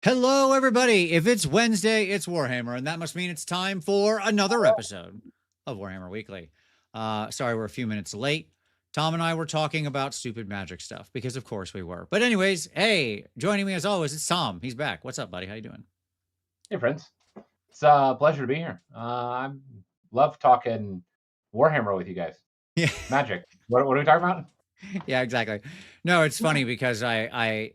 Hello, everybody. If it's Wednesday, it's Warhammer, and that must mean it's time for another episode of Warhammer Weekly. Sorry, we're a few minutes late. Tom and I were talking about stupid magic stuff because, of course, we were. But, anyways, hey, joining me as always, it's Tom. He's back. What's up, buddy? How you doing? Hey, friends. It's a pleasure to be here. I love talking Warhammer with you guys. Yeah, Magic. What are we talking about? yeah, exactly. No, it's funny because I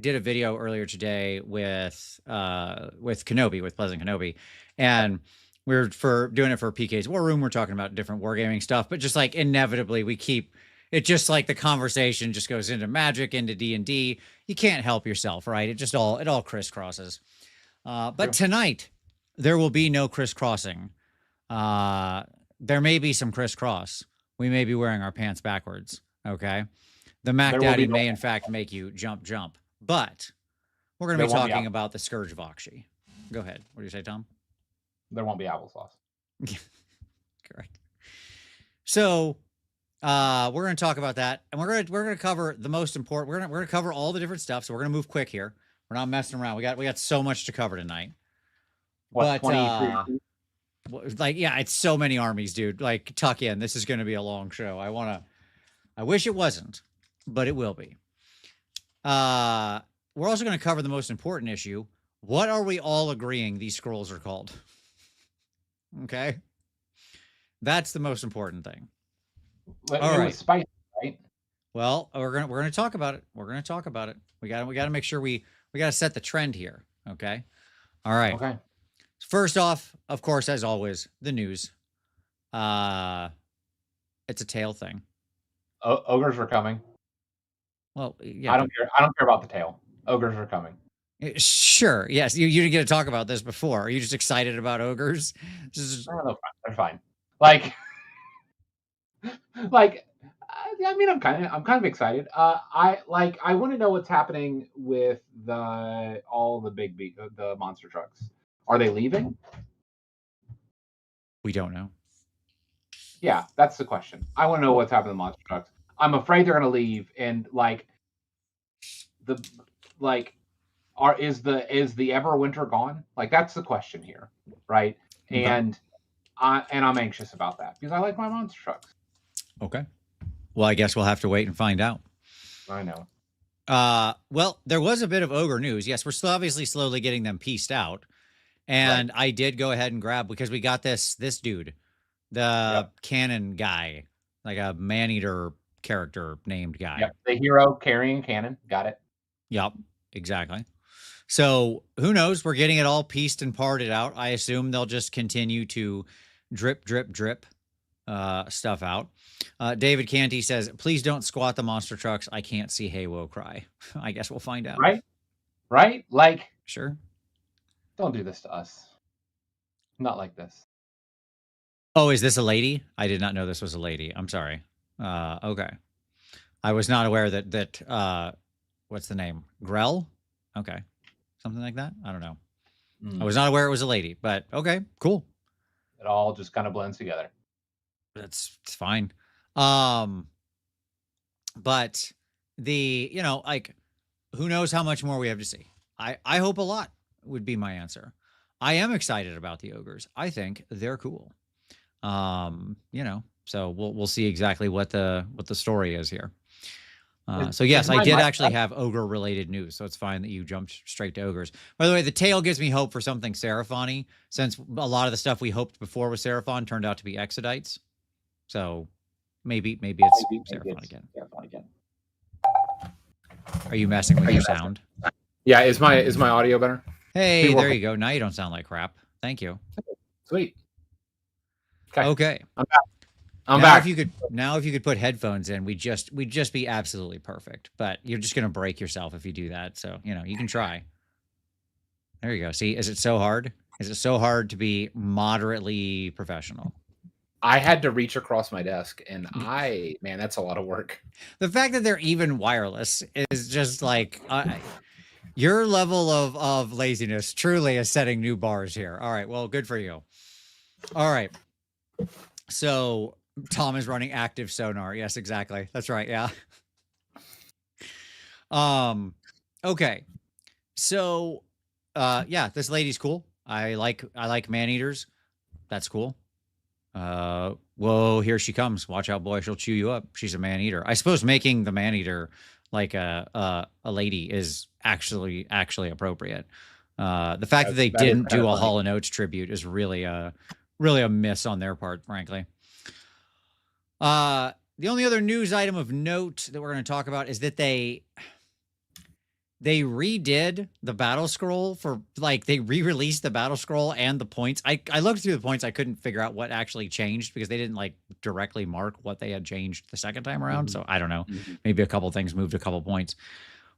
did a video earlier today with Kenobi, with Pleasant Kenobi, and we're doing it for PK's War Room. We're talking about different wargaming stuff, but just like inevitably we keep it just like the conversation just goes into Magic, into D&D. You can't help yourself, right? It all crisscrosses. But True. tonight there will be no crisscrossing. There may be some crisscross. We may be wearing our pants backwards. Okay. The Mac There will Daddy be may, no- in fact, make you jump. But we're going to There be won't be talking out- about the Scourge of Aqshy. Go ahead. What do you say, Tom? There won't be applesauce. Correct. So we're going to talk about that, and we're going to cover the most important. We're going to cover all the different stuff. So we're going to move quick here. We're not messing around. We got so much to cover tonight. What, But 23? like, yeah, it's so many armies, dude. Like, tuck in. This is going to be a long show. I wish it wasn't, but it will be. We're also going to cover the most important issue. What are we all agreeing these scrolls are called? Okay. That's the most important thing. It All right. was spicy, right? Well, we're gonna talk about it. We're gonna talk about it. We gotta make sure we gotta set the trend here. Okay. All right. Okay. First off, of course, as always, the news. It's a tail thing. Ogres are coming. Well, yeah. I don't care. I don't care about the tail. Ogres are coming. Sure. Yes. You didn't get to talk about this before. Are you just excited about ogres? They're fine. Like, like. I mean, I'm kind of excited. I want to know what's happening with all the the monster trucks. Are they leaving? We don't know. Yeah, that's the question. I want to know what's happening to monster trucks. I'm afraid they're going to leave, and is the Everwinter gone? Like, that's the question here, right? Okay. And I'm anxious about that because I like my monster trucks. Okay. Well, I guess we'll have to wait and find out. I know. Well, there was a bit of ogre news. Yes, we're still obviously slowly getting them pieced out. And I did go ahead and grab, because we got this dude, the cannon guy, like a man-eater character named guy. Yep, the hero carrying cannon. Got it. Yep, exactly. So who knows? We're getting it all pieced and parted out. I assume they'll just continue to drip stuff out. David Canty says, please don't squat the monster trucks. I can't see Haywo cry. I guess we'll find out. Right? Like, sure. Don't do this to us. Not like this. Oh, is this a lady? I did not know this was a lady. I'm sorry. Okay. I was not aware that what's the name? Grell? Okay. Something like that? I don't know. I was not aware it was a lady, but okay, cool. It all just kind of blends together. It's fine. But like, who knows how much more we have to see? I hope a lot would be my answer. I am excited about the ogres. I think they're cool. So we'll see exactly what the story is here. So yes, I did actually have ogre related news, so it's fine that you jumped straight to ogres. By the way, the tail gives me hope for something Seraphon-y, since a lot of the stuff we hoped before was Seraphon turned out to be Exodites. So maybe it's Seraphon again. Are you messing with your sound? Yeah, is my audio better? Hey, there you go. Now you don't sound like crap. Thank you. Sweet. Okay. I'm back. If you could put headphones in, we'd just be absolutely perfect. But you're just gonna break yourself if you do that. So you can try. There you go. See, is it so hard? Is it so hard to be moderately professional? I had to reach across my desk, and man, that's a lot of work. The fact that they're even wireless is just like your level of laziness truly is setting new bars here. All right, well, good for you. All right, so Tom is running active sonar. Yes, exactly. That's right. Yeah. Okay. So, yeah, this lady's cool. I like man eaters. That's cool. Whoa, here she comes. Watch out, boy. She'll chew you up. She's a man eater. I suppose making the man eater like a lady is actually appropriate. The fact that they That is didn't kinda do a funny. Hall & Oates tribute is really a miss on their part, frankly. The only other news item of note that we're going to talk about is that they redid the battle scroll for they re-released the battle scroll and the points. I looked through the points. I couldn't figure out what actually changed because they didn't directly mark what they had changed the second time around. So I don't know. Maybe a couple things moved a couple points.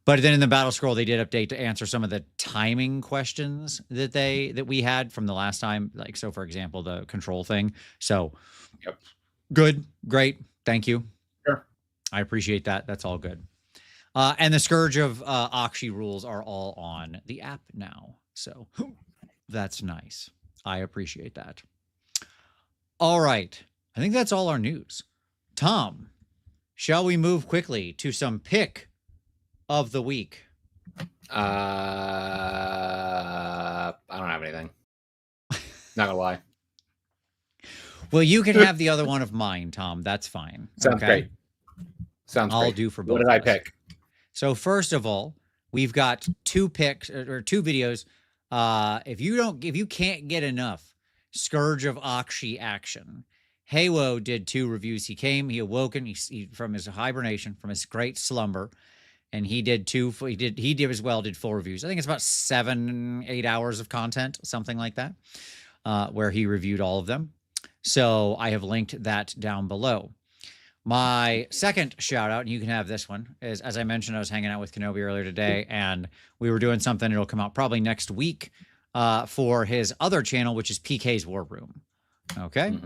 But then in the battle scroll, they did update to answer some of the timing questions that we had from the last time. So for example, the control thing. So Yep. Good, great. Thank you. Sure. I appreciate that. That's all good. And the Scourge of Aqshy rules are all on the app now. So that's nice. I appreciate that. All right. I think that's all our news. Tom, shall we move quickly to some pick of the week? I don't have anything. Not gonna lie. Well, you can have the other one of mine, Tom. That's fine. Sounds great. Sounds I'll great. do for both. What did I pick? So first of all, we've got 2 picks or 2 videos. If you can't get enough Scourge of Aqshy action, Haywo did 2 reviews. He awoken from his hibernation, from his great slumber, and he did 2. He did as well. Did full reviews. I think it's about 7-8 hours of content, something like that, where he reviewed all of them. So I have linked that down below. My second shout out, and you can have this one, is as I mentioned, I was hanging out with Kenobi earlier today, and we were doing something. It'll come out probably next week for his other channel, which is PK's War Room. Okay.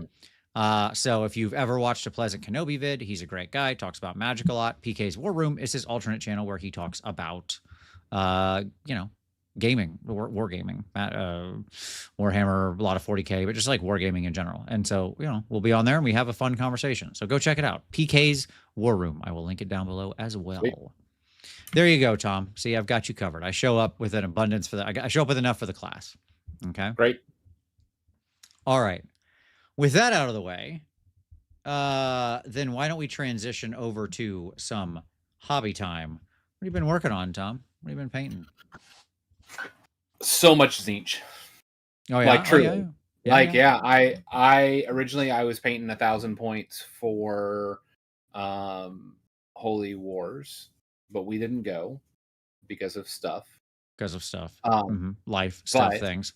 So if you've ever watched a Pleasant Kenobi vid, he's a great guy, talks about magic a lot. PK's War Room is his alternate channel where he talks about, gaming, war gaming, Warhammer, a lot of 40K, but just wargaming in general. And so, we'll be on there and we have a fun conversation. So go check it out. PK's War Room. I will link it down below as well. Sweet. There you go, Tom. See, I've got you covered. I show up with an abundance for that. I show up with enough for the class. Okay. Great. All right. With that out of the way, then why don't we transition over to some hobby time? What have you been working on, Tom? What have you been painting? So much Tzeentch. Oh yeah, truly. I originally I was painting 1,000 points for Holy Wars, but we didn't go because of stuff. Life stuff, things.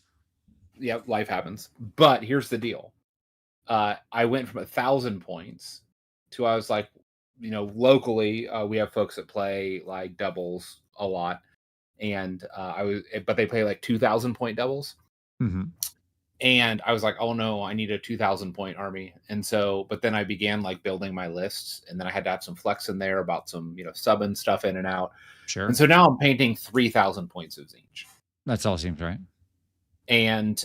Yeah, life happens. But here's the deal. I went from 1,000 points to I was locally we have folks that play doubles a lot. And but they play 2,000 point doubles. And I was like, oh no, I need a 2,000 point army. And so, but then I began building my lists, and then I had to have some flex in there about some, subbing stuff in and out. Sure. And so now I'm painting 3,000 points of Tzeentch. That's all seems right. And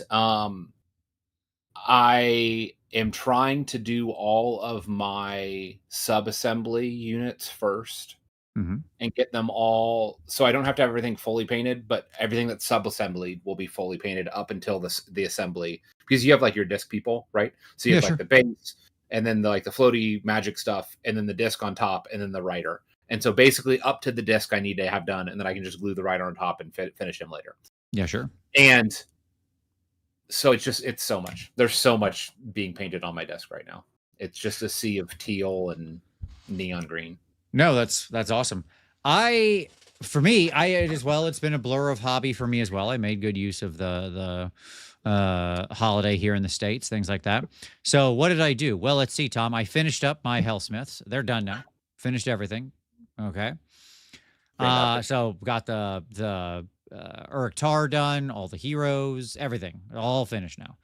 I am trying to do all of my sub-assembly units first. And get them all, so I don't have to have everything fully painted, but everything that's sub-assembly will be fully painted up until the assembly, because you have your disc people, right? So you have the base, and then the floaty magic stuff, and then the disc on top, and then the rider. And so basically up to the disc I need to have done, and then I can just glue the rider on top and finish him later. Yeah, sure. And so it's so much. There's so much being painted on my desk right now. It's just a sea of teal and neon green. No, that's awesome. For me, as well, it's been a blur of hobby for me as well. I made good use of the holiday here in the States, things like that. So what did I do? Well, let's see, Tom. I finished up my Hellsmiths. They're done now. Finished everything. Okay. So got the Uruk-Tar done, all the heroes, everything, all finished now.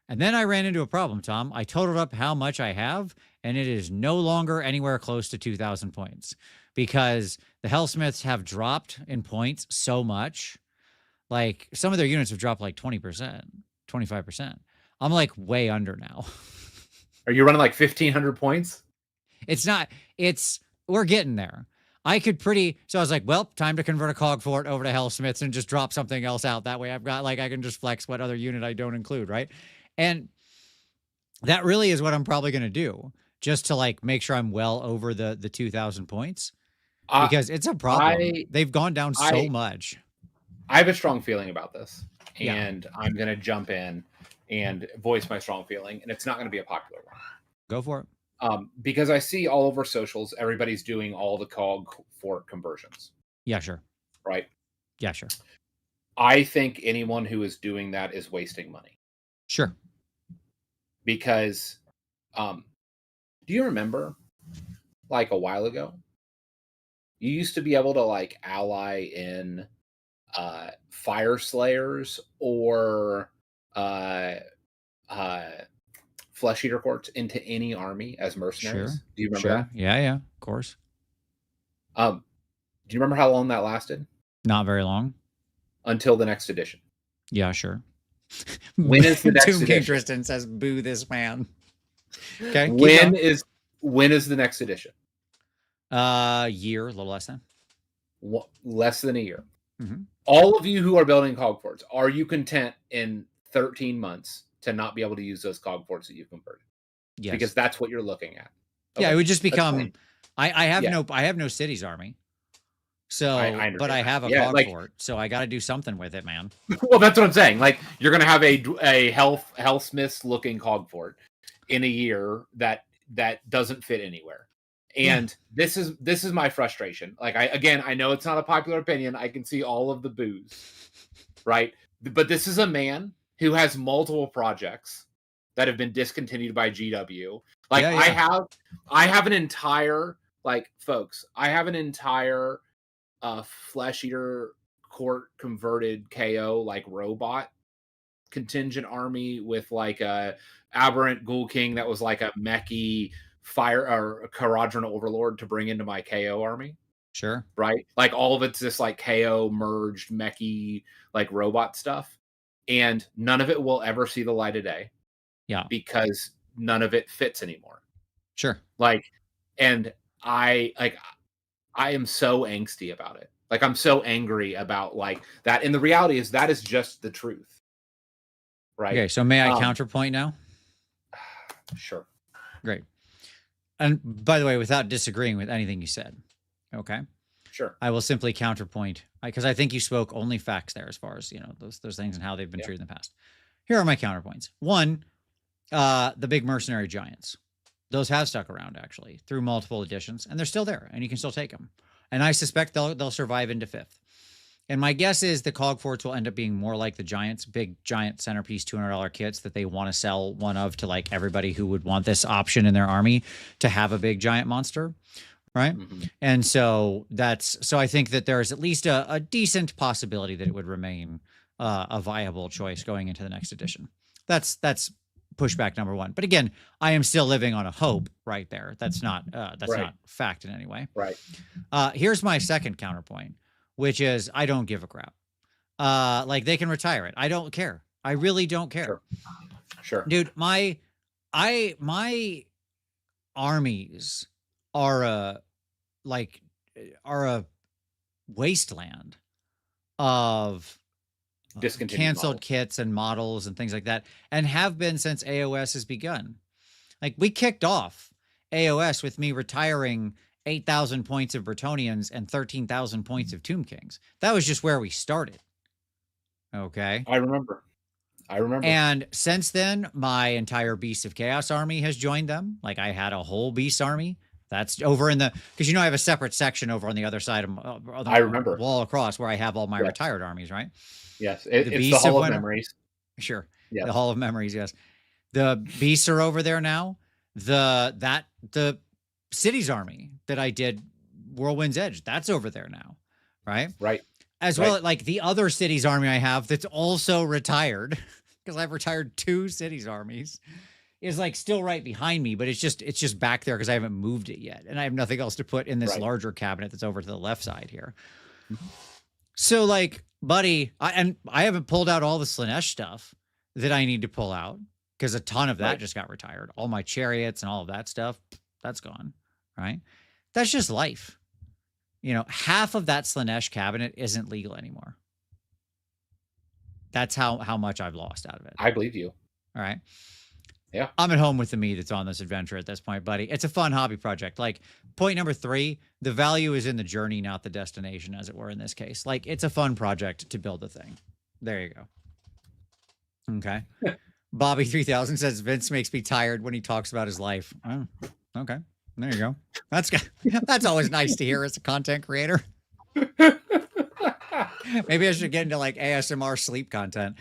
And then I ran into a problem, Tom. I totaled up how much I have, and it is no longer anywhere close to 2,000 points because the Hellsmiths have dropped in points so much. Some of their units have dropped 20%, 25%. I'm way under now. Are you running 1,500 points? It's not. We're getting there. So I was like, well, time to convert a cog fort over to Hellsmiths and just drop something else out. That way I've got like, I can just flex what other unit I don't include. Right. And that really is what I'm probably going to do, just to like make sure I'm well over the 2,000 points, because it's a problem. They've gone down so much. I have a strong feeling about this, and I'm going to jump in and voice my strong feeling, and it's not going to be a popular one. Go for it. Because I see all over socials, everybody's doing all the cog fort conversions. Yeah, sure. Right? Yeah, sure. I think anyone who is doing that is wasting money. Sure. Because, do you remember, like a while ago, you used to be able to like ally in Fire Slayers or Flesh Eater Courts into any army as mercenaries? Sure. Do you remember that? Yeah, of course. Do you remember how long that lasted? Not very long. Until the next edition. Yeah, sure. When is the next edition? King Tristan says, "Boo this man." Okay. When is the next edition? Year, a little less than. Less than a year. Mm-hmm. All of you who are building cog forts, are you content in 13 months to not be able to use those cog forts that you've converted? Yes. Because that's what you're looking at. Okay. Yeah, it would just become. I have no cities army. So, but I have a cog fort, so I got to do something with it, man. Well, that's what I'm saying. Like, you're gonna have a Hellsmiths looking cog fort in a year that doesn't fit anywhere, and this is my frustration. Like, I know it's not a popular opinion. I can see all of the boos, right? But this is a man who has multiple projects that have been discontinued by GW. Like, I have an entire folks. I have an entire Flesh Eater Court converted KO robot contingent army with like a aberrant Ghoul King that was like a mechy fire or a Caradron Overlord to bring into my KO army. Sure. Right? Like all of it's this like KO merged mechy like robot stuff. And none of it will ever see the light of day. Yeah. Because none of it fits anymore. Sure. And I am so angsty about it. Like, I'm so angry about that. And the reality is that is just the truth. Right. Okay. So may I counterpoint now? Sure. Great. And by the way, without disagreeing with anything you said. Okay. Sure. I will simply counterpoint because I think you spoke only facts there as far as, those things and how they've been treated in the past. Here are my counterpoints. One, the big mercenary giants. Those have stuck around actually through multiple editions, and they're still there, and you can still take them. And I suspect they'll survive into 5th. And my guess is the cog forts will end up being more like the giants, big giant centerpiece $200 kits that they want to sell one of to like everybody who would want this option in their army to have a big giant monster, right? Mm-hmm. And so I think that there's at least a decent possibility that it would remain a viable choice going into the next edition. That's pushback number one. But again, I am still living on a hope right there. That's not not fact in any way. Right. Here's my second counterpoint, which is I don't give a crap. They can retire it. I don't care. I really don't care. Sure. Dude, my armies are a wasteland of canceled kits and models and things like that, and have been since AOS has begun. Like, we kicked off AOS with me retiring 8,000 points of Bretonnians and 13,000 points of Tomb Kings. That was just where we started. Okay. I remember. And since then, my entire Beasts of Chaos army has joined them. Like, I had a whole Beast army. That's over in because I have a separate section over on the other side of the wall across where I have all my retired armies, right? Yes, it's the Hall of Memories. Sure, yes. The Hall of Memories. Yes, the beasts are over there now. The Cities army that I did Whirlwind's Edge, that's over there now, right? Right. As well, like the other Cities army I have that's also retired because I've retired 2 Cities armies is like still right behind me, but it's just back there because I haven't moved it yet, and I have nothing else to put in this larger cabinet that's over to the left side here. So like, buddy, I haven't pulled out all the Slaanesh stuff that I need to pull out because a ton of that just got retired. All my chariots and all of that stuff, that's gone, right? That's just life. you know, half of that Slanesh cabinet isn't legal anymore. That's how much I've lost out of it. I believe you. All right. Yeah. I'm at home with the me that's on this adventure at this point, buddy. It's a fun hobby project. Like, point number 3, the value is in the journey, not the destination, as it were, in this case. Like, it's a fun project to build a thing. There you go. Okay. Bobby 3000 says, Vince makes me tired when he talks about his life. Oh, okay. There you go. That's always nice to hear as a content creator. Maybe I should get into like ASMR sleep content.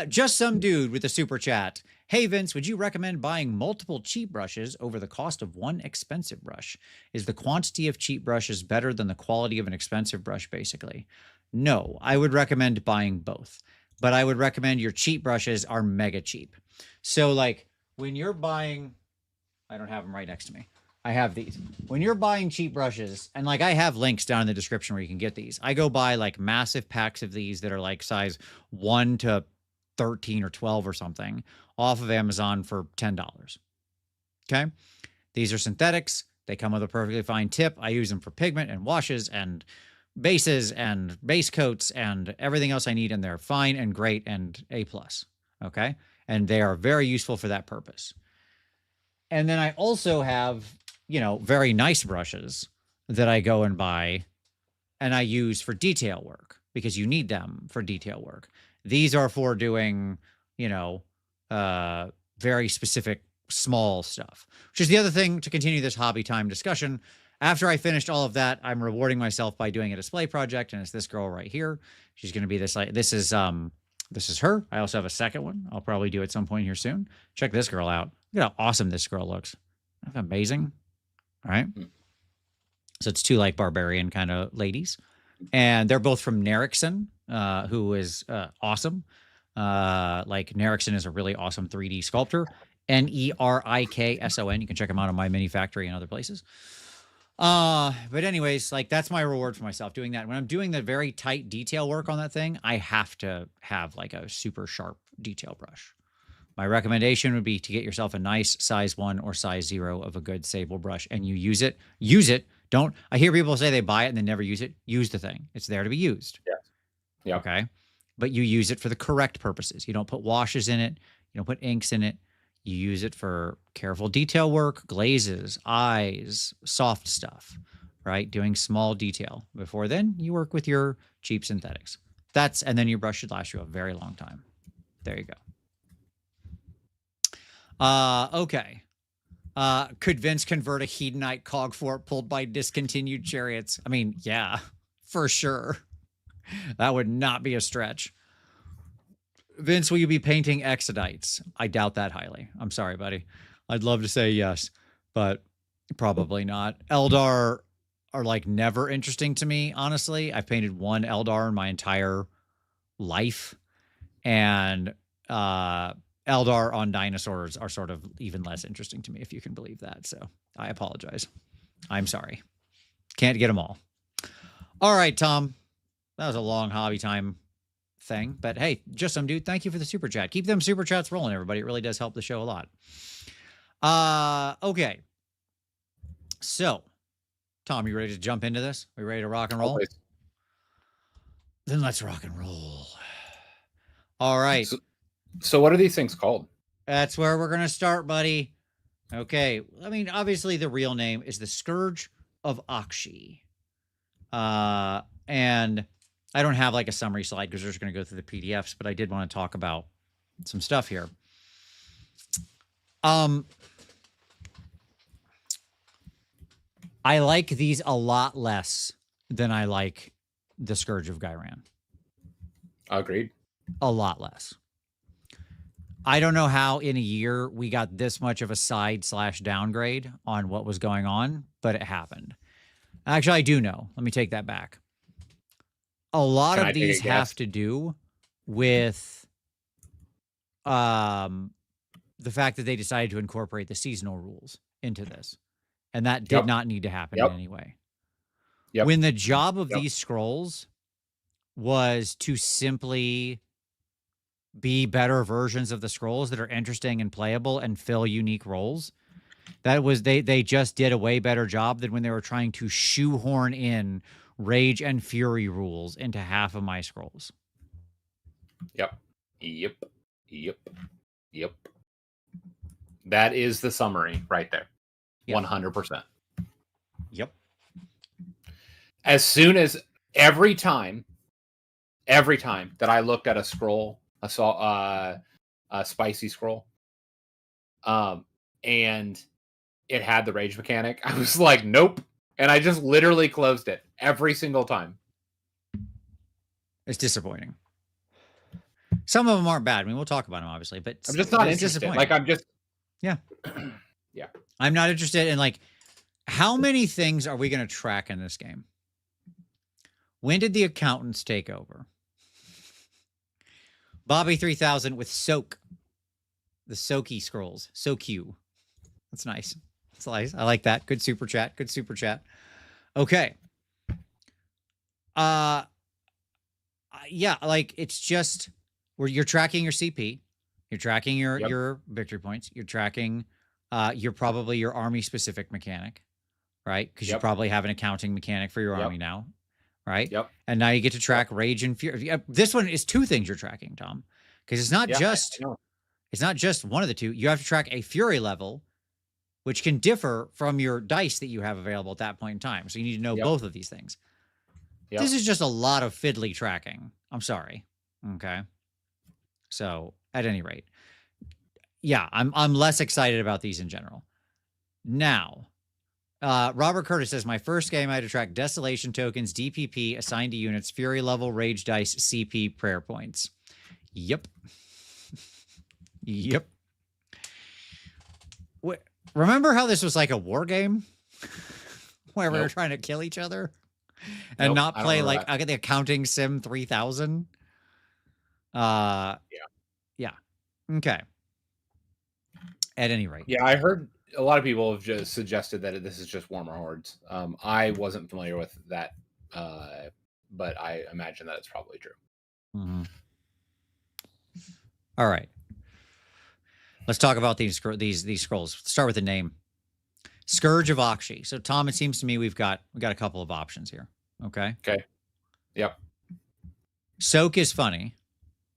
Just some dude with a super chat. Hey, Vince, would you recommend buying multiple cheap brushes over the cost of one expensive brush? Is the quantity of cheap brushes better than the quality of an expensive brush, basically? No, I would recommend buying both. But I would recommend your cheap brushes are mega cheap. So, like, when you're buying... I don't have them right next to me. I have these. When you're buying cheap brushes, and, like, I have links down in the description where you can get these. I go buy, like, massive packs of these that are, like, size 1 to 13 or 12 or something off of Amazon for $10. Okay? These are synthetics. They come with a perfectly fine tip. I use them for pigment and washes and bases and base coats and everything else I need, and they're fine and great and A+. Okay? And they are very useful for that purpose. And then I also have, you know, very nice brushes that I go and buy and I use for detail work because you need them for detail work. These are for doing, you know, very specific small stuff, which is the other thing to continue this hobby time discussion. After I finished all of that, I'm rewarding myself by doing a display project, and it's this girl right here. She's going to be this, like, this is her. I also have a second one. I'll probably do at some point here soon. Check this girl out. Look at how awesome this girl looks. Isn't that amazing? All right. So it's 2 like barbarian kind of ladies, and they're both from Nerikson, who is awesome. Like, Nerikson is a really awesome 3D sculptor. Nerikson. You can check them out on my mini factory and other places. But anyways, like, that's my reward for myself doing that. When I'm doing the very tight detail work on that thing, I have to have like a super sharp detail brush. My recommendation would be to get yourself a nice size 1 or size 0 of a good sable brush, and you use it. Use it. Don't. I hear people say they buy it and they never use it. Use the thing. It's there to be used. Yeah. Yeah. Okay. But you use it for the correct purposes. You don't put washes in it. You don't put inks in it. You use it for careful detail work, glazes, eyes, soft stuff, right? Doing small detail. Before then, you work with your cheap synthetics. And then your brush should last you a very long time. There you go. Okay. Could Vince convert a Hedonite cog fort pulled by discontinued chariots? I mean, yeah, for sure. That would not be a stretch. Vince, will you be painting Exodites? I doubt that highly. I'm sorry, buddy. I'd love to say yes, but probably not. Eldar are like never interesting to me, honestly. I've painted 1 Eldar in my entire life, and Eldar on dinosaurs are sort of even less interesting to me, if you can believe that. So I apologize. I'm sorry. Can't get them all. All right, Tom. That was a long hobby time thing, but hey, just some dude. Thank you for the super chat. Keep them super chats rolling, everybody. It really does help the show a lot. Okay. So, Tom, you ready to jump into this? We ready to rock and roll? Always. Then let's rock and roll. All right. So what are these things called? That's where we're going to start, buddy. Okay. I mean, obviously the real name is the Scourge of Aqshy. And I don't have like a summary slide because we're just going to go through the PDFs, but I did want to talk about some stuff here. I like these a lot less than I like the Scourge of Gyran. Agreed. A lot less. I don't know how in a year we got this much of a side/downgrade on what was going on, but it happened. Actually, I do know. Let me take that back. A lot of these have to do with the fact that they decided to incorporate the seasonal rules into this. And that did not need to happen in any way. When the job of these scrolls was to simply be better versions of the scrolls that are interesting and playable and fill unique roles, That was they just did a way better job than when they were trying to shoehorn in Rage and Fury rules into half of my scrolls. Yep. That is the summary right there. 100%. Yep. As soon as every time that I looked at a scroll, I saw a spicy scroll, and it had the rage mechanic, I was like, nope. And I just literally closed it every single time. It's disappointing. Some of them aren't bad. I mean, we'll talk about them obviously, but I'm just not interested. Like, I'm just, yeah. Yeah. I'm not interested in, like, how many things are we going to track in this game? When did the accountants take over? Bobby 3000 with Soak. The Soaky scrolls. So cute. That's nice. That's nice. I like that. Good super chat. Good super chat. Okay. Yeah, like, it's just where you're tracking your CP. You're tracking your victory points. You're tracking probably your army specific mechanic, right? Because you probably have an accounting mechanic for your army now, right? Yep. And now you get to track rage and fury. This one is two things you're tracking, Tom, because it's not just one of the two. You have to track a fury level, which can differ from your dice that you have available at that point in time. So you need to know both of these things. Yep. This is just a lot of fiddly tracking. I'm sorry. Okay. So at any rate, yeah, I'm less excited about these in general. Now, Robert Curtis says, my first game I had to track Desolation tokens, DPP, assigned to units, Fury level, Rage dice, CP, prayer points. Yep. Yep. Remember how this was like a war game? Where we were trying to kill each other? And not play like the accounting sim 3000? Yeah. Okay. At any rate. Yeah, I heard a lot of people have just suggested that this is just Warhammer Hordes. I wasn't familiar with that, but I imagine that it's probably true. Mm-hmm. All right. Let's talk about these scrolls. Let's start with the name. Scourge of Aqshy. So, Tom, it seems to me we've got a couple of options here. Okay. Okay. Yep. Soak is funny,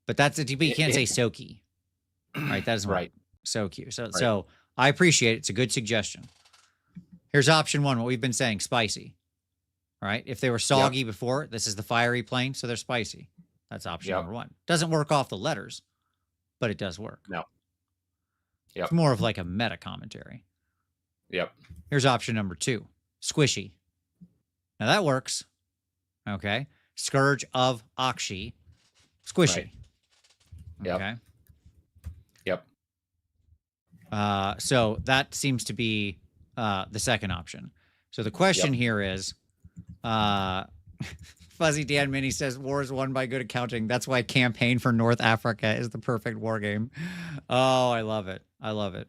but you can't say soaky. Right? That is right. So cute. So I appreciate it. It's a good suggestion. Here's option one, what we've been saying, spicy. All right. If they were soggy before, this is the fiery plane, so they're spicy. That's option number one. Doesn't work off the letters, but it does work. No. Yep. It's more of like a meta commentary. Yep. Here's option number two, squishy. Now that works. Okay. Scourge of Aqshy. Squishy. Right. Yep. Okay. Yep. So that seems to be the second option. So the question here is, Fuzzy Dan Mini says, war is won by good accounting. That's why Campaign for North Africa is the perfect war game. Oh, I love it. I love it.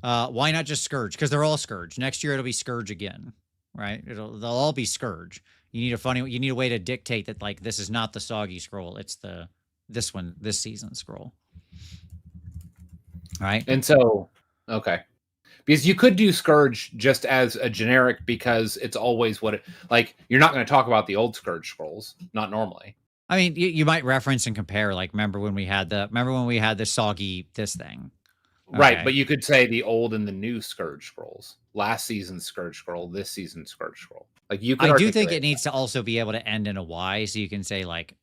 Why not just Scourge? Because they're all Scourge. Next year it'll be Scourge again, right? They'll all be Scourge. You need a way to dictate that, like, this is not the soggy scroll. It's this season scroll. Right. And so, okay. Because you could do Scourge just as a generic, because it's always you're not going to talk about the old Scourge scrolls, not normally. I mean, you might reference and compare, like, remember when we had the soggy this thing. Okay. Right, but you could say the old and the new Scourge scrolls. Last season's Scourge scroll, this season's Scourge scroll. Like, you could I do think it needs to also be able to end in a Y, so you can say, like,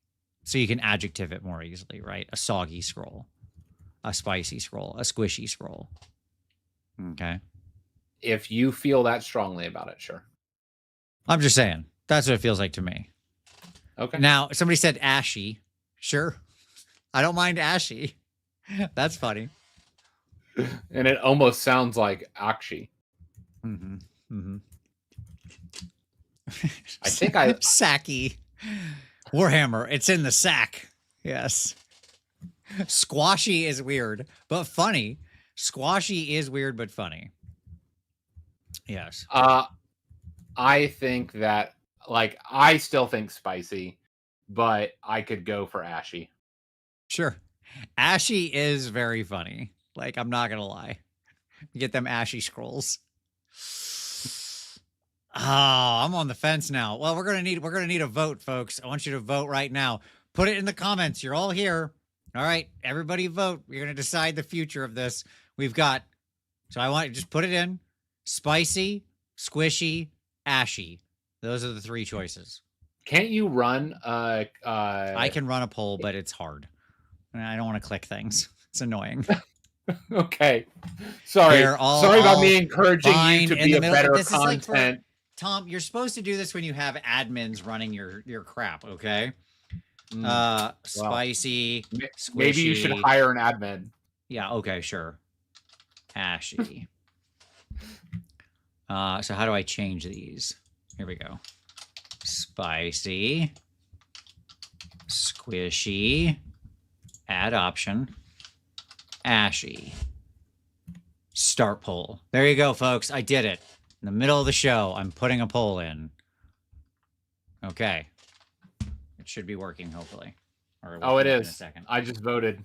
so you can adjective it more easily, right? A soggy scroll, a spicy scroll, a squishy scroll. Okay. If you feel that strongly about it, sure. I'm just saying. That's what it feels like to me. Okay. Now, somebody said ashy. Sure. I don't mind ashy. That's funny. And it almost sounds like Aqshy. Mm-hmm. Mm-hmm. I think Sacky. Warhammer. It's in the sack. Yes. Squashy is weird, but funny. Squashy is weird, but funny. Yes. I think that, like, I still think spicy, but I could go for ashy. Sure. Ashy is very funny. Like, I'm not going to lie. Get them ashy scrolls. Oh, I'm on the fence now. Well, we're gonna need a vote, folks. I want you to vote right now. Put it in the comments. You're all here. All right, everybody vote. We're gonna decide the future of this. We've got. So I want just put it in. Spicy, squishy, ashy. Those are the 3 choices. Can't you run? I can run a poll, but it's hard. And I don't want to click things. It's annoying. Okay. Sorry. Sorry about me encouraging you to be a better content. Like Tom, you're supposed to do this when you have admins running your crap, okay? Spicy, squishy. Maybe you should hire an admin. Yeah, okay, sure. Ashy. So how do I change these? Here we go. Spicy, squishy, add option, ashy. Start poll. There you go, folks. I did it. In the middle of the show, I'm putting a poll in. Okay. It should be working, hopefully. Or it is. In a second. I just voted.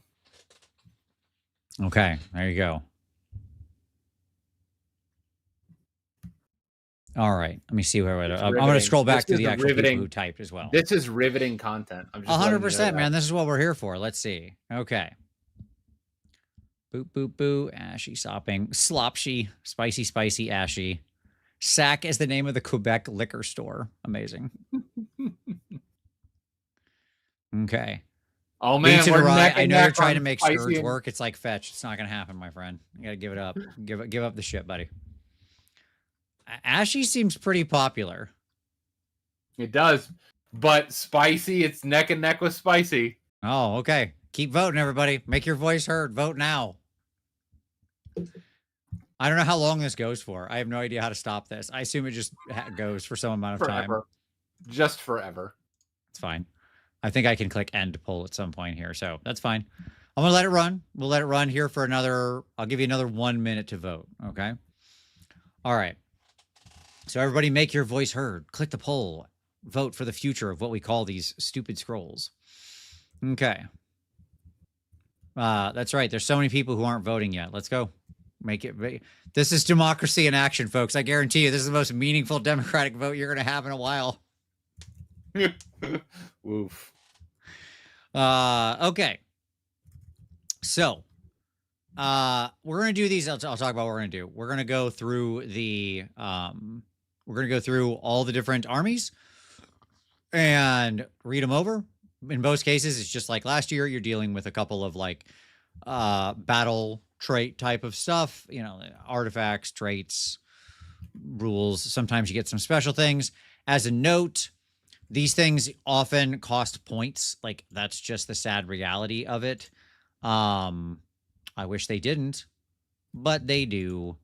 Okay, there you go. All right, let me see where I'm going to scroll back to the actual people who typed as well. This is riveting content. 100%, man. This is what we're here for. Let's see. Okay. Boop, boop, boo. Ashy, sopping. Slopshy. Spicy, spicy, ashy. Sac is the name of the Quebec liquor store. Amazing. Okay. Oh, man. I know you're trying to make Scourge work. It's like fetch. It's not going to happen, my friend. You got to give it up. Give up the shit, buddy. Ashy seems pretty popular. It does. But spicy, it's neck and neck with spicy. Oh, okay. Keep voting, everybody. Make your voice heard. Vote now. I don't know how long this goes for. I have no idea how to stop this. I assume it just goes for some amount of time. Just forever. It's fine. I think I can click end poll at some point here, so that's fine. I'm going to let it run. We'll let it run here for another... I'll give you another 1 minute to vote, okay? All right. So everybody make your voice heard. Click the poll. Vote for the future of what we call these stupid scrolls. Okay. That's right. There's so many people who aren't voting yet. Let's go. Make it. This is democracy in action, folks. I guarantee you this is the most meaningful democratic vote you're going to have in a while. Woof. Okay. So, we're going to do these. I'll talk about what we're going to do. We're going to go through the... we're going to go through all the different armies and read them over. In most cases, it's just like last year. You're dealing with a couple of like battle trait type of stuff, you know, artifacts, traits, rules. Sometimes you get some special things. As a note, these things often cost points. Like that's just the sad reality of it. I wish they didn't, but they do.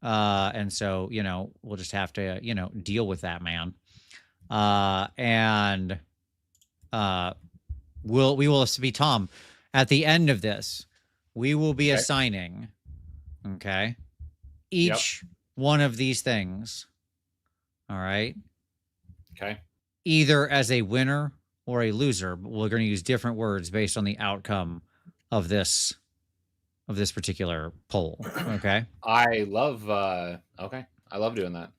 And so, you know, we'll just have to, you know, deal with that, man. We will be Tom at the end of this. We will be assigning, each one of these things. All right. Okay. Either as a winner or a loser, but we're going to use different words based on the outcome of this particular poll. Okay. I love doing that.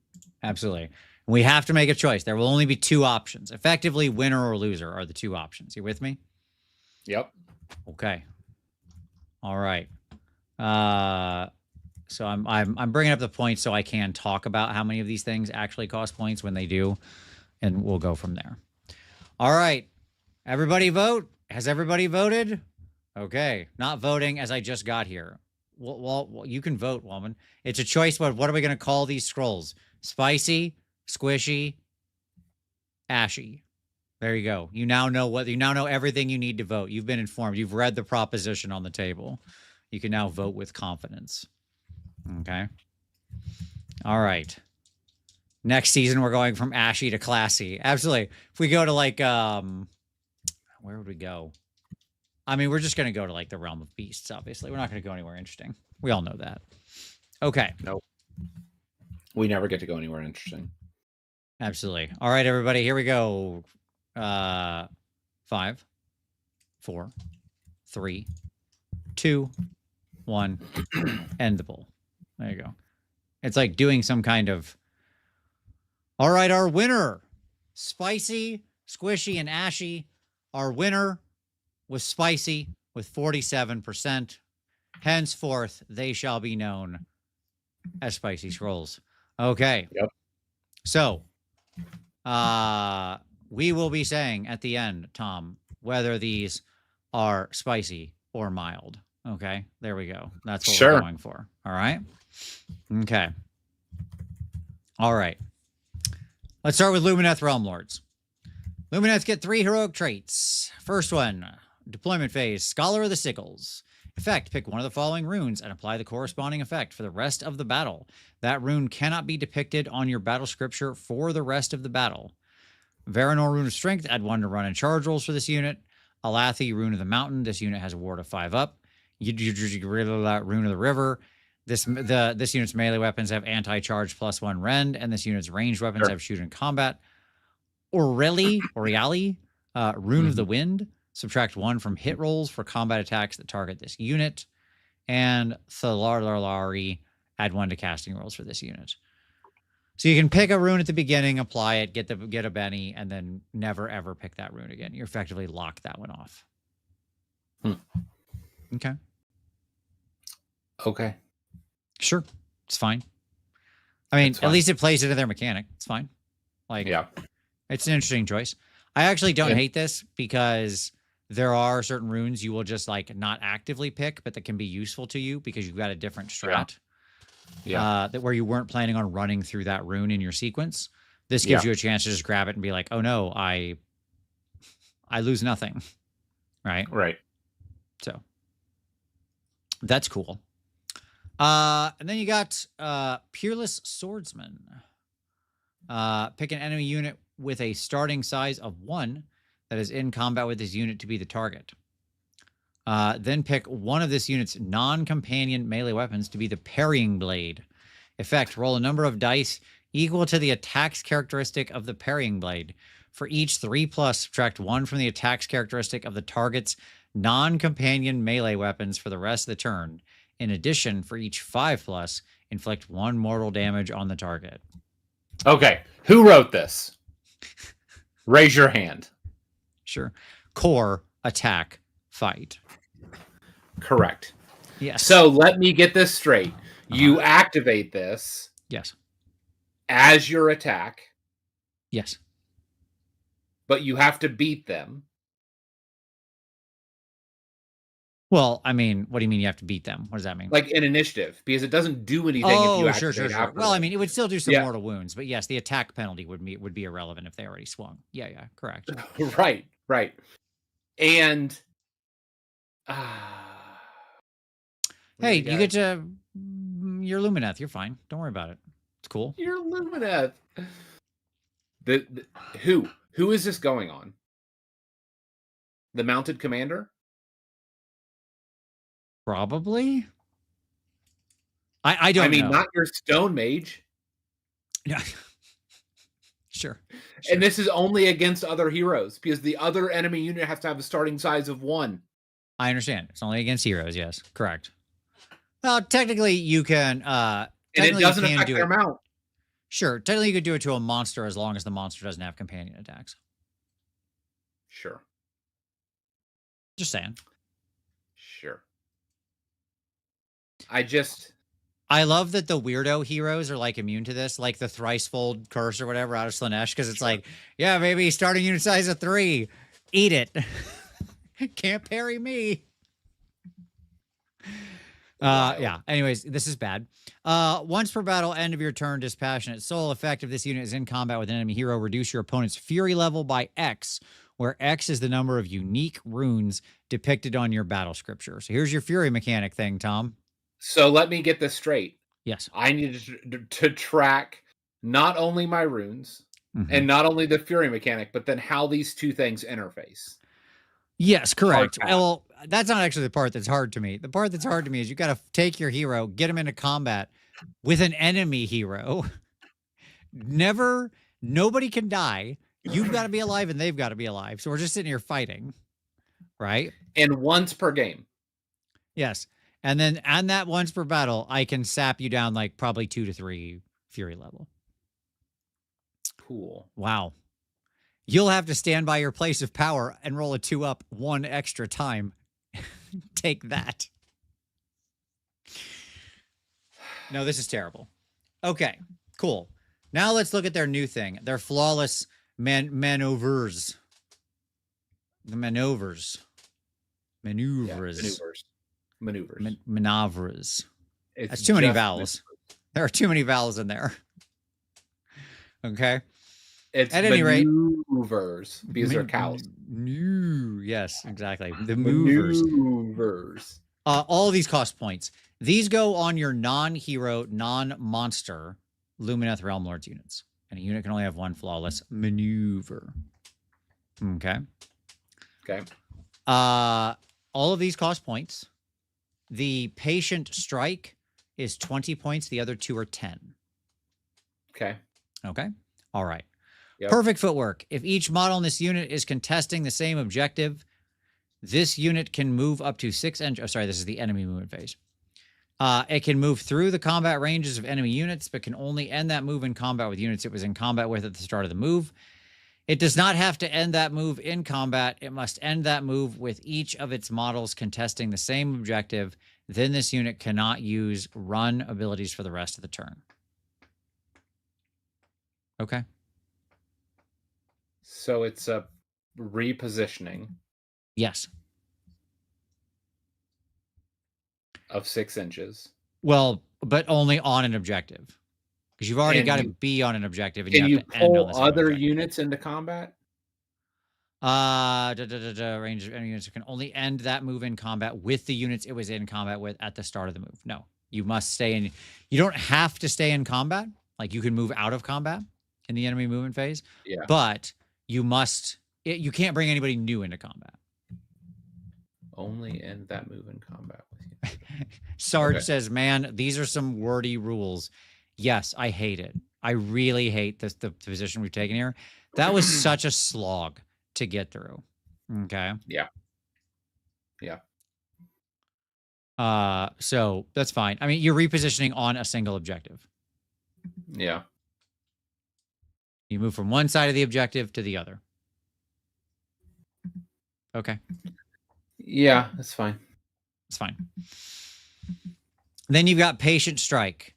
Absolutely. We have to make a choice. There will only be 2 options. Effectively, winner or loser are the 2 options. You with me? Yep. Okay. All right. So I'm bringing up the points so I can talk about how many of these things actually cost points when they do, and we'll go from there. All right. Everybody vote. Has everybody voted? Okay. Not voting as I just got here. Well, you can vote, woman. It's a choice, but what are we going to call these scrolls? Spicy, squishy, ashy. There you go. You now know everything you need to vote. You've been informed. You've read the proposition on the table. You can now vote with confidence. Okay. All right. Next season, we're going from ashy to classy. Absolutely. If we go to like, where would we go? I mean, we're just going to go to like the realm of beasts, obviously. We're not going to go anywhere interesting. We all know that. Okay. Nope. We never get to go anywhere interesting. Absolutely. All right, everybody, here we go. 5, 4, 3, 2, 1. End the poll. There you go. It's like doing some kind of. All right, our winner, Spicy, Squishy, and Ashy. Our winner was Spicy with 47%. Henceforth, they shall be known as Spicy Scrolls. Okay. Yep. So, we will be saying at the end, Tom, whether these are spicy or mild. Okay. There we go. That's what we're going for. All right. Okay. All right. Let's start with Lumineth Realm Lords. Lumineth get 3 heroic traits. First one, deployment phase, Scholar of the Sickles. Effect, pick one of the following runes and apply the corresponding effect for the rest of the battle. That rune cannot be depicted on your battle scripture for the rest of the battle. Varanor Rune of Strength, add 1 to run and charge rolls for this unit. Alathi Rune of the Mountain, this unit has a ward of 5 up. Rune of the River. This unit's melee weapons have anti-charge +1 rend, and this unit's ranged weapons have shoot in combat. Oreli, Rune of the Wind. Subtract 1 from hit rolls for combat attacks that target this unit. And Thalarlari, add 1 to casting rolls for this unit. So you can pick a rune at the beginning, apply it, get a Benny, and then never ever pick that rune again. You effectively lock that one off. Okay. Okay. Sure. It's fine. I mean, at least it plays into their mechanic. It's fine. Like, yeah, it's an interesting choice. I actually don't hate this because there are certain runes you will just like not actively pick, but that can be useful to you because you've got a different strat. That where you weren't planning on running through that rune in your sequence. This gives you a chance to just grab it and be like, oh no, I lose nothing. Right? Right. So that's cool. And then you got Peerless Swordsman. Pick an enemy unit with a starting size of 1 that is in combat with this unit to be the target. Then pick one of this unit's non-companion melee weapons to be the Parrying Blade. Effect, roll a number of dice equal to the attacks characteristic of the Parrying Blade. For each 3+, subtract 1 from the attacks characteristic of the target's non-companion melee weapons for the rest of the turn. In addition, for each 5+, inflict 1 mortal damage on the target. Okay. Who wrote this? Raise your hand. Sure. Core, attack, fight. Correct. Yes. So let me get this straight. You activate this. Yes. As your attack. Yes. But you have to beat them. Well, I mean, what do you mean you have to beat them? What does that mean? Like in initiative, because it doesn't do anything if you activate sure. Well, I mean, it would still do some mortal wounds, but yes, the attack penalty would be irrelevant if they already swung. Yeah, correct. Right. And hey, you get to your Lumineth. You're fine. Don't worry about it. It's cool. Your Lumineth. Who is this going on? The mounted commander? Probably. I don't know. Not your stone mage. Yeah. Sure. And this is only against other heroes because the other enemy unit has to have a starting size of 1. I understand. It's only against heroes. Yes, correct. Well, technically you can. And it doesn't affect their mount. Sure. Technically you could do it to a monster as long as the monster doesn't have companion attacks. Sure. Just saying. Sure. I love that the weirdo heroes are like immune to this, like the Thricefold Curse or whatever out of Slanesh, because it's like, yeah, baby, starting unit size of 3. Eat it. Can't parry me. Yeah. Anyways, this is bad. Once per battle, end of your turn, Dispassionate Soul. Effect, if this unit is in combat with an enemy hero, reduce your opponent's fury level by X, where X is the number of unique runes depicted on your battle scripture. So here's your fury mechanic thing, Tom. So let me get this straight. Yes. I need to track not only my runes and not only the fury mechanic, but then how these two things interface. Yes, correct. Well, that's not actually the part that's hard to me. The part that's hard to me is you got to take your hero, get him into combat with an enemy hero. Nobody can die. You've got to be alive and they've got to be alive. So we're just sitting here fighting, right? And once per game. Yes. And that once per battle, I can sap you down like probably 2 to 3 fury level. Cool. Wow. You'll have to stand by your place of power and roll a 2 up 1 extra time. Take that. No, this is terrible. Okay, cool. Now let's look at their new thing. Their flawless maneuvers. The maneuvers. Maneuvers. Yeah, maneuvers. Maneuvers. It's That's too many just vowels. There are too many vowels in there. Okay. It's at any rate, maneuvers because they're cows. Yes, exactly. The movers. Maneuvers. All of these cost points. These go on your non-hero, non-monster Lumineth Realm Lords units. And a unit can only have 1 flawless maneuver. Okay. Okay. All of these cost points. The Patient Strike is 20 points. The other 2 are 10. Okay. Okay. All right. Yep. Perfect footwork. If each model in this unit is contesting the same objective, this unit can move up to 6 inches. Oh, sorry, this is the enemy movement phase. It can move through the combat ranges of enemy units, but can only end that move in combat with units it was in combat with at the start of the move. It does not have to end that move in combat. It must end that move with each of its models contesting the same objective. Then this unit cannot use run abilities for the rest of the turn. Okay. So it's a repositioning. Yes. Of 6 inches. Well, but only on an objective. Because you've already got to be on an objective. And can you have to end on pull the same other objective. units into combat? Range of enemy units can only end that move in combat with the units it was in combat with at the start of the move. No, you must stay in. You don't have to stay in combat. Like you can move out of combat in the enemy movement phase. Yeah. But you must. You can't bring anybody new into combat. Only end that move in combat with you. Sarge says, "Man, these are some wordy rules." Yes, I hate it. I really hate this. The position we've taken here. That was such a slog to get through. Okay. Yeah. Yeah. So that's fine. I mean, you're repositioning on a single objective. Yeah. You move from one side of the objective to the other. Okay. Yeah, that's fine. It's fine. Then you've got Patient Strike.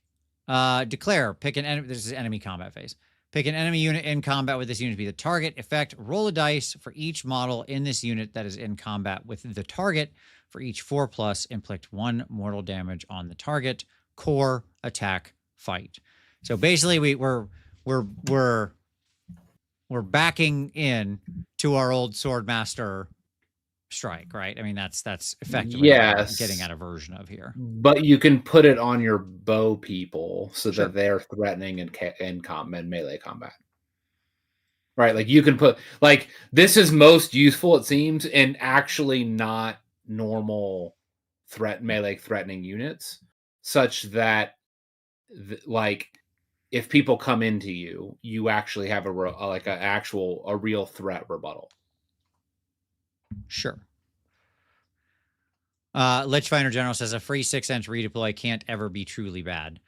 Declare. Pick an enemy. This is enemy combat phase. Pick an enemy unit in combat with this unit to be the target. Effect. Roll a dice for each model in this unit that is in combat with the target. For each 4+, inflict 1 mortal damage on the target. Core, attack, fight. So basically, we're backing in to our old Swordmaster strike, right? I mean, that's effectively what we're getting at a version of here. But you can put it on your bow people so that they're threatening in melee combat. Right? Like you can put like this is most useful, it seems, in actually not normal melee threatening units, such that like if people come into you, you actually have a real threat rebuttal. Sure. Lichfinder General says a free 6-inch redeploy can't ever be truly bad.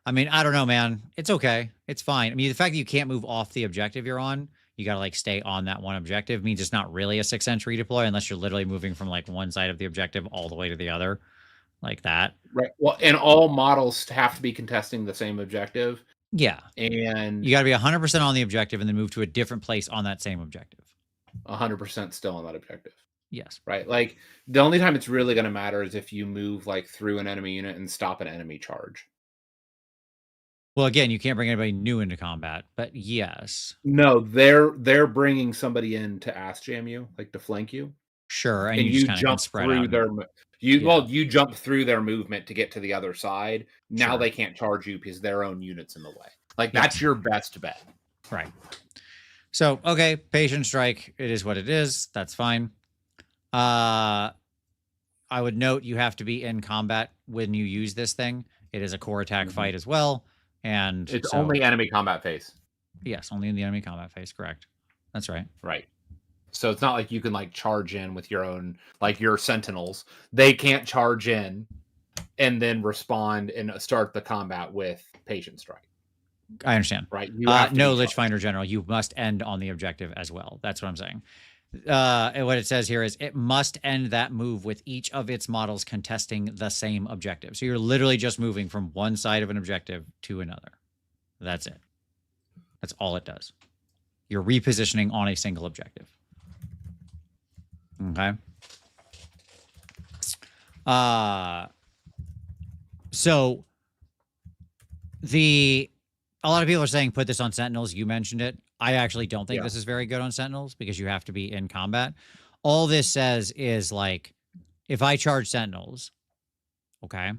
I mean, I don't know, man. It's okay. It's fine. I mean, the fact that you can't move off the objective you're on, you got to like stay on that one objective, means it's not really a 6-inch redeploy unless you're literally moving from like one side of the objective all the way to the other, like that. Right. Well, and all models have to be contesting the same objective. Yeah. And you got to be 100% on the objective and then move to a different place on that same objective. 100% still on that objective. Yes. Right. Like the only time it's really going to matter is if you move like through an enemy unit and stop an enemy charge. Well, again, you can't bring anybody new into combat, but yes. No, they're bringing somebody in to ass jam you, like to flank you. Sure, and you jump through their you jump through their movement to get to the other side. Now they can't charge you because their own unit's in the way. Like that's your best bet. Right. So, okay, Patient Strike, it is what it is. That's fine. I would note you have to be in combat when you use this thing. It is a core attack fight as well. And it's only enemy combat phase. Yes, only in the enemy combat phase, correct. That's right. Right. So it's not like you can like charge in with your own, like your sentinels. They can't charge in and then respond and start the combat with Patient Strike. I understand. Right? You have no Lich Finder General. You must end on the objective as well. That's what I'm saying. And what it says here is it must end that move with each of its models contesting the same objective. So you're literally just moving from one side of an objective to another. That's it. That's all it does. You're repositioning on a single objective. Okay. So a lot of people are saying put this on Sentinels. You mentioned it. I actually don't think this is very good on Sentinels because you have to be in combat. All this says is like, if I charge Sentinels, okay.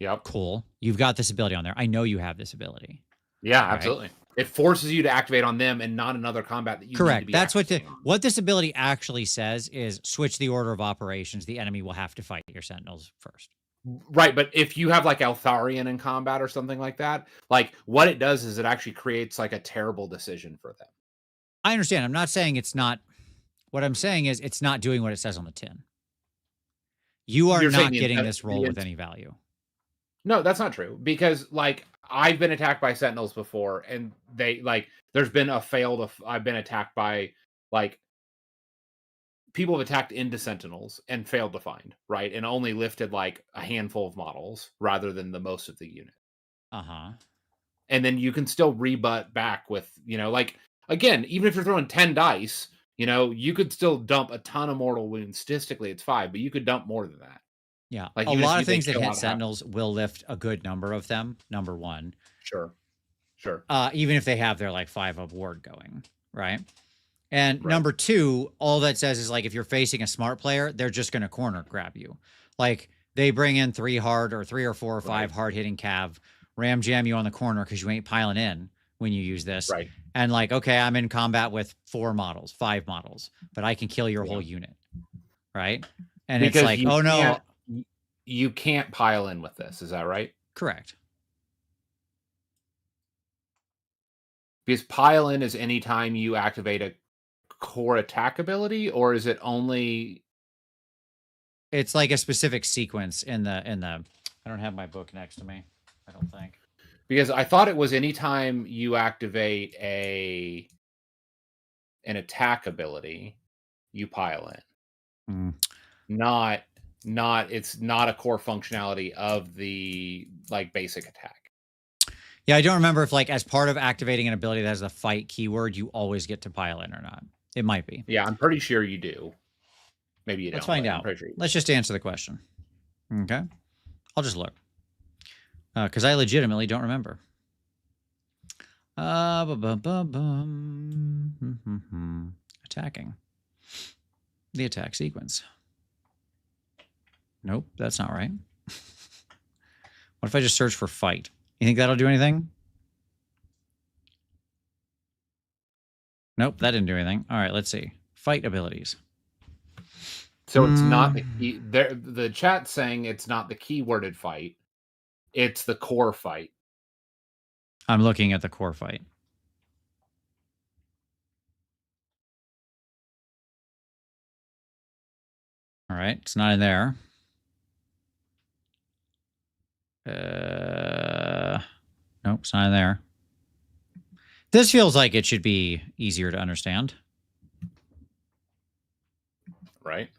Yep. Cool. You've got this ability on there. I know you have this ability. Yeah, absolutely. Right? It forces you to activate on them and not another combat that you correct. Need to be That's what this ability actually says is switch the order of operations. The enemy will have to fight your Sentinels first. Right, but if you have like Eltharion in combat or something like that, like what it does is it actually creates like a terrible decision for them. I understand. I'm not saying it's not. What I'm saying is it's not doing what it says on the tin. You are not getting this roll with any value. No, that's not true because like I've been attacked by Sentinels before and they like there's been a failed. I've been attacked by like people have attacked into Sentinels and failed to find, right? And only lifted like a handful of models rather than the most of the unit. And then you can still rebut back with, you know, like, again, even if you're throwing 10 dice, you know, you could still dump a ton of mortal wounds. Statistically, it's 5, but you could dump more than that. Yeah. Like a lot of things that hit Sentinels will lift a good number of them, number one. Sure. Even if they have their like 5 of ward going, right? And number 2, all that says is like if you're facing a smart player, they're just going to corner grab you. Like they bring in 3 or 4 or 5 hard hitting cav, ram jam you on the corner because you ain't piling in when you use this. Right. And like, okay, I'm in combat with 4 models, 5 models, but I can kill your whole unit. Right. And because it's like, oh no. You can't pile in with this. Is that right? Correct. Because pile in is anytime you activate a core attack ability, or is it only it's like a specific sequence in the I don't have my book next to me, I don't think, because I thought it was anytime you activate an attack ability you pile in. Not it's not a core functionality of the like basic attack. Yeah, I don't remember if like as part of activating an ability that has a fight keyword you always get to pile in or not. It might be. Yeah, I'm pretty sure you do. Maybe you don't. Let's find out. Sure let's just answer the question. Okay. I'll just look. Because I legitimately don't remember. Attacking. The attack sequence. Nope, that's not right. What if I just search for fight? You think that'll do anything? Nope, that didn't do anything. All right, let's see. Fight abilities. So it's not the key. The chat's saying it's not the keyworded fight. It's the core fight. I'm looking at the core fight. All right, it's not in there. Nope, it's not in there. This feels like it should be easier to understand. Right.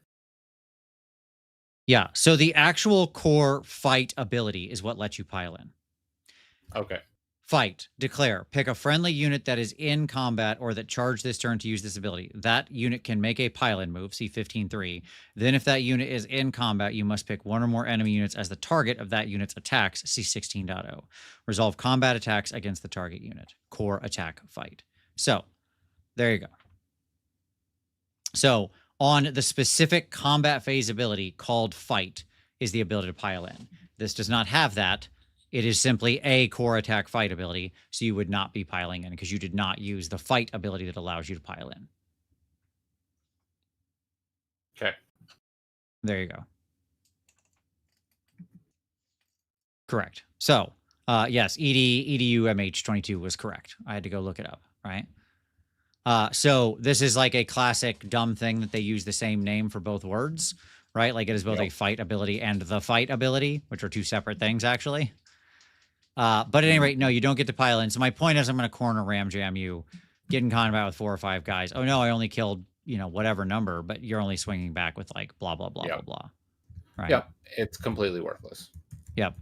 Yeah, so the actual core fight ability is what lets you pile in. Okay. Fight, declare, pick a friendly unit that is in combat or that charged this turn to use this ability. That unit can make a pile-in move, see 15.3. Then if that unit is in combat, you must pick 1 or more enemy units as the target of that unit's attacks, see 16.0. Resolve combat attacks against the target unit. Core attack fight. So, there you go. So, on the specific combat phase ability called fight is the ability to pile in. This does not have that. It is simply a core attack fight ability, so you would not be piling in because you did not use the fight ability that allows you to pile in. Okay. There you go. Correct. So, yes, EDUMH22 was correct. I had to go look it up, right? So this is like a classic dumb thing that they use the same name for both words. right? Like it is both Yep. a fight ability and the fight ability, which are two separate things, actually. But at any rate, no, you don't get to pile in. So my point is I'm going to corner ram jam you, get in combat with 4 or 5 guys. Oh, no, I only killed, you know, whatever number, but you're only swinging back with like blah, blah, blah, Yep. blah, blah. Right? Yep. It's completely worthless. Yep.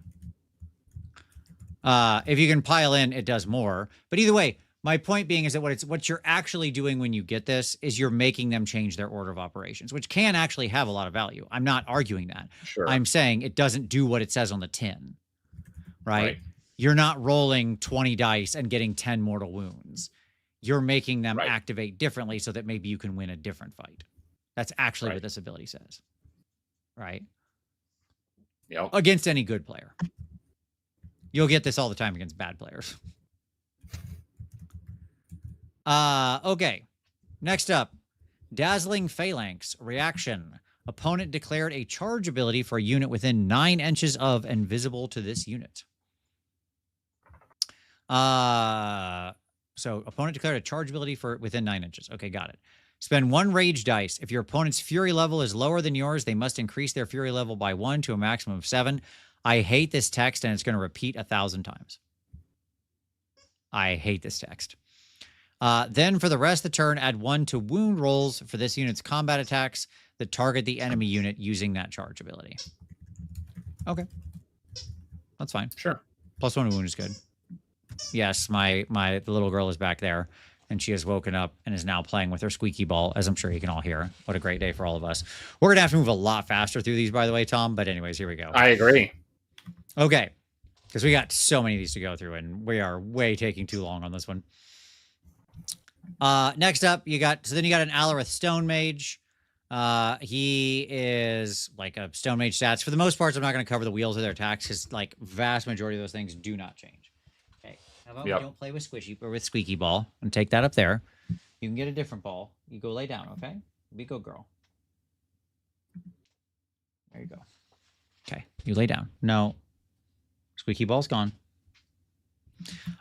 If you can pile in, it does more. But either way, my point being is that what you're actually doing when you get this is you're making them change their order of operations, which can actually have a lot of value. I'm not arguing that. Sure. I'm saying it doesn't do what it says on the tin, right? Right. You're not rolling 20 dice and getting 10 mortal wounds. You're making them Right. activate differently so that maybe you can win a different fight. That's actually Right. what this ability says, right? Yep. Against any good player. You'll get this all the time against bad players. Okay. Next up, Dazzling Phalanx reaction. Opponent declared a charge ability for a unit within 9 inches of and visible to this unit. So opponent declared a charge ability for within 9 inches. Okay, got it. Spend 1 rage dice. If your opponent's fury level is lower than yours, they must increase their fury level by 1 to a maximum of 7. I hate this text, and it's going to repeat 1,000 times. I hate this text. Then for the rest of the turn, add 1 to wound rolls for this unit's combat attacks that target the enemy unit using that charge ability. Okay. That's fine. Sure. +1 wound is good. Yes, the little girl is back there, and she has woken up and is now playing with her squeaky ball, as I'm sure you can all hear. What a great day for all of us. We're going to have to move a lot faster through these, by the way, Tom. But anyways, here we go. I agree. Okay. Because we got so many of these to go through, and we are way taking too long on this one. Next up, you got an Alarith Stone Mage. He is like a Stone Mage stats. For the most part, I'm not going to cover the wheels of their attacks because like vast majority of those things do not change. Okay. How about we don't play with squeaky ball and take that up there. You can get a different ball. You go lay down, okay? Be a good girl. There you go. Okay. You lay down. No. Squeaky ball's gone.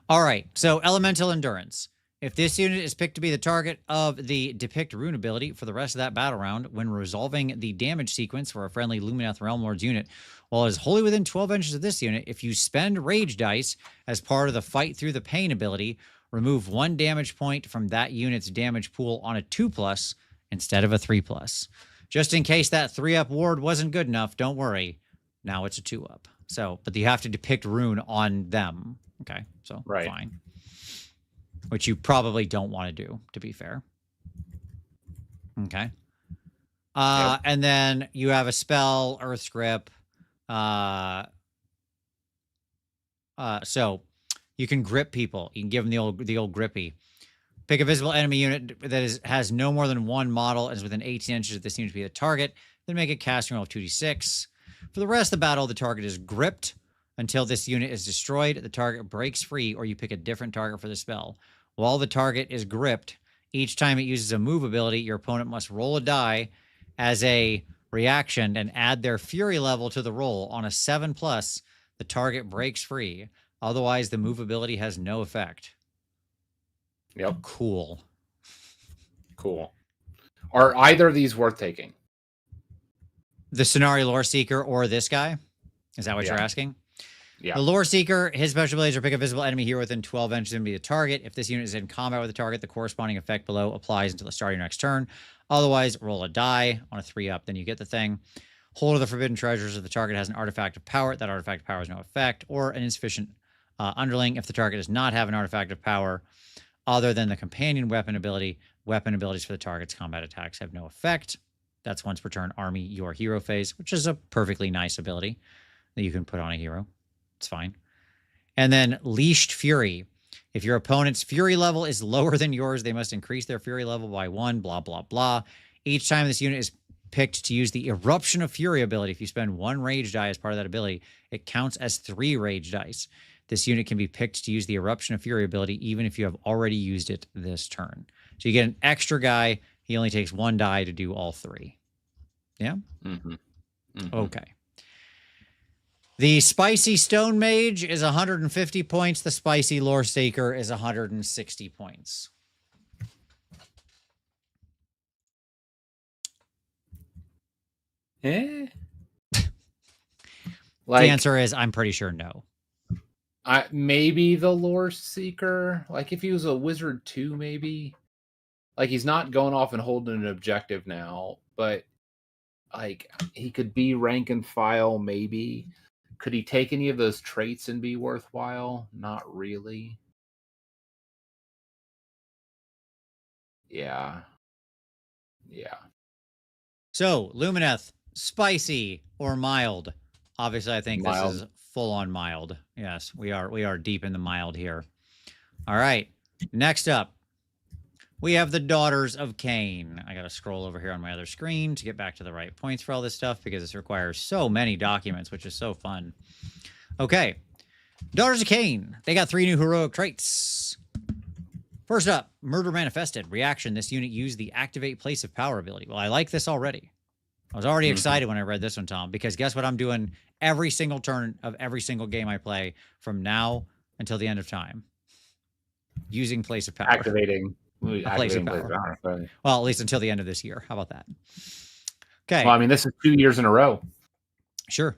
All right. So Elemental Endurance. If this unit is picked to be the target of the Depict Rune ability for the rest of that battle round, when resolving the damage sequence for a friendly Lumineth Realm Lord's unit, while it is wholly within 12 inches of this unit, if you spend Rage Dice as part of the Fight Through the Pain ability, remove 1 damage point from that unit's damage pool on a 2+ instead of a 3+. Just in case that 3-up ward wasn't good enough, don't worry. Now it's a 2-up. So, but you have to depict Rune on them. Okay, so fine. Which you probably don't want to do, to be fair. Okay. And then you have a spell, Earth Grip. So you can grip people. You can give them the old grippy. Pick a visible enemy unit that has no more than 1 model and is within 18 inches of this unit to be the target. Then make a casting roll of 2d6. For the rest of the battle, the target is gripped until this unit is destroyed. The target breaks free, or you pick a different target for the spell. While the target is gripped, each time it uses a move ability, your opponent must roll a die as a reaction and add their fury level to the roll. On a 7+, the target breaks free. Otherwise, the move ability has no effect. Yep. Cool. Are either of these worth taking? The Scenario Lore Seeker or this guy? Is that what you're asking? Yeah. The Lore Seeker, his special abilities are pick a visible enemy hero within 12 inches and be the target. If this unit is in combat with the target, the corresponding effect below applies until the start of your next turn. Otherwise, roll a die on a 3-up, then you get the thing. Hold of the Forbidden Treasures if the target has an artifact of power. That artifact of power has no effect. Or an insufficient underling if the target does not have an artifact of power other than the companion weapon ability. Weapon abilities for the target's combat attacks have no effect. That's once per turn army your hero phase, which is a perfectly nice ability that you can put on a hero. It's fine. And then Leashed Fury. If your opponent's fury level is lower than yours, they must increase their fury level by 1, blah, blah, blah. Each time this unit is picked to use the Eruption of Fury ability, if you spend 1 rage die as part of that ability, it counts as 3 rage dice. This unit can be picked to use the Eruption of Fury ability even if you have already used it this turn. So you get an extra guy. He only takes 1 die to do all 3. Yeah? Okay. The Spicy Stone Mage is 150 points. The Spicy Lore Seeker is 160 points. Eh? The answer is I'm pretty sure no. Maybe the Lore Seeker. Like if he was a wizard too, maybe. Like he's not going off and holding an objective now, but like he could be rank and file, maybe. Could he take any of those traits and be worthwhile? Not really. Yeah. Yeah. So, Lumineth, spicy or mild? Obviously, I think Mild. this is full on mild. Yes, we are deep in the mild here. All right. Next up, we have the Daughters of Cain. I got to scroll over here on my other screen to get back to the right points for all this stuff because this requires so many documents, which is so fun. Okay. Daughters of Cain. They got 3 new heroic traits. First up, Murder Manifested. Reaction. This unit used the Activate Place of Power ability. Well, I like this already. I was already excited when I read this one, Tom, because guess what I'm doing every single turn of every single game I play from now until the end of time? Using Place of Power. Activating Place of Power. Well, at least until the end of this year. How about that? Okay. Well, I mean, this is 2 years in a row. Sure.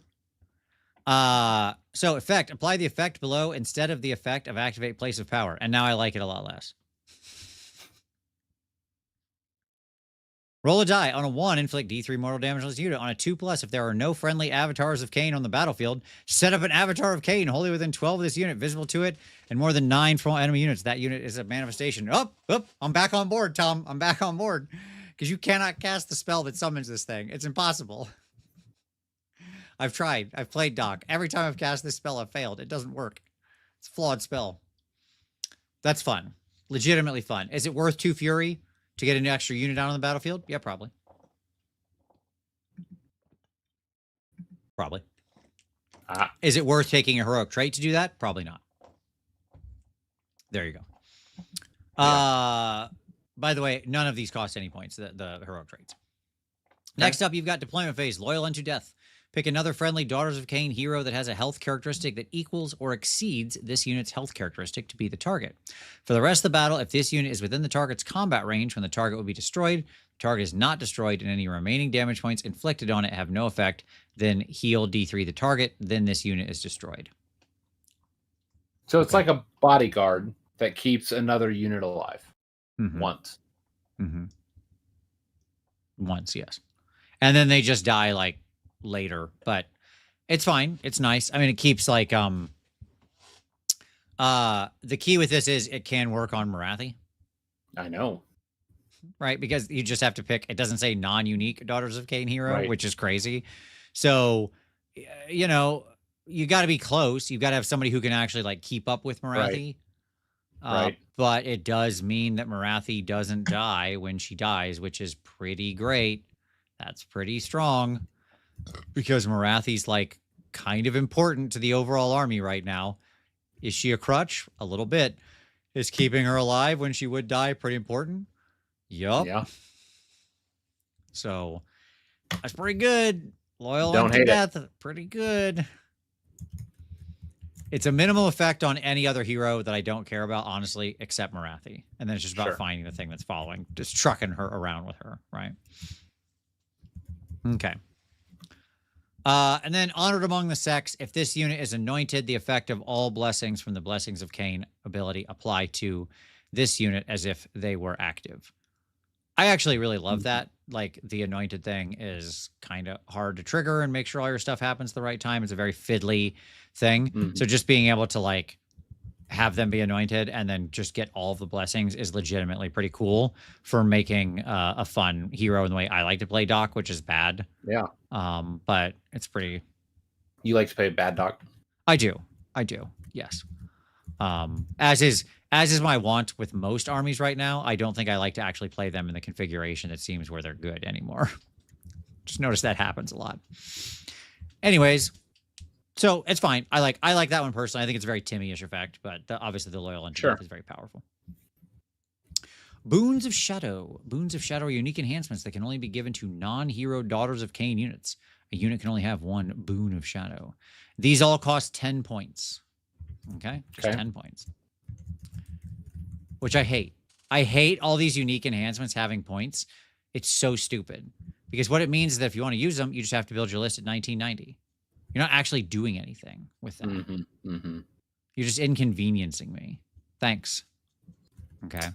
So effect. Apply the effect below instead of the effect of Activate Place of Power. And now I like it a lot less. Roll a die. On a 1, inflict D3 mortal damage on this unit. On a 2+, if there are no friendly avatars of Cain on the battlefield, set up an avatar of Cain wholly within 12 of this unit, visible to it, and more than 9 from all enemy units. That unit is a manifestation. I'm back on board, Tom. I'm back on board. Because you cannot cast the spell that summons this thing. It's impossible. I've tried. I've played Doc. Every time I've cast this spell, I've failed. It doesn't work. It's a flawed spell. That's fun. Legitimately fun. Is it worth 2 Fury to get an extra unit out on the battlefield? Yeah, probably. Probably. Is it worth taking a heroic trait to do that? Probably not. There you go. Yeah. By the way, none of these cost any points, the heroic traits. Okay. Next up, you've got Deployment Phase, Loyal Unto Death. Pick another friendly Daughters of Cain hero that has a health characteristic that equals or exceeds this unit's health characteristic to be the target. For the rest of the battle, if this unit is within the target's combat range when the target will be destroyed, the target is not destroyed, and any remaining damage points inflicted on it have no effect, then heal D3 the target, then this unit is destroyed. So it's like a bodyguard that keeps another unit alive. Once. Once, yes. And then they just die like later, but it's fine. It's nice. I mean, it keeps like the key with this is it can work on Morathi. I know. Right? Because you just have to pick, it doesn't say non-unique Daughters of Cain hero, which is crazy. So, you know, you got to be close. You've got to have somebody who can actually like keep up with Morathi. But it does mean that Morathi doesn't die when she dies, which is pretty great. That's pretty strong because Morathi's like kind of important to the overall army right now. Is she a crutch? A little bit. Is keeping her alive when she would die pretty important? Yup. Yeah. So that's pretty good. Loyal unto death. Pretty good. It's a minimal effect on any other hero that I don't care about, honestly, except Morathi. And then it's just about finding the thing that's following, just trucking her around with her, right? Okay. And then Honored Among the Sex. If this unit is anointed, the effect of all blessings from the Blessings of Cain ability apply to this unit as if they were active. I actually really love that. Like, the anointed thing is kind of hard to trigger and make sure all your stuff happens at the right time. It's a very fiddly thing. So just being able to, like, have them be anointed and then just get all of the blessings is legitimately pretty cool for making a fun hero in the way I like to play Doc, which is bad. Yeah. But it's pretty... You like to play bad Doc? I do. Yes. As is my want with most armies right now, I don't think I like to actually play them in the configuration that seems where they're good anymore. Just notice that happens a lot. Anyways, so it's fine. I like that one personally. I think it's a very Timmy-ish effect, but obviously the Loyal Unto Death is very powerful. Boons of Shadow. Boons of Shadow are unique enhancements that can only be given to non-hero Daughters of Cain units. A unit can only have 1 Boon of Shadow. These all cost 10 points. Okay? Just 10 points. Which I hate. I hate all these unique enhancements having points. It's so stupid. Because what it means is that if you want to use them, you just have to build your list at 1990. You're not actually doing anything with them. You're just inconveniencing me. Thanks. Okay.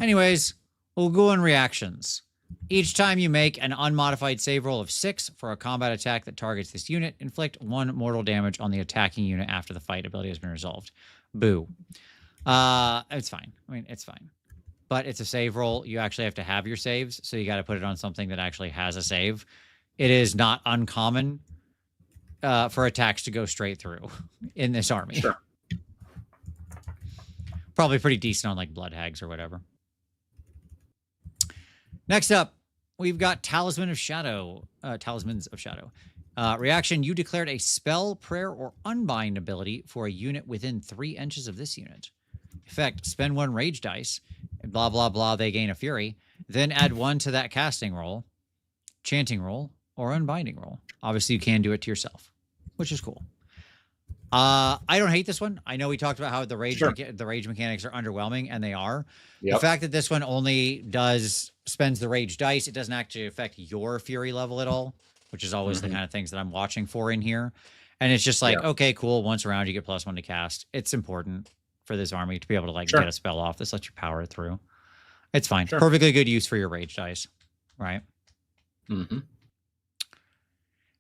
Anyways, we'll go on reactions. Each time you make an unmodified save roll of 6 for a combat attack that targets this unit, inflict 1 mortal damage on the attacking unit after the fight ability has been resolved. Boo. It's fine. I mean, it's fine. But it's a save roll. You actually have to have your saves, so you got to put it on something that actually has a save. It is not uncommon for attacks to go straight through in this army. Sure. Probably pretty decent on like Blood Hags or whatever. Next up, we've got Talismans of Shadow. Reaction, you declared a spell, prayer, or unbind ability for a unit within 3 inches of this unit. Effect, spend 1 rage dice, blah, blah, blah, they gain a fury. Then add 1 to that casting roll, chanting roll, or unbinding roll. Obviously, you can do it to yourself, which is cool. I don't hate this one. I know we talked about how the rage mechanics are underwhelming, and they are. Yep. The fact that this one only spends the rage dice, it doesn't actually affect your fury level at all, which is always the kind of things that I'm watching for in here. And it's just like, okay, cool. Once around, you get +1 to cast. It's important for this army to be able to like get a spell off. This lets you power it through. It's fine. Perfectly good use for your rage dice, right?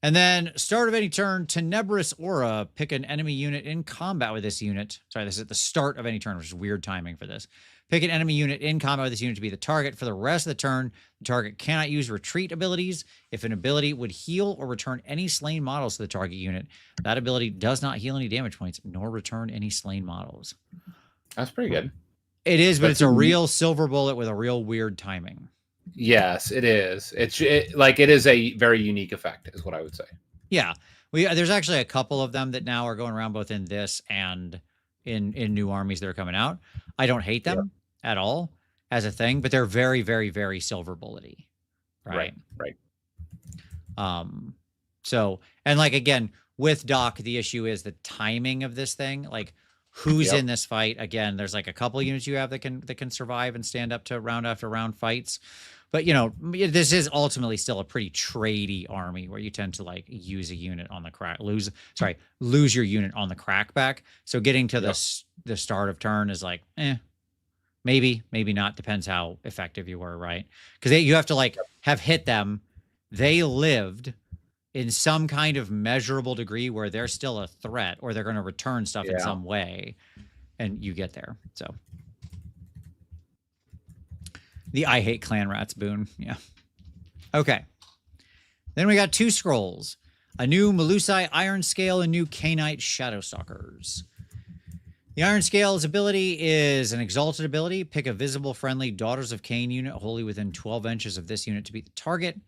And then, start of any turn, Tenebrous Aura. Pick an enemy unit in combat with this unit. Sorry, this is at the start of any turn, which is weird timing for this. Pick an enemy unit in combat with this unit to be the target. For the rest of the turn, the target cannot use retreat abilities. If an ability would heal or return any slain models to the target unit, that ability does not heal any damage points, nor return any slain models. That's pretty good. It is, but it's a real silver bullet with a real weird timing. Yes, it is. It is a very unique effect, is what I would say. Yeah, there's actually a couple of them that now are going around both in this and in new armies that are coming out. I don't hate them at all as a thing, but they're very, very, very silver bullety. Right. So, and like again with Doc, the issue is the timing of this thing. Like, who's in this fight? Again, there's like a couple units you have that can survive and stand up to round after round fights. But, you know, this is ultimately still a pretty tradey army where you tend to like use a unit on the lose your unit on the crackback. So getting to the start of turn is like, maybe not. Depends how effective you were, right? Because you have to like have hit them. They lived in some kind of measurable degree where they're still a threat, or they're going to return stuff in some way, and you get there. So the I hate clan rats boon. Yeah. Okay. Then we got 2 scrolls, a new Melusai Iron Scale and new Cainite Shadowstalkers. The Iron Scale's ability is an exalted ability. Pick a visible friendly Daughters of Cain unit wholly within 12 inches of this unit to be the target.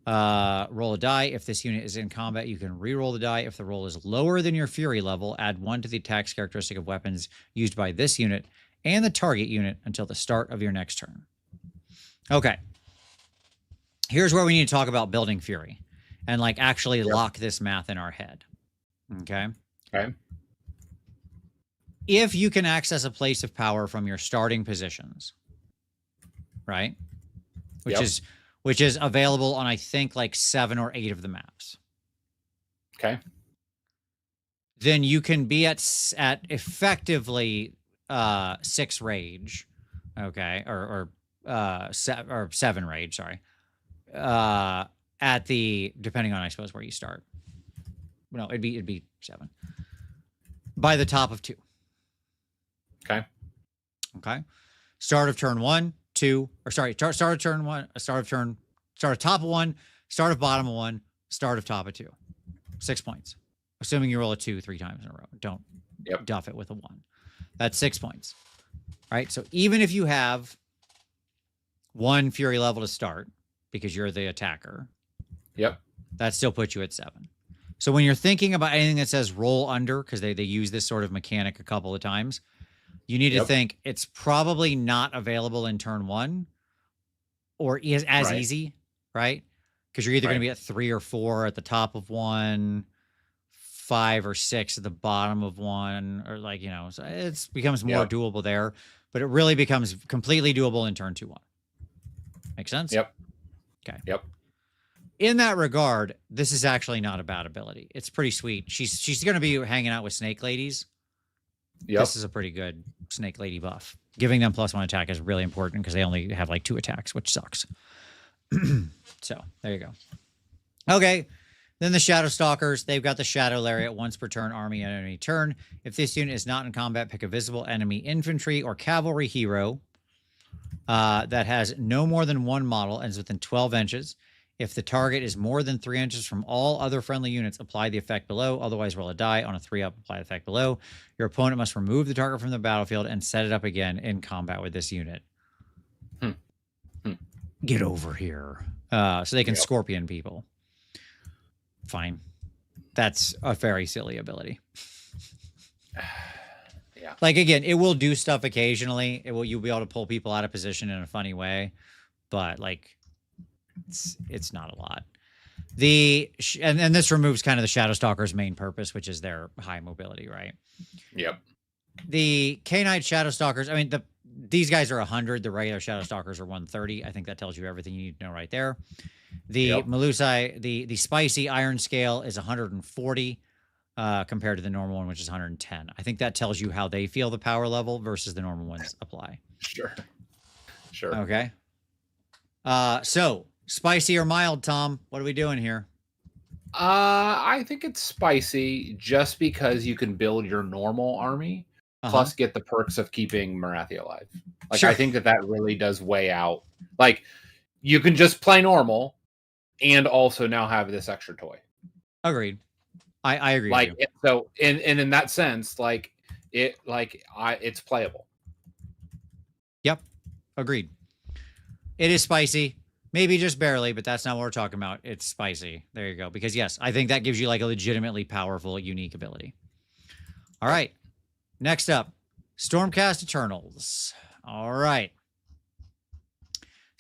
Roll a die. If this unit is in combat, you can re-roll the die. If the roll is lower than your fury level, add 1 to the attack's characteristic of weapons used by this unit and the target unit until the start of your next turn. Okay. Here's where we need to talk about building fury and like actually lock this math in our head. Okay. If you can access a place of power from your starting positions, right? Which is available on, I think, like 7 or 8 of the maps. Okay. Then you can be at effectively 6 rage, okay, or 7 rage. Sorry, at the depending on I suppose where you start. No, it'd be 7 by the top of 2. Okay. Start of turn 1. 2, or sorry, start of turn 1, start of top of 1, start of bottom of 1, start of top of 2. 6 points. Assuming you roll a 2 3 times in a row. Don't duff it with a 1. That's 6 points. Right? So even if you have 1 fury level to start, because you're the attacker, that still puts you at 7. So when you're thinking about anything that says roll under, because they use this sort of mechanic a couple of times, you need to think it's probably not available in turn 1 or is as easy, right? Because you're either going to be at 3 or 4 at the top of 1, 5 or 6 at the bottom of 1, or like, you know, so it becomes more doable there, but it really becomes completely doable in turn 2-1. Make sense? Yep. Okay. Yep. In that regard, this is actually not a bad ability. It's pretty sweet. She's going to be hanging out with snake ladies. Yep. This is a pretty good snake lady buff. Giving them +1 attack is really important because they only have like 2 attacks, which sucks. So there you go. Okay. Then the Shadow Stalkers, they've got the Shadow Lariat once per turn, army and enemy turn. If this unit is not in combat, pick a visible enemy infantry or cavalry hero that has no more than 1 model, ends within 12 inches. If the target is more than 3 inches from all other friendly units, apply the effect below. Otherwise, roll a die. On a 3-up, apply the effect below. Your opponent must remove the target from the battlefield and set it up again in combat with this unit. Get over here. So they can scorpion people. Fine. That's a very silly ability. Yeah. Like, again, it will do stuff occasionally. You'll be able to pull people out of position in a funny way. But, like, it's not a lot. And this removes kind of the Shadow Stalker's main purpose, which is their high mobility, right? Yep. The K-Knight Shadow Stalkers, I mean, these guys are 100. The regular Shadow Stalkers are 130. I think that tells you everything you need to know right there. The Melusai, the spicy iron scale is 140 compared to the normal one, which is 110. I think that tells you how they feel the power level versus the normal ones apply. Sure. Okay. So spicy or mild, Tom? What are we doing here? I think it's spicy just because you can build your normal army plus get the perks of keeping Marathi alive. Like, Sure. I think that really does weigh out. Like, you can just play normal and also now have this extra toy. Agreed. I agree. Like, with you. so in that sense, like it's playable. Yep. Agreed. It is spicy. Maybe just barely, but that's not what we're talking about. It's spicy. There you go. Because yes, I think that gives you like a legitimately powerful, unique ability. All right. Next up, Stormcast Eternals. All right.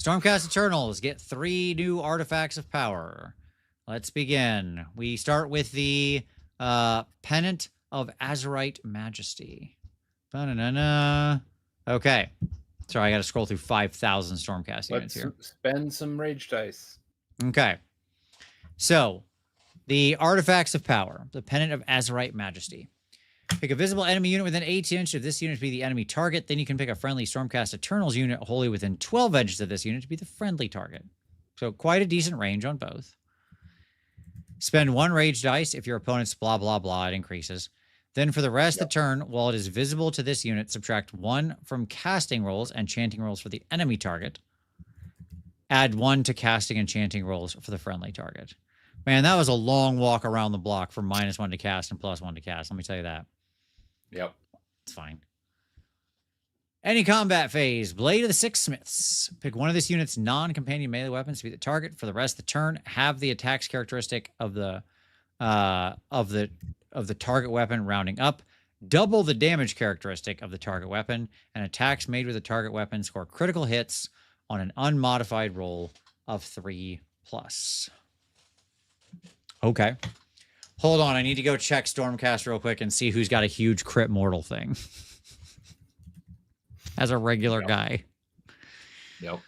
Stormcast Eternals get 3 new artifacts of power. Let's begin. We start with the Pennant of Azurite Majesty. Ba-na-na-na. Okay. Sorry, I got to scroll through 5,000 Stormcast units here. Spend some rage dice. Okay. So, the artifacts of power. The Pennant of Azurite Majesty. Pick a visible enemy unit within 18 inches of this unit to be the enemy target. Then you can pick a friendly Stormcast Eternals unit wholly within 12 inches of this unit to be the friendly target. So quite a decent range on both. Spend 1 rage dice. If your opponent's blah, blah, blah, it increases. Then for the rest of the turn, while it is visible to this unit, subtract 1 from casting rolls and chanting rolls for the enemy target. Add 1 to casting and chanting rolls for the friendly target. Man, that was a long walk around the block from -1 to cast and +1 to cast. Let me tell you that. Yep. It's fine. Any combat phase. Blade of the Six Smiths. Pick one of this unit's non-companion melee weapons to be the target for the rest of the turn. Have the attacks characteristic of the target weapon rounding up. Double the damage characteristic of the target weapon, and attacks made with the target weapon score critical hits on an unmodified roll of 3+. Okay. Hold on, I need to go check Stormcast real quick and see who's got a huge crit mortal thing. As a regular guy. Yep.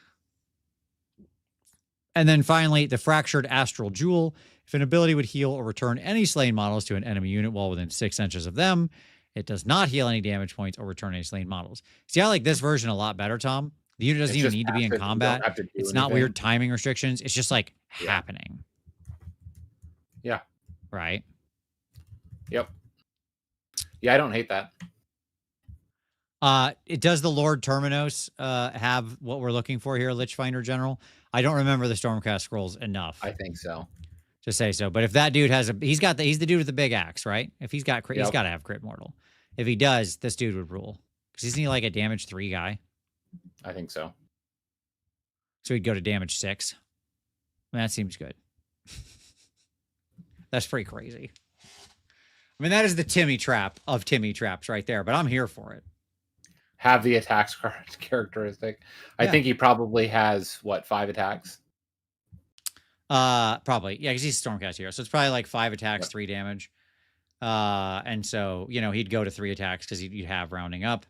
And then finally, the Fractured Astral Jewel. If an ability would heal or return any slain models to an enemy unit while within 6 inches of them, it does not heal any damage points or return any slain models. See, I like this version a lot better, Tom. The unit doesn't even need to be in combat. It's not weird timing restrictions. It's just like happening. Yeah. Right? Yep. Yeah, I don't hate that. It does the Lord Terminos have what we're looking for here, Lichfinder General? I don't remember the Stormcast scrolls enough. I think so. To say so. But if that dude has he's the dude with the big axe, right? If he's got crit, he's got to have crit mortal. If he does, this dude would rule. Because isn't he like a damage 3 guy? I think so. So he'd go to damage 6. That seems good. That's pretty crazy. I mean, that is the Timmy trap of Timmy traps right there, but I'm here for it. Have the attacks characteristic. I think he probably has, 5 attacks? Probably. Yeah, because he's a Stormcast hero. So it's probably like 5 attacks, 3 damage. And so, he'd go to 3 attacks because you'd have rounding up.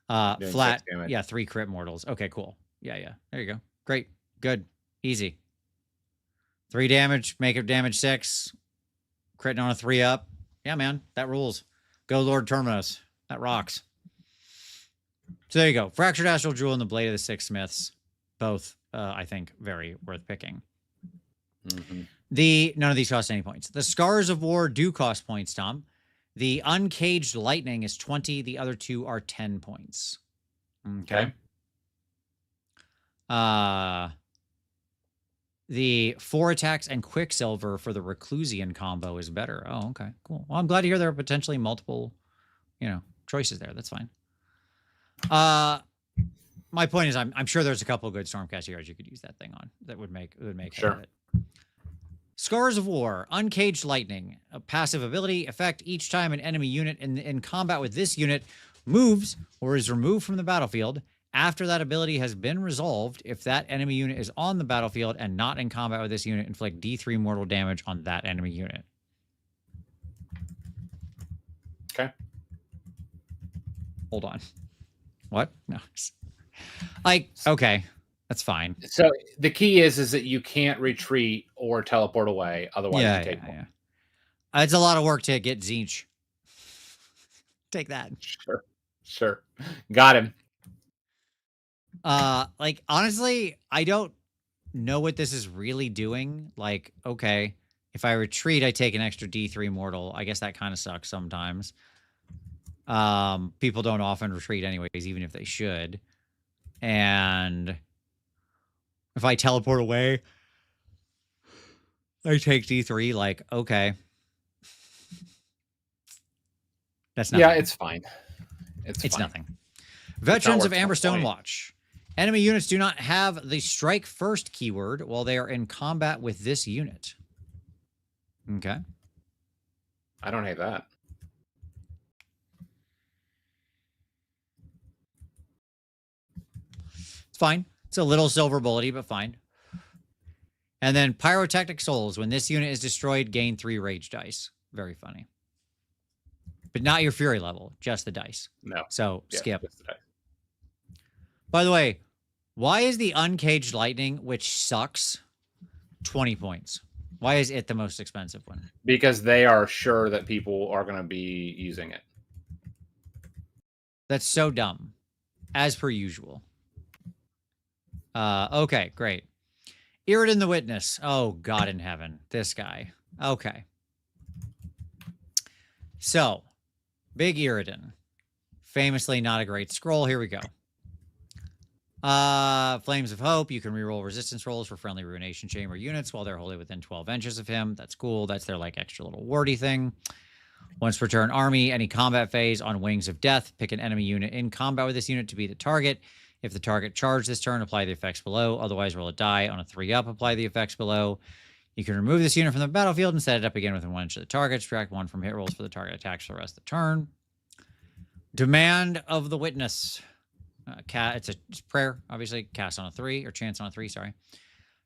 Flat, 3 crit mortals. Okay, cool. Yeah. There you go. Great. Good. Easy. 3 damage, make it damage 6. Critting on a 3-up. Yeah, man, that rules. Go Lord Terminus. That rocks. So there you go. Fractured Astral Jewel and the Blade of the Six Smiths. Both, I think, very worth picking. None of these cost any points. The Scars of War do cost points, Tom. The Uncaged Lightning is 20. The other 2 are 10 points. Okay. The 4 attacks and Quicksilver for the Reclusian combo is better. Oh, okay, cool. Well, I'm glad to hear there are potentially multiple, choices there. That's fine. My point is, I'm sure there's a couple of good Stormcast heroes you could use that thing on. That would make sure. It. Scars of War, Uncaged Lightning, a passive ability effect. Each time an enemy unit in combat with this unit moves or is removed from the battlefield, after that ability has been resolved, if that enemy unit is on the battlefield and not in combat with this unit, inflict D3 mortal damage on that enemy unit. Okay. Hold on. What? No. Okay. That's fine. So the key is that you can't retreat or teleport away. Otherwise, you take one. Yeah. It's a lot of work to get Tzeentch. Take that. Sure. Got him. Honestly, I don't know what this is really doing. Okay, if I retreat, I take an extra D3 mortal. I guess that kind of sucks sometimes. People don't often retreat anyways, even if they should. And if I teleport away, I take D3. Okay. That's nothing. Yeah, it's fine. It's nothing. Veterans of Amberstone Watch. Enemy units do not have the strike first keyword while they are in combat with this unit. Okay. I don't hate that. It's fine. It's a little silver bullety, but fine. And then Pyrotechnic Souls. When this unit is destroyed, gain 3 rage dice. Very funny. But not your fury level, just the dice. No. So skip. Just the dice. By the way, why is the Uncaged Lightning, which sucks, 20 points? Why is it the most expensive one? Because they are sure that people are going to be using it. That's so dumb. As per usual. Okay, great. Iridan the Witness. Oh, God in heaven. This guy. Okay. So, Big Iridan. Famously not a great scroll. Here we go. Flames of Hope. You can reroll resistance rolls for friendly Ruination Chamber units while they're wholly within 12 inches of him. That's cool. That's their extra little wardy thing. Once per turn, army, any combat phase on Wings of Death. Pick an enemy unit in combat with this unit to be the target. If the target charged this turn, apply the effects below. Otherwise, roll a die. On a 3-up, apply the effects below. You can remove this unit from the battlefield and set it up again within 1 inch of the target. Subtract 1 from hit rolls for the target attacks for the rest of the turn. Demand of the Witness. It's a prayer, obviously. Cast on a 3, or chance on a 3, sorry.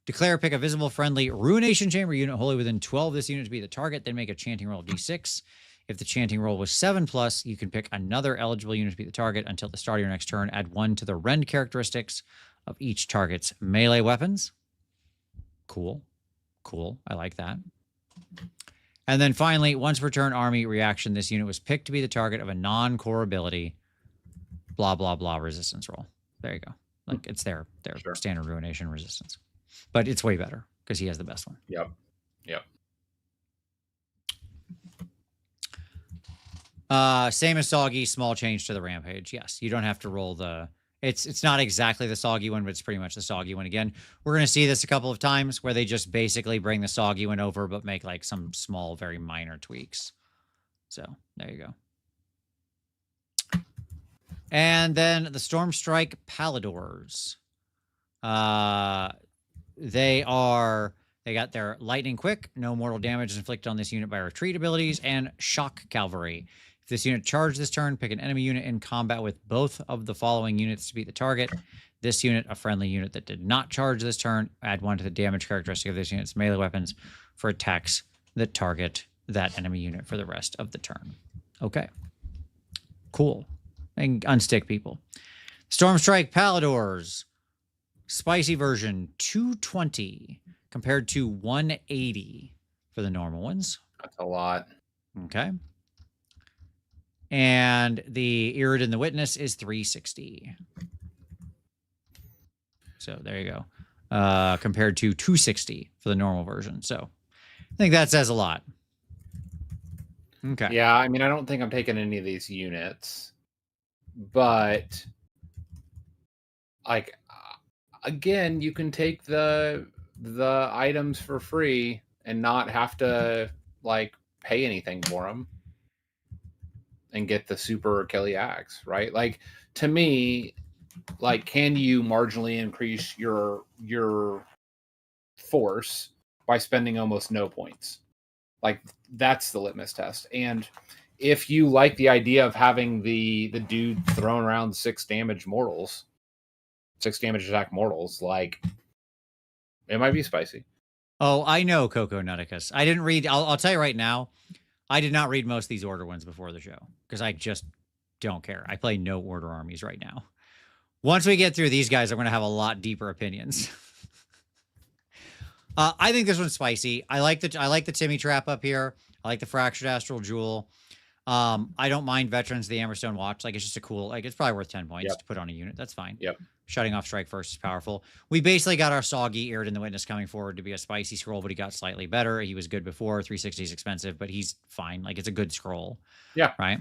Declare, pick a visible friendly Ruination Chamber unit wholly within 12 of this unit to be the target. Then make a chanting roll of d6. If the chanting roll was 7+, you can pick another eligible unit to be the target until the start of your next turn. Add 1 to the rend characteristics of each target's melee weapons. Cool. I like that. And then finally, once per turn army reaction, this unit was picked to be the target of a non-core ability. Blah, blah, blah resistance roll. There you go. It's their standard Ruination resistance. But it's way better because he has the best one. Yep. Same as Soggy, small change to the Rampage. Yes, you don't have to roll the... It's not exactly the Soggy one, but it's pretty much the Soggy one again. We're going to see this a couple of times where they just basically bring the Soggy one over, but make some small, very minor tweaks. So, there you go. And then the Stormstrike Paladors. They got their Lightning Quick, no mortal damage is inflicted on this unit by retreat abilities, and Shock Cavalry. If this unit charged this turn, pick an enemy unit in combat with both of the following units to be the target. This unit, a friendly unit that did not charge this turn, add 1 to the damage characteristic of this unit's melee weapons for attacks that target that enemy unit for the rest of the turn. Okay. Cool. And unstick people. Stormstrike Paladors. Spicy version, 220. compared to 180 for the normal ones. That's a lot. Okay. And the Irid and the Witness is 360. So there you go. Compared to 260 for the normal version. So I think that says a lot. Okay. Yeah, I mean, I don't think I'm taking any of these units, but like again, you can take the items for free and not have to like pay anything for them and get the super Achilles axe, right? Like to me, like can you marginally increase your force by spending almost no points? Like that's the litmus test. And if you like the idea of having the dude throwing around 6 damage attack mortals, like it might be spicy. Oh, I know, Coco Nutticus. I didn't read. I'll tell you right now, I did not read most of these order ones before the show because I just don't care. I play no order armies right now. Once we get through these guys, I'm going to have a lot deeper opinions. I think this one's spicy. I like the Timmy Trap up here. I like the Fractured Astral Jewel. I don't mind Veterans of the Amberstone Watch. Like it's just a cool. Like it's probably worth 10 points to put on a unit. That's fine. Yep. Shutting off Strike First is powerful. We basically got our Soggy Irid and the Witness coming forward to be a spicy scroll, but he got slightly better. He was good before. 360 is expensive, but he's fine. Like it's a good scroll. Yeah. Right.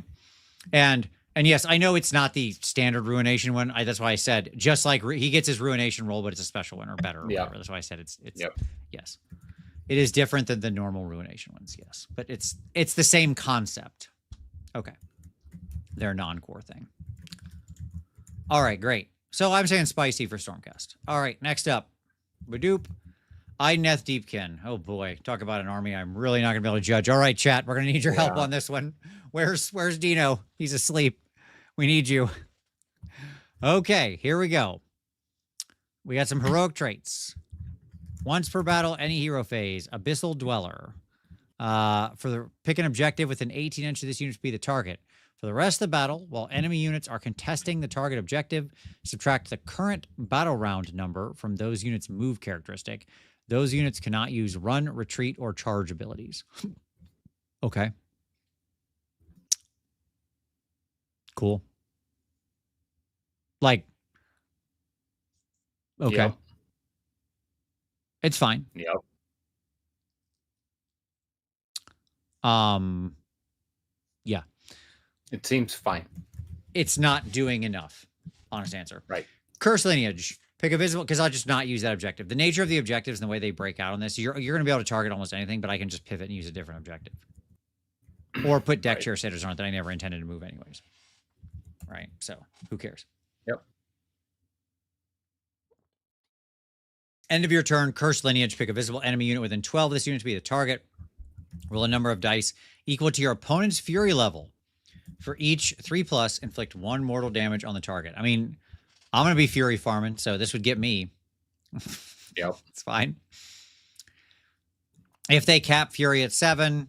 And yes, I know it's not the standard Ruination one. That's why I said just like he gets his Ruination roll, but it's a special one or better. Or whatever. That's why I said it's yes. It is different than the normal Ruination ones. Yes, but it's the same concept. Okay. They're a non-core thing. All right, great. So I'm saying spicy for Stormcast. All right, next up. Badoop. Idneth Deepkin. Oh boy, talk about an army I'm really not going to be able to judge. All right, chat, we're going to need your help on this one. Where's Dino? He's asleep. We need you. Okay, here we go. We got some heroic traits. Once per battle, any hero phase, Abyssal Dweller. Pick an objective within 18 inches of this unit to be the target. For the rest of the battle, while enemy units are contesting the target objective, subtract the current battle round number from those units' move characteristic. Those units cannot use run, retreat, or charge abilities. Okay. Cool. Like, okay. Yep. It's fine. Yep. Yeah. It seems fine. It's not doing enough. Honest answer. Right. Curse lineage. Pick a visible, because I'll just not use that objective. The nature of the objectives and the way they break out on this, you're going to be able to target almost anything, but I can just pivot and use a different objective. Or put deck chair sitters on it that I never intended to move anyways. Right? So, who cares? Yep. End of your turn, curse lineage. Pick a visible enemy unit within 12 of this unit to be the target. Roll a number of dice equal to your opponent's fury level. For each 3+, inflict 1 mortal damage on the target. I mean, I'm going to be fury farming, so this would get me. Yep. It's fine. If they cap fury at 7,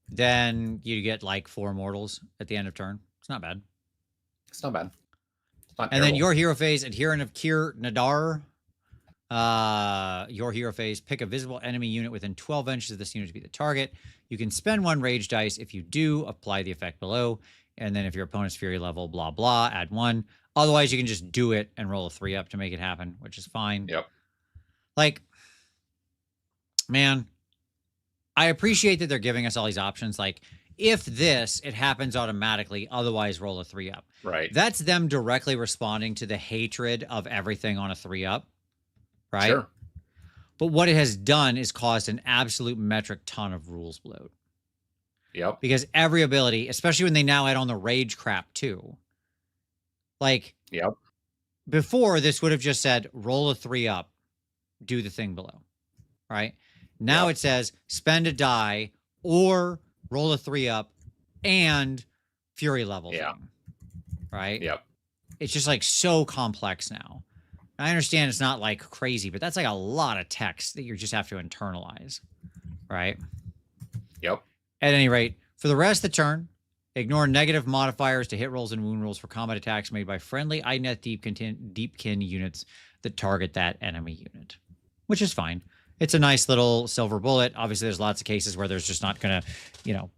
then you get like 4 mortals at the end of turn. It's not bad. It's not bad. It's not and then your hero phase, Adherent of Kir Nadar. Your hero phase, pick a visible enemy unit within 12 inches of this unit to be the target. You can spend 1 rage dice. If you do, apply the effect below. And then if your opponent's fury level, blah, blah, add 1. Otherwise, you can just do it and roll a 3-up to make it happen, which is fine. Yep. Like, man, I appreciate that they're giving us all these options. Like, if this, it happens automatically. Otherwise, roll a 3-up. Right. That's them directly responding to the hatred of everything on a 3-up. Right? Sure. But what it has done is caused an absolute metric ton of rules bloat. Yep. Because every ability, especially when they now add on the rage crap too. Like, yep. Before, this would have just said, roll a 3-up, do the thing below. Right? Now it says, spend a die or roll a 3-up and fury level. Yeah. Thing, right? Yep. It's just like so complex now. I understand it's not like crazy, but that's like a lot of text that you just have to internalize, right? Yep. At any rate, for the rest of the turn, ignore negative modifiers to hit rolls and wound rolls for combat attacks made by friendly Idneth Deepkin units that target that enemy unit, which is fine. It's a nice little silver bullet. Obviously, there's lots of cases where there's just not going to,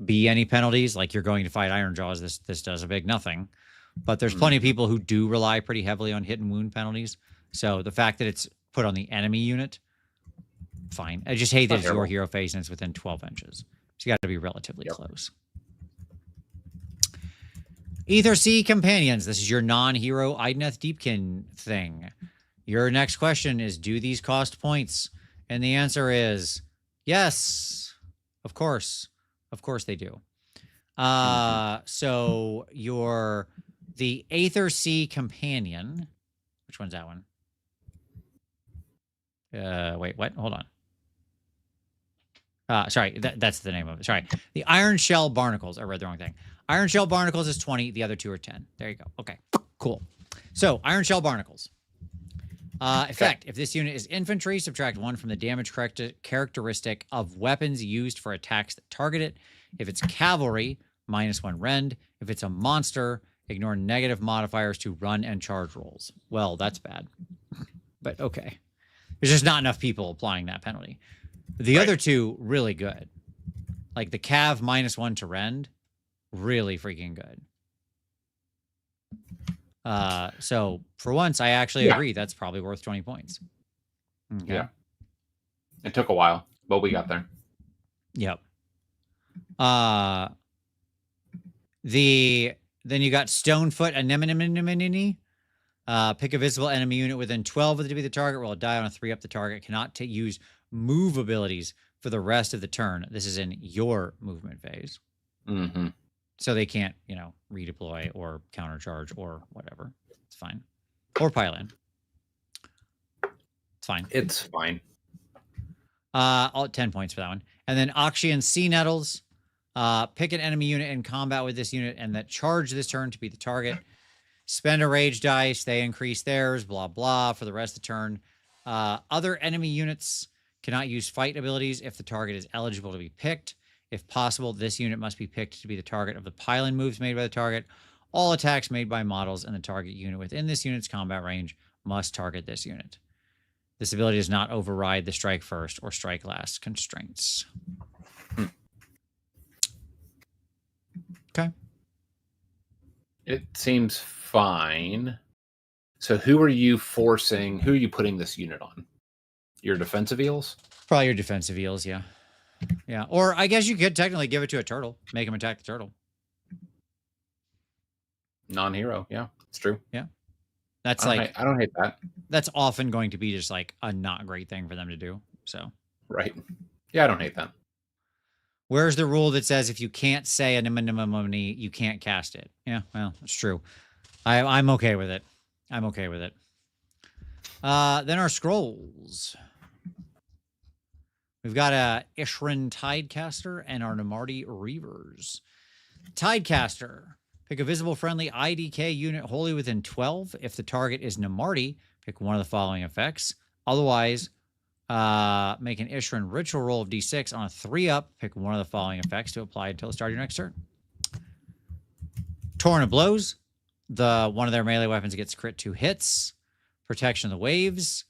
be any penalties. Like you're going to fight Iron Jaws. This does a big nothing. But there's plenty of people who do rely pretty heavily on hit and wound penalties. So the fact that it's put on the enemy unit, fine. I just hate that it's your hero phase and it's within 12 inches. So you got to be relatively close. Ether Sea Companions. This is your non-hero Idneth Deepkin thing. Your next question is, do these cost points? And the answer is yes. Of course. Of course they do. So the Aether Sea Companion. Which one's that one? Wait, what? Hold on. Sorry, that's the name of it. Sorry. The Iron Shell Barnacles. I read the wrong thing. Iron Shell Barnacles is 20. The other two are 10. There you go. Okay, cool. So Iron Shell Barnacles. Effect. If this unit is infantry, subtract 1 from the damage characteristic of weapons used for attacks that target it. If it's cavalry, -1 rend. If it's a monster, ignore negative modifiers to run and charge rolls. Well, that's bad. But okay. There's just not enough people applying that penalty. The other two, really good. Like the cav -1 to rend, really freaking good. So for once, I actually agree. That's probably worth 20 points. Okay. Yeah. It took a while, but we got there. Yep. Then you got Stonefoot Anemone. Pick a visible enemy unit within 12 of it to be the target. Roll a die on a 3 up. The target cannot use move abilities for the rest of the turn. This is in your movement phase. Mm-hmm. So they can't, redeploy or countercharge or whatever. It's fine. Or pile in. It's fine. It's fine. All 10 points for that one. And then Aqshy Sea Nettles. Pick an enemy unit in combat with this unit and that charge this turn to be the target. Spend a rage dice. They increase theirs, blah, blah, for the rest of the turn. Other enemy units cannot use fight abilities if the target is eligible to be picked. If possible, this unit must be picked to be the target of the pile-in moves made by the target. All attacks made by models and the target unit within this unit's combat range must target this unit. This ability does not override the strike first or strike last constraints. Okay. It seems fine. So who are you putting this unit on? Your defensive eels? Probably your defensive eels, yeah. Yeah. Or I guess you could technically give it to a turtle. Make him attack the turtle. Non-hero, yeah. It's true. Yeah. That's I don't hate that. That's often going to be just like a not great thing for them to do. So right. Yeah, I don't hate that. Where's the rule that says if you can't say a minimum, you can't cast it? Yeah, well, it's true. I'm okay with it. I'm okay with it. Then our scrolls. We've got a Ishran Tidecaster and our Namarti Reavers. Tidecaster. Pick a visible friendly IDK unit wholly within 12. If the target is Namarti, pick one of the following effects. Otherwise, make an Ishran ritual roll of D6 on a 3-up. Pick one of the following effects to apply until the start of your next turn. Torrent of Blows. One of their melee weapons gets crit 2 hits. Protection of the Waves.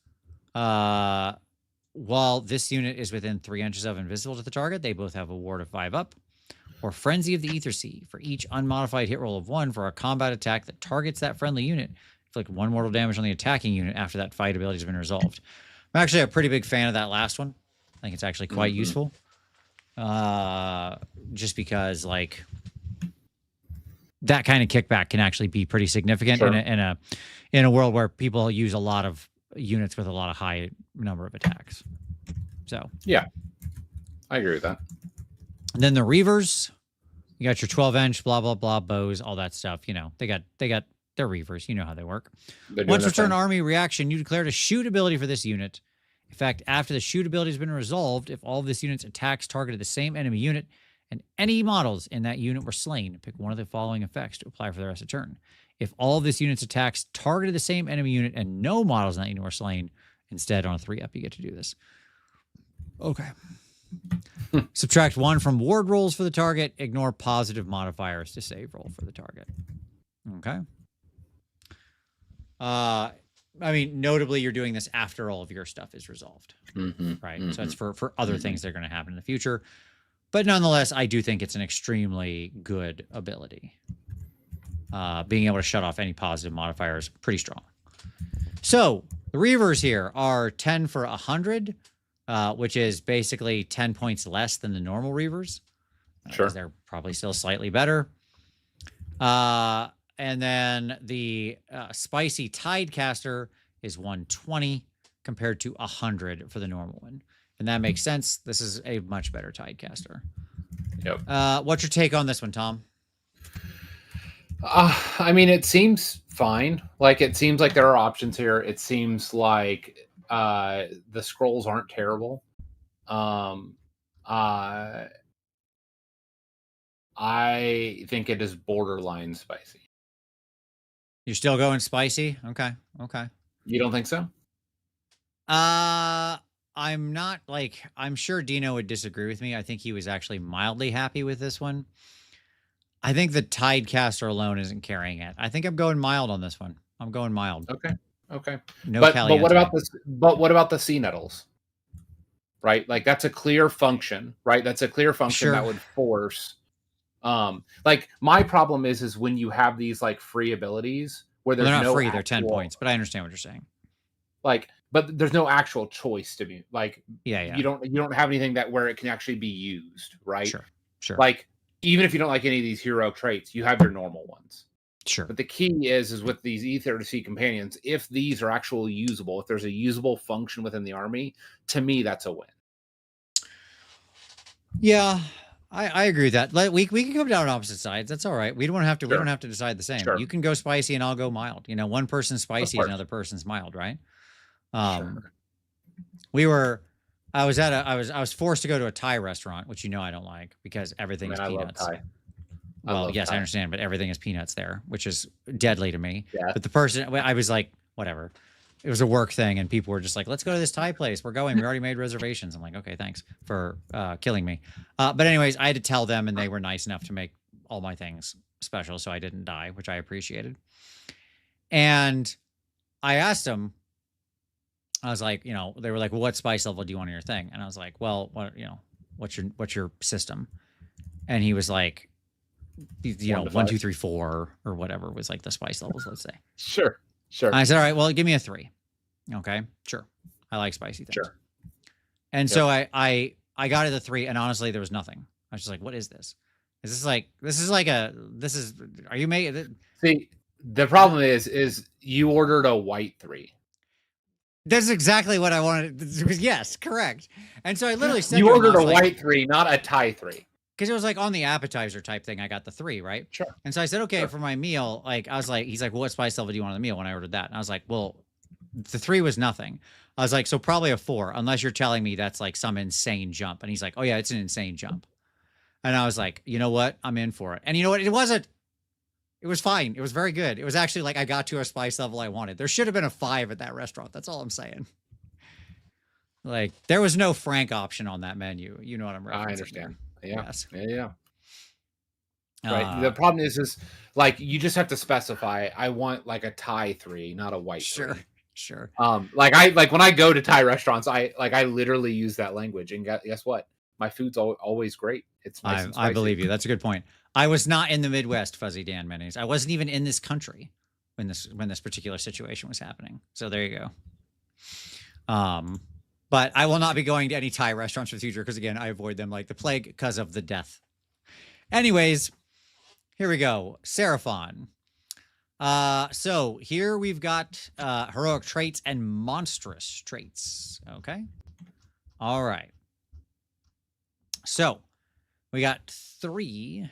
While this unit is within 3 inches of invisible to the target, they both have a ward of 5-up. Or Frenzy of the Ether Sea. For each unmodified hit roll of 1 for a combat attack that targets that friendly unit, inflict 1 mortal damage on the attacking unit after that fight ability has been resolved. I'm actually a pretty big fan of that last one. I think it's actually quite useful. Just because, like, that kind of kickback can actually be pretty significant in a world where people use a lot of units with a lot of high number of attacks. So yeah, I agree with that. And then the Reavers, you got your 12-inch, blah blah blah bows, all that stuff. They got their Reavers. You know how they work. Once return army reaction, you declared a shoot ability for this unit. In fact, after the shoot ability has been resolved, if all of this unit's attacks targeted the same enemy unit and any models in that unit were slain, pick one of the following effects to apply for the rest of the turn. If all of this unit's attacks targeted the same enemy unit and no models in that unit were slain, instead on a 3-up, you get to do this. Okay. Subtract 1 from ward rolls for the target. Ignore positive modifiers to save roll for the target. Okay. I mean, notably, you're doing this after all of your stuff is resolved, right? So it's for other things that are going to happen in the future. But nonetheless, I do think it's an extremely good ability. Being able to shut off any positive modifiers, pretty strong. So the Reavers here are 10 for 100, which is basically 10 points less than the normal Reavers. Sure. They're probably still slightly better. And then the Spicy Tidecaster is 120 compared to 100 for the normal one. And that makes sense. This is a much better Tidecaster. Yep. What's your take on this one, Tom? I mean, it seems fine. Like, it seems like there are options here. It seems like the scrolls aren't terrible. I think it is borderline spicy. You're still going spicy? Okay. You don't think so? I'm not like, I'm sure Dino would disagree with me. I think he was actually mildly happy with this one. I think the Tidecaster alone isn't carrying it. I think I'm going mild on this one. I'm going mild. Okay. No but Caliente. what about this? But what about the sea nettles? Right? Like, that's a clear function, right? That's a clear function that would force. Like, my problem is when you have these like free abilities where there's they're not no free, actual, they're 10 points, but I understand what you're saying. Like, but there's no actual choice to be like, yeah. You don't have anything that where it can actually be used, right? Sure. Like, even if you don't like any of these hero traits, you have your normal ones. Sure. But the key is with these Ether to Sea companions, if these are actually usable, if there's a usable function within the army, to me that's a win. Yeah, I agree with that. We can come down on opposite sides. That's all right. We don't have to. Sure. We don't have to decide the same. Sure. You can go spicy and I'll go mild. You know, one person's spicy, another person's mild, right? Sure. I was forced to go to a Thai restaurant, which I don't like because everything is peanuts. I love Thai. Well, yes, Thai. I understand, but everything is peanuts there, which is deadly to me. Yeah. But the person, I was like, whatever. It was a work thing, and people were just like, let's go to this Thai place. We're going. We already made reservations. I'm like, okay, thanks for killing me. But anyways, I had to tell them, and they were nice enough to make all my things special, so I didn't die, which I appreciated. And I asked them, I was like, they were like, well, what spice level do you want in your thing? And I was like, well, what's your system? And he was like, 1, 2, 3, 4 or whatever was like the spice levels, let's say. Sure. And I said, all right, well, give me a 3. Okay, sure. I like spicy things. Sure. And so I got it a 3, and honestly, there was nothing. I was just like, what is this? Are you making it? See, the problem is you ordered a white 3. That's exactly what I wanted. Yes, correct. And so I literally said, you ordered a white 3, not a Thai 3. Because it was like on the appetizer type thing, I got the 3, right? Sure. And so I said, okay, for my meal, like I was like, he's like, well, what spice level do you want on the meal when I ordered that? And I was like, well, the 3 was nothing. I was like, so probably a 4, unless you're telling me that's like some insane jump. And he's like, oh yeah, it's an insane jump. And I was like, you know what? I'm in for it. And you know what? It wasn't. It was fine. It was very good. It was actually like I got to a spice level I wanted. There should have been a 5 at that restaurant. That's all I'm saying. Like, there was no Frank option on that menu. You know what I'm referencing. I understand. Yeah. Yes. Yeah. Right. The problem is like you just have to specify. I want like a Thai 3, not a white 3. Sure. Like when I go to Thai restaurants, I literally use that language, and guess what? My food's always great. It's nice and spicy. I believe you. That's a good point. I was not in the Midwest, Fuzzy Dan Minis. I wasn't even in this country when this particular situation was happening. So there you go. But I will not be going to any Thai restaurants for the future because, again, I avoid them like the plague because of the death. Anyways, here we go. Seraphon. So here we've got heroic traits and monstrous traits. Okay. All right. So we got 3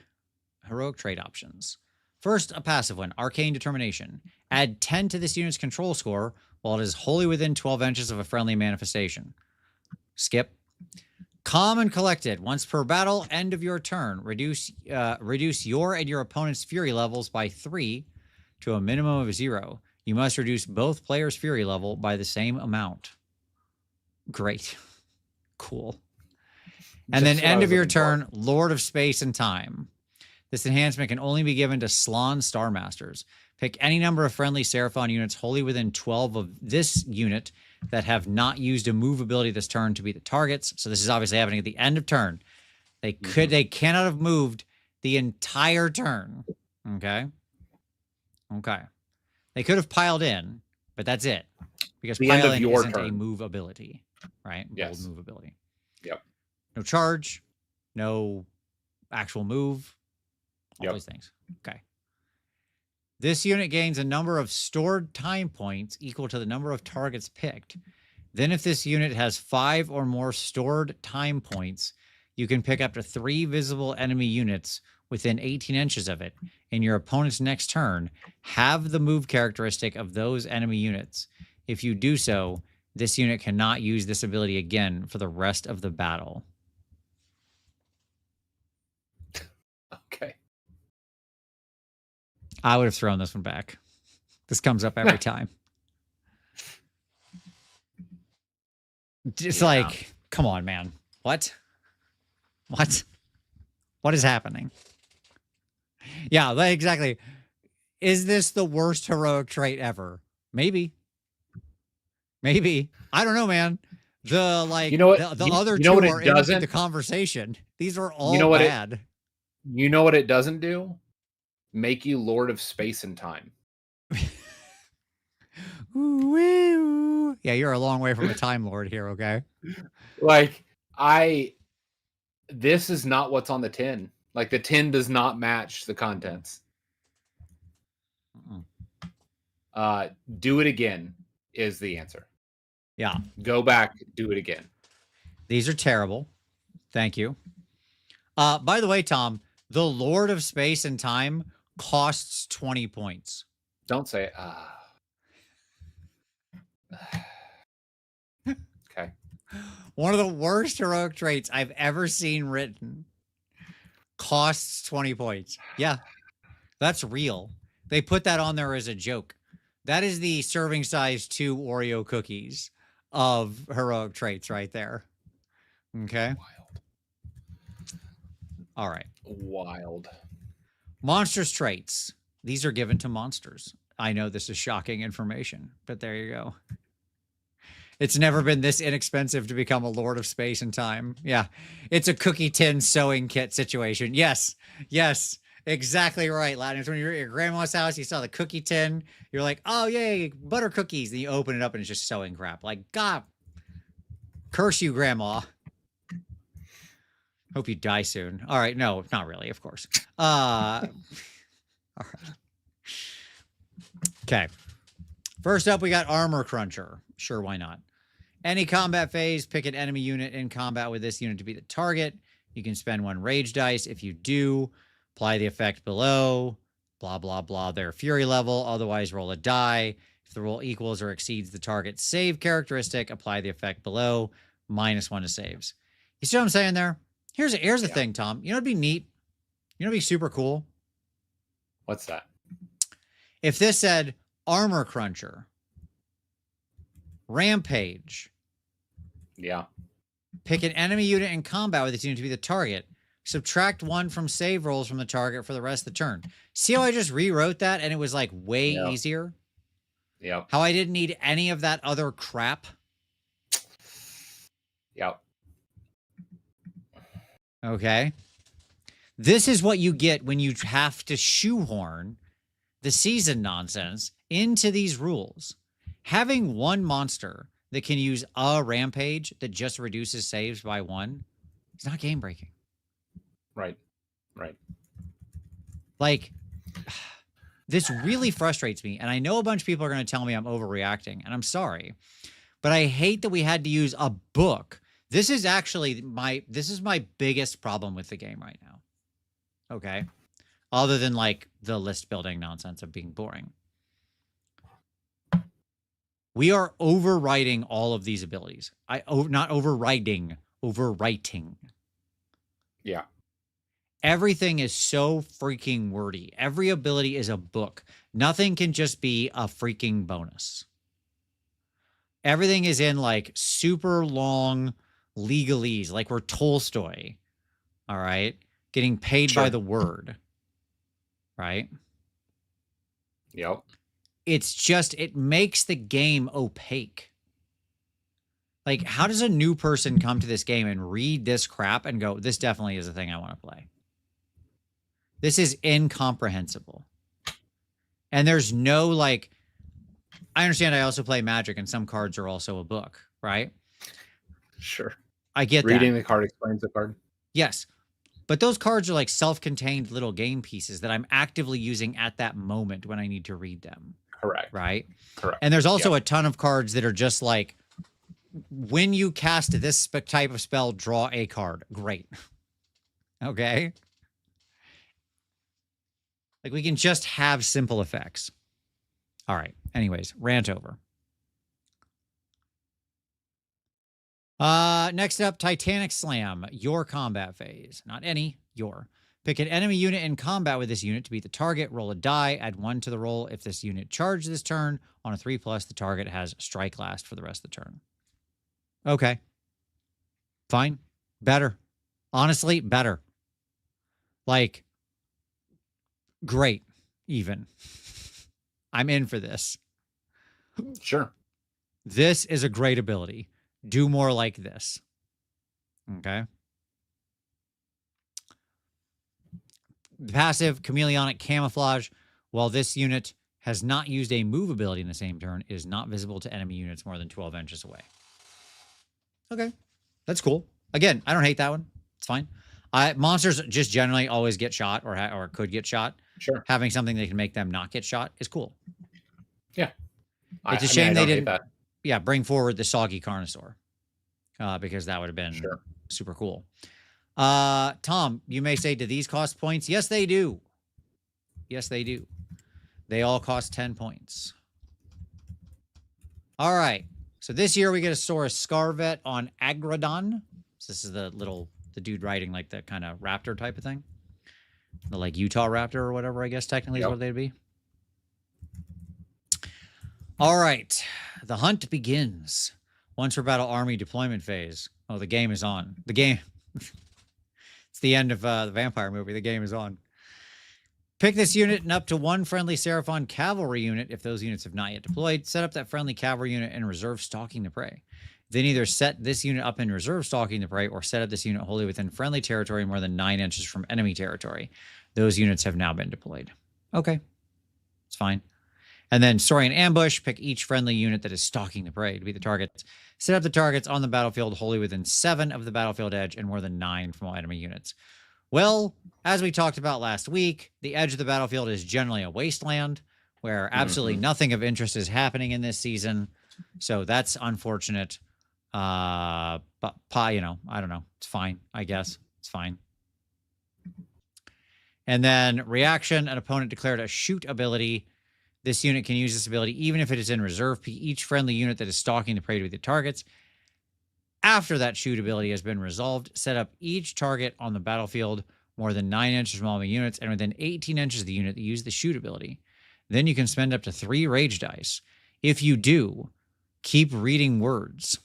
heroic trait options. First, a passive one, Arcane Determination. Add 10 to this unit's control score while it is wholly within 12 inches of a friendly manifestation. Skip. Calm and Collected. Once per battle, end of your turn, reduce your and your opponent's fury levels by 3 to a minimum of 0. You must reduce both players' fury level by the same amount. Great. Cool. And then end of your turn, Lord of Space and Time. This enhancement can only be given to Slann Star Masters. Pick any number of friendly Seraphon units wholly within 12 of this unit that have not used a move ability this turn to be the targets. So this is obviously happening at the end of turn. They cannot have moved the entire turn. Okay. Okay. They could have piled in, but that's it. Because The end of piling your isn't a turn. move ability, right? Yes. Bold move ability. Yep. No charge, no actual move, all those things. Okay. This unit gains a number of stored time points equal to the number of targets picked. Then if this unit has 5 or more stored time points, you can pick up to 3 visible enemy units within 18 inches of it. In your opponent's next turn, have the move characteristic of those enemy units. If you do so, this unit cannot use this ability again for the rest of the battle. Okay. I would have thrown this one back. This comes up every time. It's like, come on, man. What? What? What is happening? Yeah, exactly. Is this the worst heroic trait ever? Maybe. Maybe. I don't know, man. The the other two are in the conversation. These are all bad. You know what it doesn't do? Make you Lord of Space and Time. Ooh, yeah, you're a long way from a Time Lord here, okay? Like, this is not what's on the tin. Like, the tin does not match the contents. Do it again is the answer. Yeah. Go back, do it again. These are terrible. Thank you. By the way, Tom, the Lord of Space and Time costs 20 points. Don't say it. Okay. One of the worst heroic traits I've ever seen written costs 20 points. Yeah, that's real. They put that on there as a joke. That is the serving size 2 Oreo cookies of heroic traits right there. Okay. Wild. All right. Wild. Monsters traits. These are given to monsters. I know this is shocking information, but there you go. It's never been this inexpensive to become a Lord of Space and Time. Yeah. It's a cookie tin sewing kit situation. Yes. Yes. Exactly right, Latin. It's when you're at your grandma's house, you saw the cookie tin. You're like, oh, yay, butter cookies. And you open it up and it's just sewing crap. Like, God, curse you, Grandma. Hope you die soon. All right. No, not really, of course. All right. Okay. First up, we got Armor Cruncher. Sure, why not? Any combat phase, pick an enemy unit in combat with this unit to be the target. You can spend 1 rage dice. If you do, apply the effect below. Blah, blah, blah. Their fury level. Otherwise, roll a die. If the roll equals or exceeds the target's save characteristic, apply the effect below. -1 to saves. You see what I'm saying there? Here's the thing, Tom. You know what'd be neat? You know what'd be super cool? What's that? If this said Armor Cruncher, Rampage. Yeah. Pick an enemy unit in combat with this unit to be the target. Subtract 1 from save rolls from the target for the rest of the turn. See how I just rewrote that and it was like way easier? Yeah. How I didn't need any of that other crap? Yep. Okay. This is what you get when you have to shoehorn the season nonsense into these rules. Having 1 monster that can use a rampage that just reduces saves by 1 is not game breaking. Right. Right. Like, this really frustrates me. And I know a bunch of people are going to tell me I'm overreacting, and I'm sorry. But I hate that we had to use a book. This is actually my biggest problem with the game right now. Okay. Other than like the list building nonsense of being boring. We are overwriting all of these abilities. Not overriding, overwriting. Yeah. Everything is so freaking wordy. Every ability is a book. Nothing can just be a freaking bonus. Everything is in like super long legalese, like we're Tolstoy. All right. Getting paid by the word. right? Yep. It's just, it makes the game opaque. Like, how does a new person come to this game and read this crap and go, this definitely is a thing I want to play? This is incomprehensible. And there's no, like, I understand I also play Magic and some cards are also a book, right? Sure. I get Reading that. the card explains the card. Yes. But those cards are like self-contained little game pieces that I'm actively using at that moment when I need to read them. Correct. Right? Correct. And there's also a ton of cards that are just like, when you cast this type of spell, draw a card. Great. Okay? Like, we can just have simple effects. All right. Anyways, rant over. Next up, Titanic Slam, your combat phase. Not any, your. Pick an enemy unit in combat with this unit to beat the target. Roll a die, add 1 to the roll. If this unit charged this turn, on a 3+, the target has strike last for the rest of the turn. Okay. Fine. Better. Honestly, better. Like, great, even. I'm in for this. Sure. This is a great ability. Do more like this. Okay. Passive, Chameleonic Camouflage. While this unit has not used a move ability in the same turn, it is not visible to enemy units more than 12 inches away. Okay. That's cool. Again, I don't hate that one. It's fine. Monsters just generally always get shot or could get shot. Sure. Having something that can make them not get shot is cool. Yeah. It's a shame they didn't bring forward the Soggy Carnosaur. Because that would have been super cool. Tom, you may say, do these cost points? Yes, they do. Yes, they do. They all cost 10 points. All right. So this year we get a Saurus Scarvet on Agrodon. So this is the dude riding like the kind of raptor type of thing. The like Utah raptor or whatever, I guess technically is what they'd be. All right. The hunt begins. Once per battle army deployment phase. Oh, the game is on. The game. It's the end of the vampire movie. The game is on. Pick this unit and up to 1 friendly Seraphon cavalry unit if those units have not yet deployed. Set up that friendly cavalry unit in reserve stalking the prey. Then either set this unit up in reserve stalking the prey or set up this unit wholly within friendly territory more than 9 inches from enemy territory. Those units have now been deployed. Okay. It's fine. And then Saurian Ambush. Pick each friendly unit that is stalking the prey to be the target. Set up the targets on the battlefield wholly within 7 of the battlefield edge and more than 9 from all enemy units. Well, as we talked about last week, the edge of the battlefield is generally a wasteland where absolutely nothing of interest is happening in this season. So that's unfortunate. But, I don't know. It's fine, I guess. It's fine. And then reaction, an opponent declared a shoot ability. This unit can use this ability even if it is in reserve. Pick each friendly unit that is stalking the prey to be the targets. After that shoot ability has been resolved, set up each target on the battlefield more than 9 inches from all enemy units and within 18 inches of the unit that used the shoot ability. Then you can spend up to 3 rage dice. If you do, keep reading words.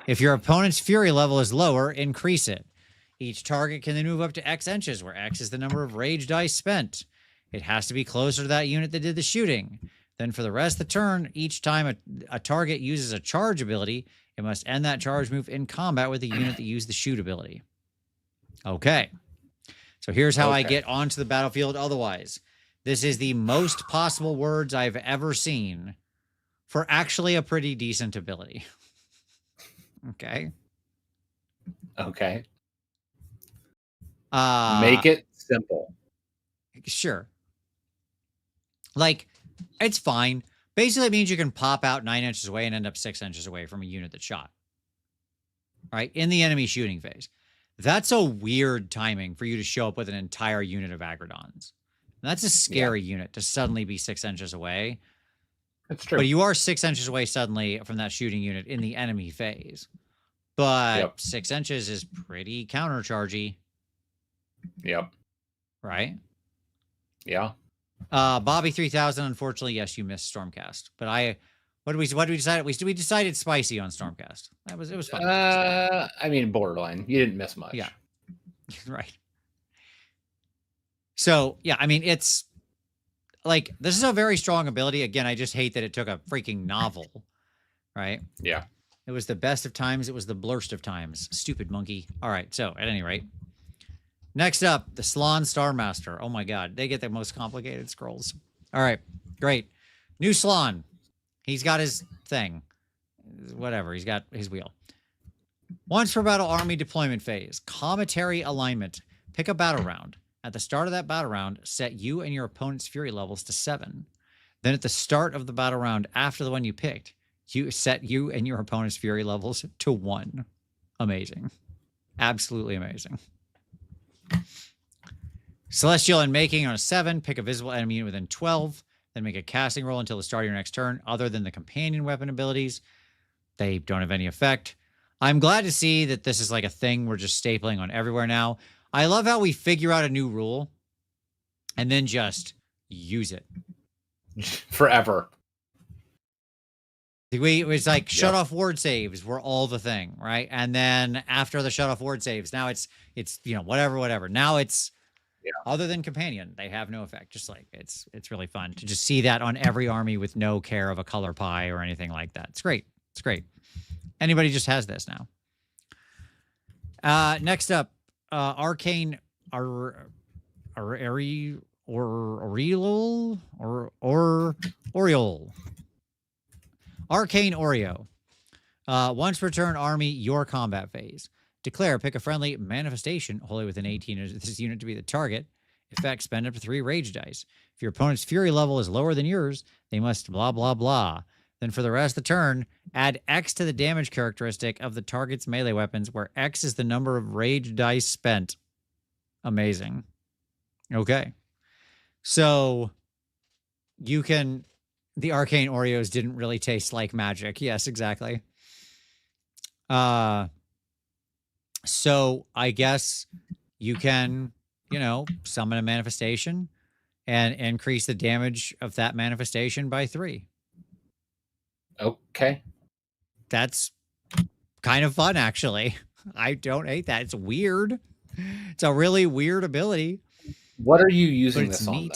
If your opponent's fury level is lower, increase it. Each target can then move up to X inches, where X is the number of rage dice spent. It has to be closer to that unit that did the shooting. Then for the rest of the turn, each time a target uses a charge ability, it must end that charge move in combat with the unit that used the shoot ability. Okay. So here's how I get onto the battlefield otherwise. This is the most possible words I've ever seen for actually a pretty decent ability. Okay. Okay. Make it simple. Sure. Like, it's fine. Basically, it means you can pop out 9 inches away and end up 6 inches away from a unit that shot. Right? In the enemy shooting phase. That's a weird timing for you to show up with an entire unit of Agrodons. That's a scary unit to suddenly be 6 inches away. That's true. But you are 6 inches away suddenly from that shooting unit in the enemy phase. But 6 inches is pretty counterchargy. Yep. Right? Yeah. Bobby 3000, unfortunately, yes, you missed Stormcast. But what did we decide? We decided spicy on Stormcast. It was fun. I mean, borderline. You didn't miss much. Yeah. Right. So, yeah, I mean, it's like, this is a very strong ability. Again, I just hate that it took a freaking novel, right? Yeah. It was the best of times. It was the blurst of times. Stupid monkey. All right. So at any rate, next up, the Slaane's Star Master. Oh my God. They get the most complicated scrolls. All right. Great. New Slaane. He's got his thing. Whatever. He's got his wheel. Once per battle army deployment phase. Cometary alignment. Pick a battle round. At the start of that battle round, set you and your opponent's fury levels to 7. Then at the start of the battle round after the one you picked, you set you and your opponent's fury levels to 1. Amazing. Absolutely amazing. Celestial Unmaking on a 7. Pick a visible enemy unit within 12. Then make a casting roll until the start of your next turn. Other than the companion weapon abilities, they don't have any effect. I'm glad to see that this is like a thing we're just stapling on everywhere now. I love how we figure out a new rule and then just use it. Forever. It was like shut off ward saves were all the thing, right? And then after the shut off ward saves, now it's whatever. Now it's other than companion, they have no effect. Just like it's really fun to just see that on every army with no care of a color pie or anything like that. It's great. It's great. Anybody just has this now. Next up, Arcane Oriole. Arcane Oreo. Once per turn, army, your combat phase. Declare, pick a friendly manifestation, wholly within 18 of this unit to be the target. Effect, spend up to 3 rage dice. If your opponent's fury level is lower than yours, they must blah, blah, blah. Then for the rest of the turn, add X to the damage characteristic of the target's melee weapons, where X is the number of rage dice spent. Amazing. Okay. So you can... The Arcane Oreos didn't really taste like magic. Yes, exactly. So I guess you can, summon a manifestation and increase the damage of that manifestation by 3. Okay. That's kind of fun, actually. I don't hate that. It's weird. It's a really weird ability. What are you using this on,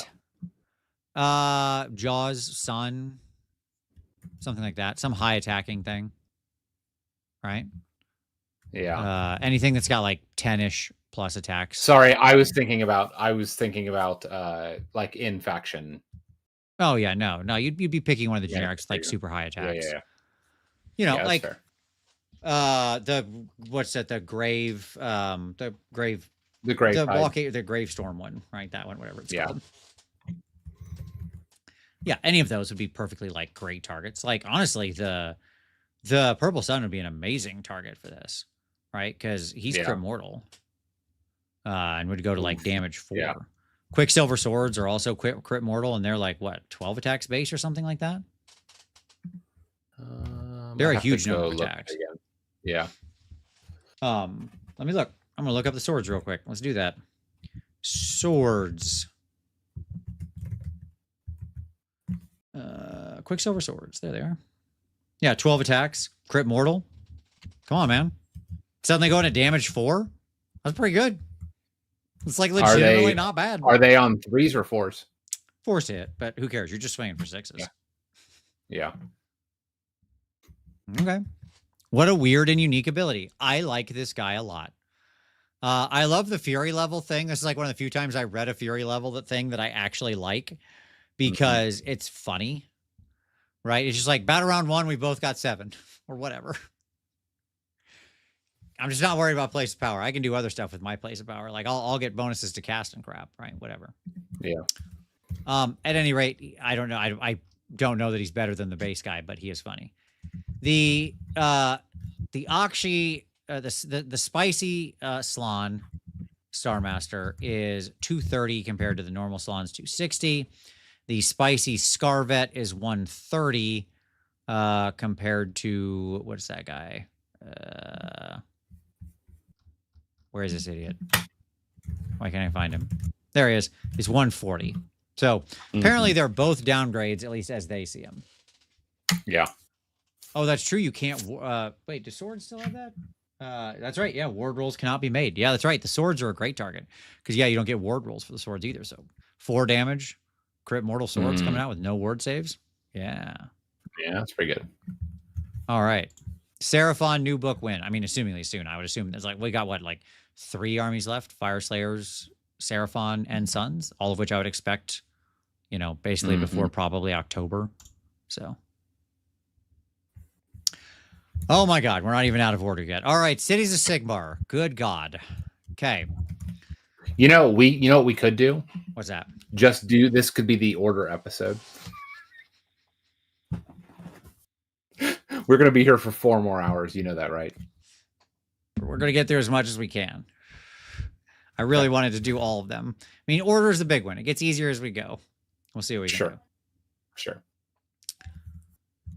though? Jaws, Sun, something like that. Some high attacking thing. Right? Yeah. Anything that's got like 10-ish plus attacks. Sorry, I was thinking about like in faction. Oh yeah, no, you'd be picking one of the generics like super high attacks. Yeah. Like fair. the grave the Gravestorm one, right? That one, whatever it's called. Yeah, any of those would be perfectly like great targets. Like honestly, the Purple Sun would be an amazing target for this, right? Because he's crit mortal, and would go to like damage 4. Yeah. Quicksilver Swords are also crit mortal, and they're like what 12 attacks base or something like that. They're a huge number of attacks. Yeah. Let me look. I'm gonna look up the swords real quick. Let's do that. Swords. Quicksilver Swords. There they are. Yeah, 12 attacks. Crit mortal. Come on, man. Suddenly going to damage 4? That's pretty good. It's like legitimately not bad. Are they on 3s or 4s? 4s to hit, but who cares? You're just swinging for 6s. Yeah. Okay. What a weird and unique ability. I like this guy a lot. I love the Fury level thing. This is like one of the few times I read a Fury level thing that I actually like because it's funny, right? It's just like battle round 1, we both got 7 or whatever. I'm just not worried about place of power. I can do other stuff with my place of power. Like I'll get bonuses to cast and crap, right? Whatever. Yeah. At any rate, I don't know. I don't know that he's better than the base guy, but he is funny. The Aqshy, the spicy Slaane Star Master is 230 compared to the normal Slaane's 260. The spicy Scarvet is 130 compared to what is that guy? Where is this idiot? Why can't I find him? There he is. He's 140. So apparently they're both downgrades, at least as they see them. Yeah. Oh, that's true. You can't. Wait, do swords still have that? That's right. Yeah, ward rolls cannot be made. Yeah, that's right. The swords are a great target because you don't get ward rolls for the swords either. So 4 damage Crit Mortal Swords coming out with no ward saves. Yeah. Yeah, that's pretty good. All right. Seraphon new book win. I mean, assumingly soon. I would assume there's like, we got what, like 3 armies left? Fire Slayers, Seraphon, and Sons, all of which I would expect, you know, basically before probably October. So. Oh my God, we're not even out of order yet. All right, Cities of Sigmar. Good God. Okay. You know what we could do? What's that? Just do this. Could be the order episode. We're gonna be here for 4 more hours. You know that, right? We're gonna get through as much as we can. I really wanted to do all of them. I mean, order is the big one. It gets easier as we go. We'll see what we can do. Sure.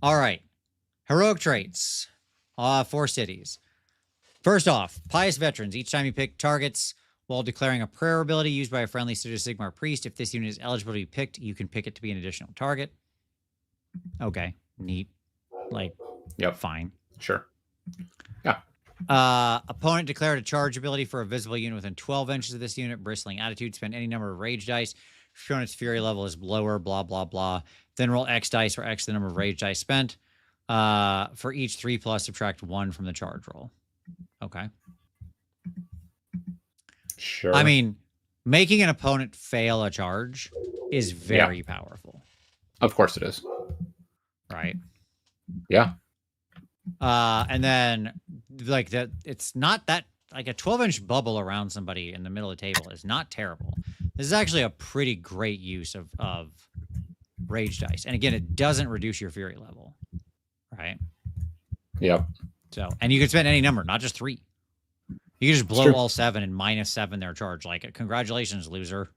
All right. Heroic traits. 4 cities. First off, Pious Veterans. Each time you pick targets while declaring a prayer ability used by a friendly City of Sigmar priest, if this unit is eligible to be picked, you can pick it to be an additional target. Okay. Neat. Like, yep. Fine. Sure. Yeah. Opponent declared a charge ability for a visible unit within 12 inches of this unit. Bristling Attitude. Spend any number of rage dice. If your unit's fury level is lower, blah, blah, blah. Then roll X dice, where X the number of rage dice spent. For each 3+, subtract 1 from the charge roll. Okay. Sure. I mean, making an opponent fail a charge is very powerful. Of course it is. Right? Yeah. And then, like, that, it's not that, like, a 12-inch bubble around somebody in the middle of the table is not terrible. This is actually a pretty great use of rage dice. And again, it doesn't reduce your fury level. Right? Yep. So, and you can spend any number, not just 3. You can just blow all 7 and -7 their charge. Like, congratulations, loser.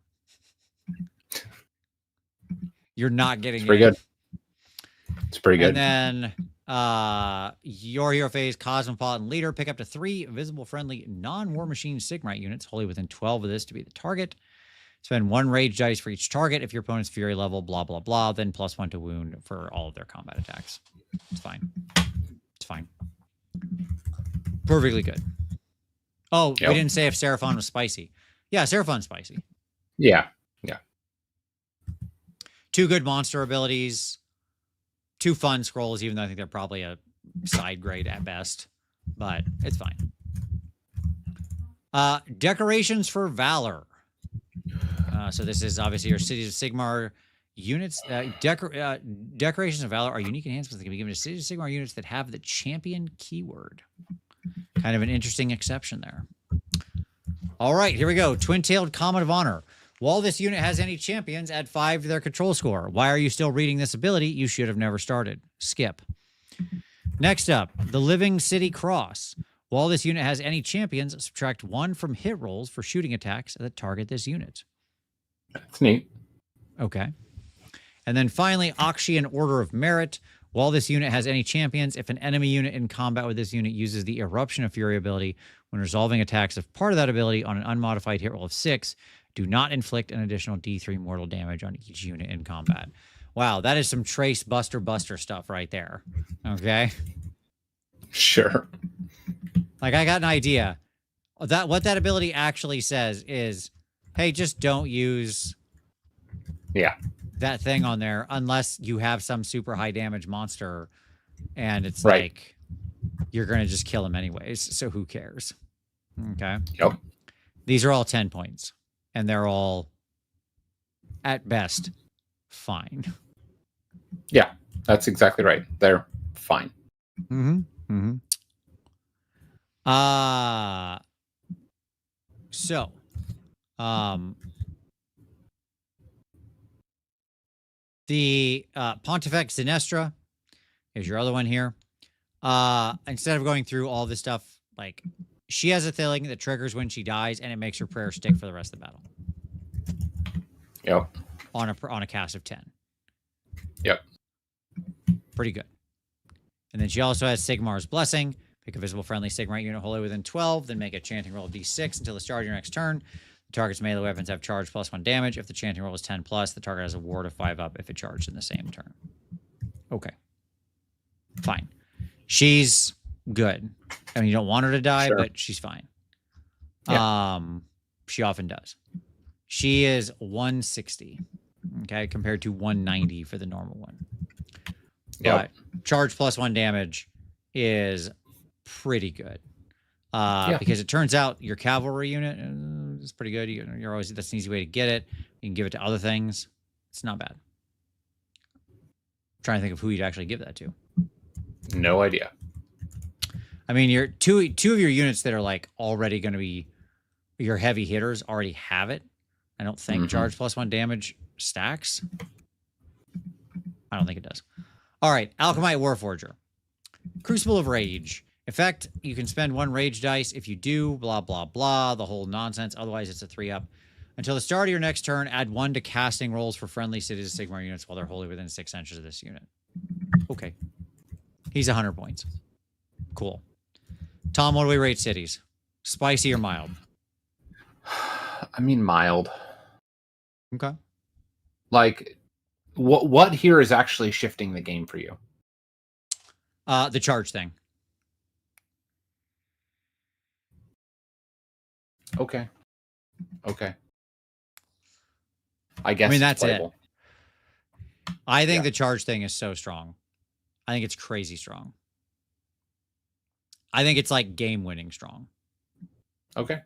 You're not getting pretty good. It's pretty good. And then your hero phase, Cosmopolitan Leader, pick up to 3 visible friendly non-war machine Sigmarite units, wholly within 12 of this to be the target. Spend 1 rage dice for each target. If your opponent's fury level, blah, blah, blah, then +1 to wound for all of their combat attacks. It's fine. It's fine. Perfectly good. Oh, we didn't say if Seraphon was spicy. Yeah, Seraphon's spicy. Yeah. 2 good monster abilities. 2 fun scrolls, even though I think they're probably a side grade at best. But it's fine. Decorations for Valor. So this is obviously your Cities of Sigmar units. Decorations of Valor are unique enhancements that can be given to Cities of Sigmar units that have the champion keyword. Kind of an interesting exception there. All right, here we go. Twin-tailed Comet of Honor. While this unit has any champions, add 5 to their control score. Why are you still reading this ability? You should have never started. Skip. Next up, the Living City Cross. While this unit has any champions, subtract 1 from hit rolls for shooting attacks that target this unit. That's neat. Okay. And then finally, Aqshy and Order of Merit. While this unit has any champions, if an enemy unit in combat with this unit uses the Eruption of Fury ability when resolving attacks of part of that ability on an unmodified hit roll of 6, do not inflict an additional D3 mortal damage on each unit in combat. Wow, that is some Trace Buster stuff right there. Okay? Sure. Like, I got an idea. What that ability actually says is, hey, just don't use that thing on there unless you have some super high damage monster and it's like you're going to just kill him anyways. So who cares? Okay. Yep. These are all 10 points and they're all at best fine. Yeah, that's exactly right. They're fine. So, the Pontifex Sinestra is your other one here. Instead of going through all this stuff, like, she has a thing that triggers when she dies, and it makes her prayer stick for the rest of the battle. Yep. On a cast of 10. Yep. Pretty good. And then she also has Sigmar's Blessing. Pick a visible friendly Sigmarite unit wholly within 12, then make a chanting roll of D6 until the start of your next turn. The target's melee weapons have charge +1 damage. If the chanting roll is 10+, the target has a ward of 5 up if it charged in the same turn. Okay. Fine. She's good. I mean, you don't want her to die, but she's fine. Yeah. She often does. She is 160. Okay, compared to 190 for the normal one. Yep. But charge +1 damage is pretty good. Because it turns out your cavalry unit is pretty good. You're always, that's an easy way to get it. You can give it to other things. It's not bad. I'm trying to think of who you'd actually give that to. No idea. I mean, your two of your units that are like already going to be your heavy hitters already have it. I don't think charge +1 damage stacks. I don't think it does. All right, Alchemite Warforger. Crucible of Rage. Effect, you can spend 1 rage dice. If you do, blah, blah, blah, the whole nonsense. Otherwise, it's a 3-up. Until the start of your next turn, add 1 to casting rolls for friendly Cities of Sigmar units while they're wholly within 6 inches of this unit. Okay. He's 100 points. Cool. Tom, what do we rate cities? Spicy or mild? I mean, mild. Okay. Like, what here is actually shifting the game for you? The charge thing. Okay. I guess. I mean, that's playable. it. I think the charge thing is so strong. I think it's crazy strong. I think it's like game-winning strong. Okay.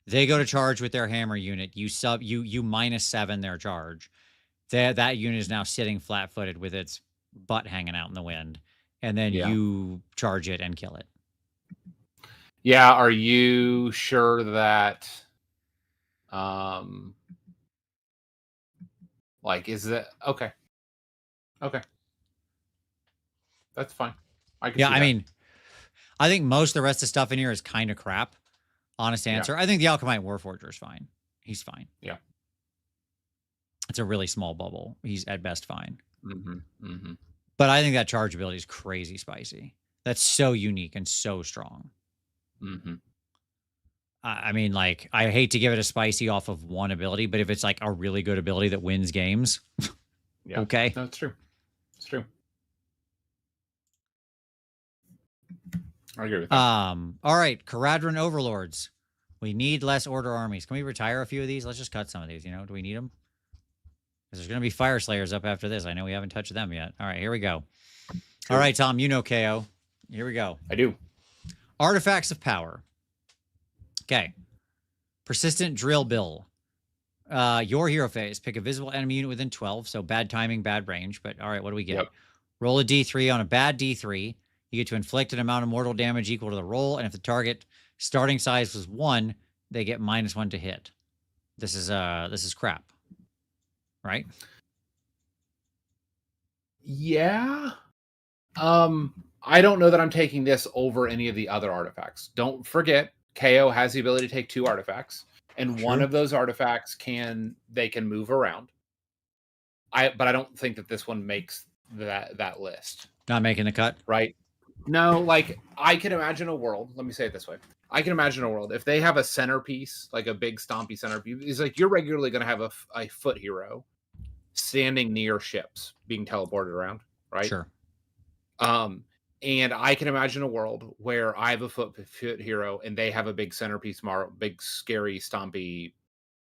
They go to charge with their hammer unit. You -7 their charge. That unit is now sitting flat-footed with its butt hanging out in the wind, and then you charge it and kill it. Yeah. Are you sure that, like, is that okay? Okay. That's fine. I can see that. I mean, I think most of the rest of the stuff in here is kind of crap. Honest answer. I think the Alchemite Warforger is fine. He's fine. Yeah. It's a really small bubble. He's at best fine. But I think that charge ability is crazy spicy. That's so unique and so strong. I mean, like, I hate to give it a spicy off of one ability, but if it's like a really good ability that wins games, okay. No, it's true. It's true. I agree with that. All right, Caradron Overlords. We need less order armies. Can we retire a few of these? Let's just cut some of these, you know? Do we need them? Because there's going to be Fire Slayers up after this. I know we haven't touched them yet. All right, here we go. All right, Tom, you know KO. Here we go. I do. Artifacts of Power. Okay. Persistent Drill Bill. Your hero phase. Pick a visible enemy unit within 12. So bad timing, bad range. But all right, what do we get? Roll a D3 on a bad D3. You get to inflict an amount of mortal damage equal to the roll. And if the target starting size was 1, they get -1 to hit. This is crap. Right? Yeah. I don't know that I'm taking this over any of the other artifacts. Don't forget, KO has the ability to take 2 artifacts, and one of those artifacts can move around. But I don't think that this one makes that list. Not making the cut, right? No, like, I can imagine a world. Let me say it this way: I can imagine a world if they have a centerpiece, like a big stompy centerpiece. It's like you're regularly going to have a foot hero standing near ships being teleported around, right? Sure. And I can imagine a world where I have a foot hero and they have a big centerpiece, big scary stompy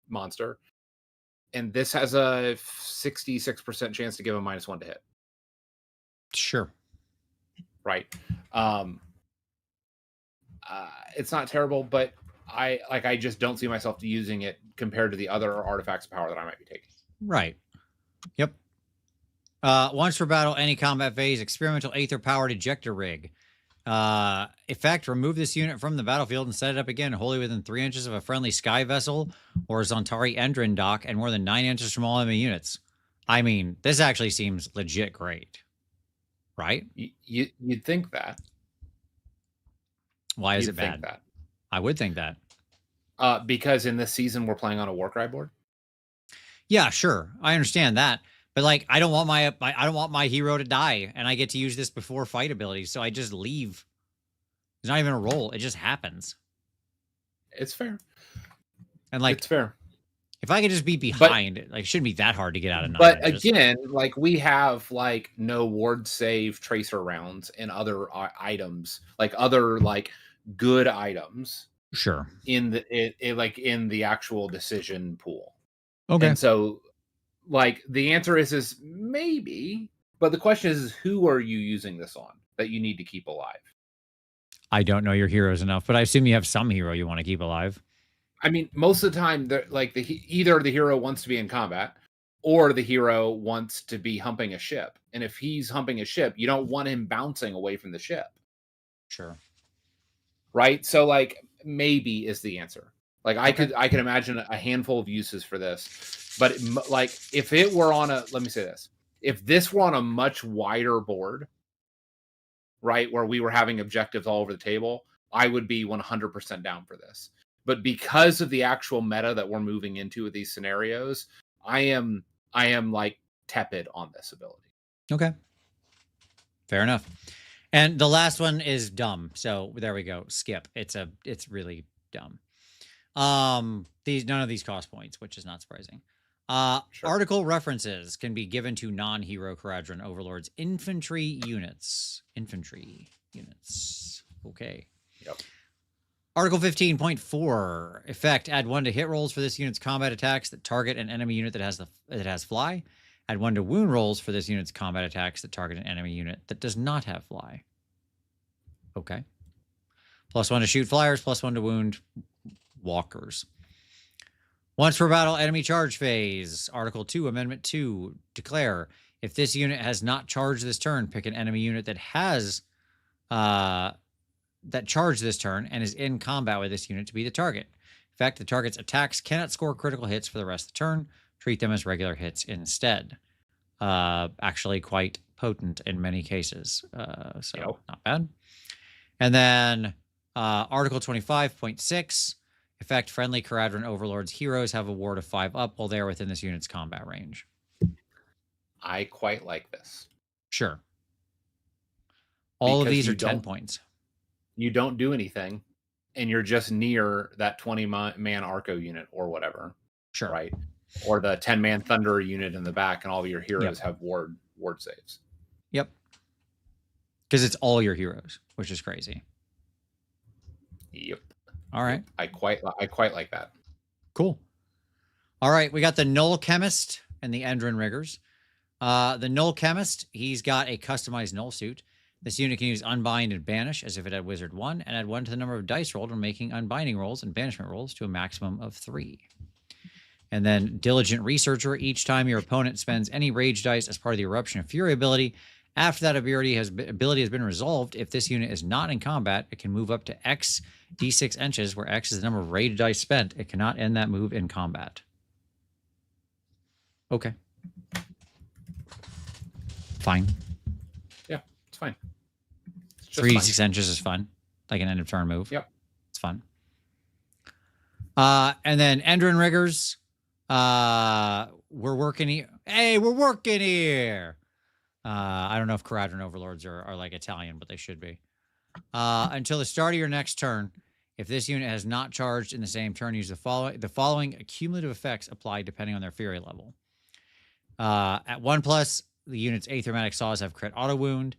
monster, and this has a 66% chance to give a -1 to hit. Sure. Right. It's not terrible, but I just don't see myself using it compared to the other artifacts of power that I might be taking. Right. Yep. Once per battle, any combat phase, experimental Aether powered ejector rig. Effect, remove this unit from the battlefield and set it up again wholly within 3 inches of a friendly sky vessel or Zontari Endrin dock and more than 9 inches from all enemy units. I mean, this actually seems legit great. Right? You'd think that. Why is it bad? That. I would think that. Because in this season we're playing on a Warcry board. Yeah, sure. I understand that. But like, I don't want my hero to die, and I get to use this before fight abilities, so I just leave. It's not even a roll; it just happens. It's fair, and like it's fair. If I could just be behind, like, it shouldn't be that hard to get out of 9. But again, like, we have like no ward save tracer rounds and other items, like other like good items. Sure. In the like in the actual decision pool. Okay. And so like the answer is maybe, but the question is who are you using this on that you need to keep alive? I don't know your heroes enough, but I assume you have some hero you want to keep alive. I mean, most of the time, like either the hero wants to be in combat, or the hero wants to be humping a ship. And if he's humping a ship, you don't want him bouncing away from the ship. Sure. Right? So like maybe is the answer. Like I could imagine a handful of uses for this. But like if it were on a, let me say this. If this were on a much wider board, right, where we were having objectives all over the table, I would be 100% down for this. But because of the actual meta that we're moving into with these scenarios, I am like tepid on this ability. Okay. Fair enough. And the last one is dumb. So there we go. Skip. It's really dumb. None of these cost points, which is not surprising. Sure. Article references can be given to non-hero Kharadron overlords infantry units. Okay. Yep. Article 15.4 effect: add 1 to hit rolls for this unit's combat attacks that target an enemy unit that has fly. Add 1 to wound rolls for this unit's combat attacks that target an enemy unit that does not have fly. Okay. +1 to shoot flyers, +1 to wound walkers. Once per battle, enemy charge phase. Article 2, Amendment 2. Declare, if this unit has not charged this turn, pick an enemy unit that has that charged this turn and is in combat with this unit to be the target. In fact, the target's attacks cannot score critical hits for the rest of the turn. Treat them as regular hits instead. Actually quite potent in many cases. So not bad. And then Article 25.6. Effect: friendly Kharadron overlords heroes have a ward of 5 up while they are within this unit's combat range. I quite like this. Sure. All of these are 10 points. You don't do anything, and you're just near that 20-man Arco unit or whatever. Sure. Right? Or the 10-man Thunderer unit in the back, and all of your heroes have ward saves. Yep. Because it's all your heroes, which is crazy. Yep. All right. I quite like that. Cool. All right. We got the Null Chemist and the Endrin Riggers. The Null Chemist, he's got a customized Null suit. This unit can use Unbind and Banish as if it had Wizard 1, and add 1 to the number of dice rolled when making unbinding rolls and banishment rolls to a maximum of 3. And then Diligent Researcher, each time your opponent spends any rage dice as part of the Eruption of Fury ability, after that ability has been resolved, if this unit is not in combat, it can move up to X d6 inches, where X is the number of rage dice spent. It cannot end that move in combat. Okay. Fine. Yeah, it's fine. 3d6 inches is fun. Like an end of turn move. Yep. It's fun. And then Endrin Riggers. We're working here. Hey, we're working here. I don't know if Kharadron overlords are like Italian, but they should be. Until the start of your next turn, if this unit has not charged in the same turn, use the following cumulative effects applied depending on their fury level. At 1+, the unit's Aethermatic Saws have crit auto wound.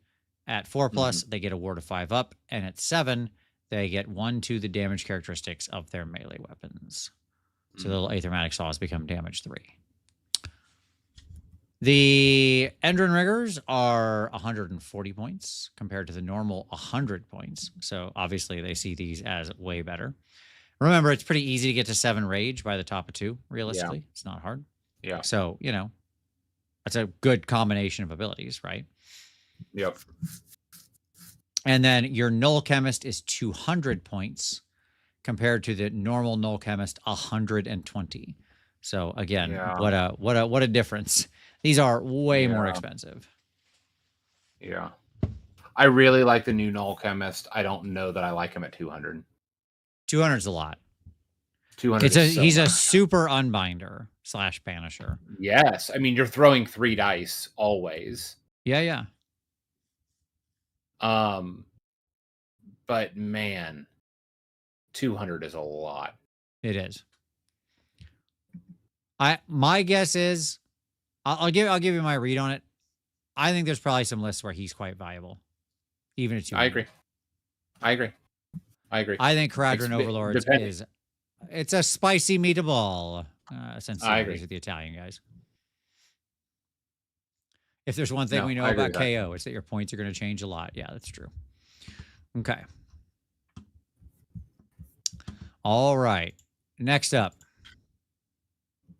At 4+, they get a ward of 5 up, and at 7, they get 1 to the damage characteristics of their melee weapons. So the little Aethermatic Saws become damage 3. The Endrin Riggers are 140 points compared to the normal 100 points. So obviously they see these as way better. Remember, it's pretty easy to get to 7 rage by the top of 2, realistically. Yeah. It's not hard. Yeah. So, you know, that's a good combination of abilities, right? Yep. And then your Null Chemist is 200 points compared to the normal Null Chemist 120. So again, what a difference. These are way more expensive. Yeah. I really like the new Null Chemist. I don't know that I like him at 200. 200 is a lot. 200 he's a super unbinder / banisher. Yes. I mean, you're throwing 3 dice always. Yeah. But man, 200 is a lot. It is. My guess is I'll give you my read on it. I think there's probably some lists where he's quite viable, even at 200. I agree. I think Kharadron Overlords it's a spicy meatball. Since I agree with the Italian guys. If there's one thing No, we know I agree about with that. KO, it's that your points are going to change a lot. Yeah, that's true. Okay. All right. Next up,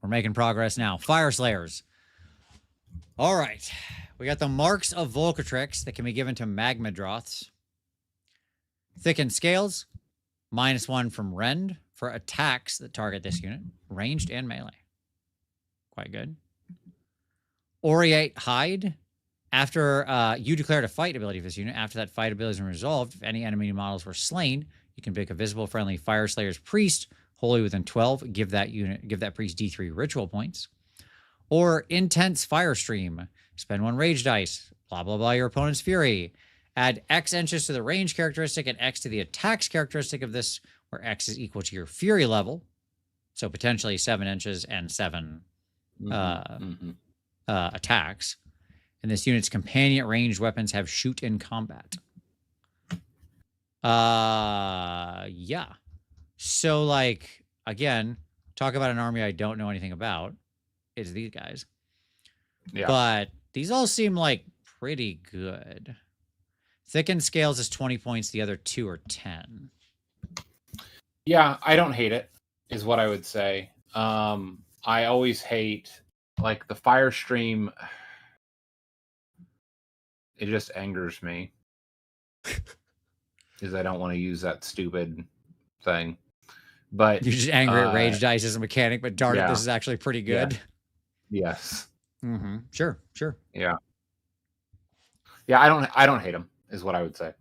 we're making progress now. Fire Slayers. All right. We got the Marks of Volcatrix that can be given to Magma Droths. Thickened Scales, -1 from Rend for attacks that target this unit, ranged and melee. Quite good. Aureate Hide. After you declared a fight ability for this unit, after that fight ability is resolved, if any enemy models were slain, you can pick a visible friendly Fire Slayer's Priest, wholly within 12. Give that priest D3 ritual points. Or Intense Firestream. Spend 1 rage dice. Blah blah blah. Your opponent's fury. Add X inches to the range characteristic and X to the attacks characteristic of this, where X is equal to your fury level. So potentially 7 inches and 7 attacks. And this unit's companion ranged weapons have shoot in combat. Yeah. So, like, again, talk about an army I don't know anything about. Is these guys. Yeah. But these all seem like pretty good. Thickened Scales is 20 points. The other 2 are 10. Yeah, I don't hate it, is what I would say. I always hate, like, the Fire Stream. It just angers me. Because I don't want to use that stupid thing. But you're just angry at rage dice as a mechanic, but darn it, this is actually pretty good. Yeah. Yes. Mm-hmm. Sure. Yeah. Yeah, I don't hate them, is what I would say.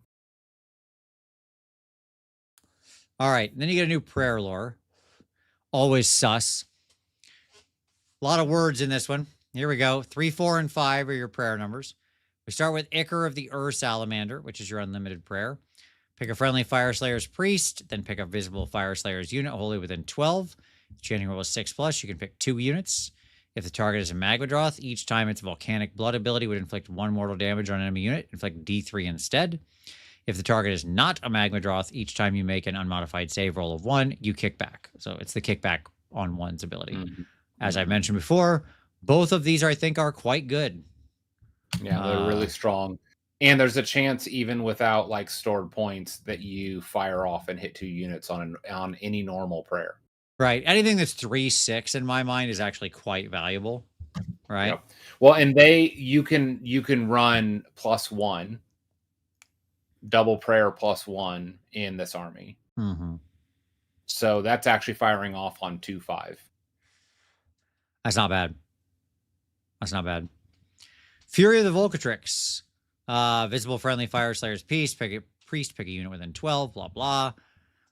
All right. Then you get a new prayer lore. Always sus. A lot of words in this one. Here we go. 3, 4, and 5 are your prayer numbers. We start with Ichor of the Salamander, which is your unlimited prayer. Pick a friendly Fire Slayer's Priest, then pick a visible Fire Slayer's unit wholly within 12. If chanting roll is 6+, you can pick 2 units. If the target is a Magmadroth, each time its Volcanic Blood ability would inflict 1 mortal damage on an enemy unit, inflict D3 instead. If the target is not a Magmadroth, each time you make an unmodified save roll of 1, you kick back. So it's the kickback on 1's ability. Mm-hmm. As I mentioned before, both of these I think are quite good. Yeah, they're really strong. And there's a chance, even without like stored points, that you fire off and hit 2 units on any normal prayer. Right. Anything that's 3/6 in my mind is actually quite valuable. Right. Yep. Well, and you can run +1, double prayer +1 in this army. Mm-hmm. So that's actually firing off on 2/5. That's not bad. Fury of the Volcatrix. Visible friendly Fire Slayer's Priest, pick a unit within 12, blah, blah.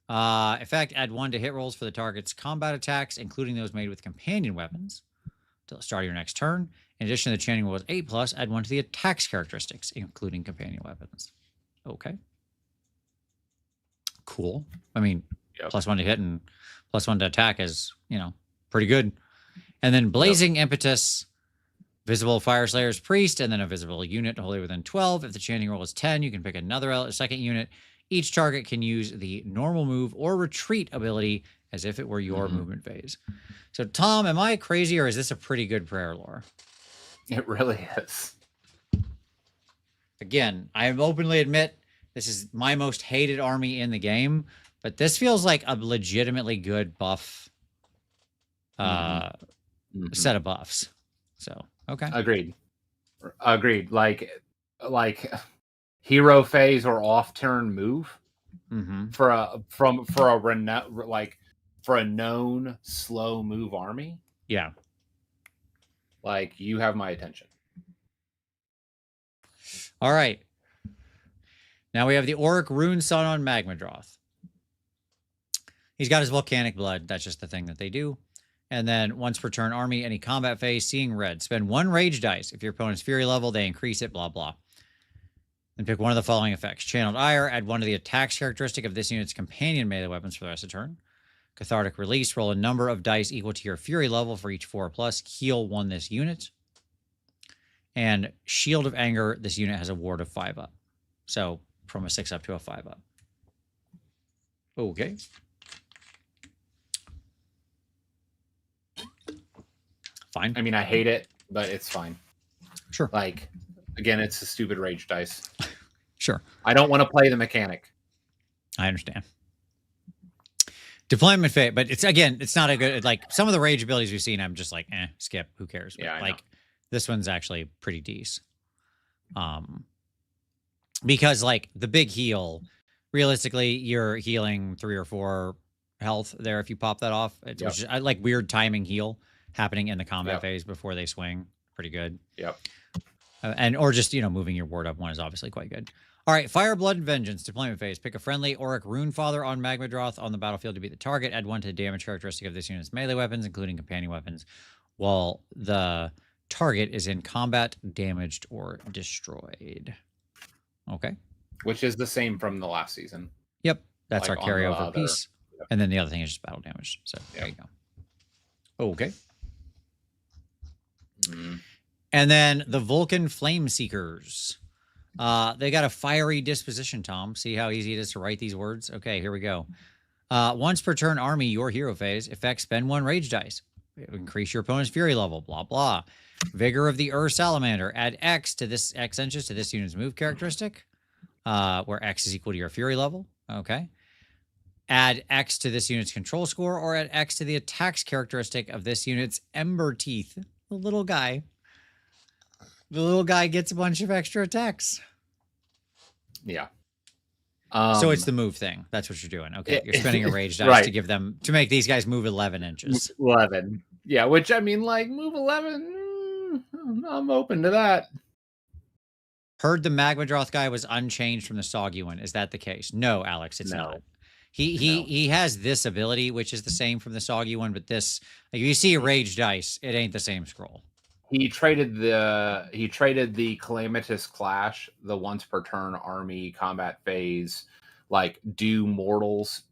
Effect, add 1 to hit rolls for the target's combat attacks, including those made with companion weapons, till the start of your next turn. In addition to the chanting roll is 8+, add 1 to the attacks characteristics, including companion weapons. Okay. Cool. I mean, +1 to hit and +1 to attack is, pretty good. And then Blazing Impetus, visible Fire Slayer's Priest, and then a visible unit wholly within 12. If the chanting roll is 10, you can pick another second unit. Each target can use the normal move or retreat ability as if it were your movement phase. So, Tom, am I crazy, or is this a pretty good prayer lore? It really is. Again, I openly admit this is my most hated army in the game, but this feels like a legitimately good buff set of buffs. So, okay. Agreed. Like hero phase or off turn move for a known slow move army. Yeah. Like, you have my attention. All right. Now we have the Auric Rune Sun on Magmadroth. He's got his volcanic blood. That's just the thing that they do. And then once per turn army, any combat phase, seeing red. Spend 1 rage dice. If your opponent's fury level, they increase it, blah, blah. Then pick one of the following effects. Channeled Ire, add 1 to the attacks characteristic of this unit's companion melee weapons for the rest of the turn. Cathartic Release, roll a number of dice equal to your fury level for each 4+. Heal 1 this unit. And Shield of Anger, this unit has a ward of 5+. So from a 6+ to a 5+. Okay. Fine. I mean, I hate it, but it's fine. Sure. Like, again, it's a stupid rage dice. Sure. I don't want to play the mechanic. I understand. Deployment phase, but it's not a good, like some of the rage abilities we've seen, I'm just like, skip, who cares? But, Yeah, I like know. this one's actually pretty decent. Because like the big heal, realistically, you're healing 3 or 4 health there if you pop that off. It's which is, I like weird timing heal happening in the combat phase before they swing. Pretty good. Yep. And or just moving your ward up one is obviously quite good. All right, Fire, Blood, and Vengeance, deployment phase. Pick a friendly Auric Runefather on Magmadroth on the battlefield to be the target. Add 1 to the damage characteristic of this unit's melee weapons, including companion weapons, while the target is in combat, damaged, or destroyed. Okay. Which is the same from the last season. Yep, that's Like our carryover piece. Yep. And then the other thing is just battle damage. So there you go. Okay. And then the Vulcan Flame Seekers. They got a fiery disposition, Tom. See how easy it is to write these words? Okay, here we go. Once per turn army, your hero phase, effect spend 1 rage dice. Increase your opponent's fury level, blah, blah. Vigor of the Salamander. Add X inches to this unit's move characteristic, where X is equal to your fury level. Okay. Add X to this unit's control score, or add X to the attacks characteristic of this unit's Ember Teeth. The little guy. The little guy gets a bunch of extra attacks. Yeah. So it's the move thing. That's what you're doing. Okay. You're spending a rage dice to make these guys move 11 inches. 11. Yeah, which I mean, like, move 11. I'm open to that. Heard the Magmadroth guy was unchanged from the Soggy one. Is that the case? No, Alex, it's not. He has this ability, which is the same from the Soggy one, but this, like, if you see a rage dice, it ain't the same scroll. He traded the Calamitous Clash, the once per turn army combat phase, like do mortals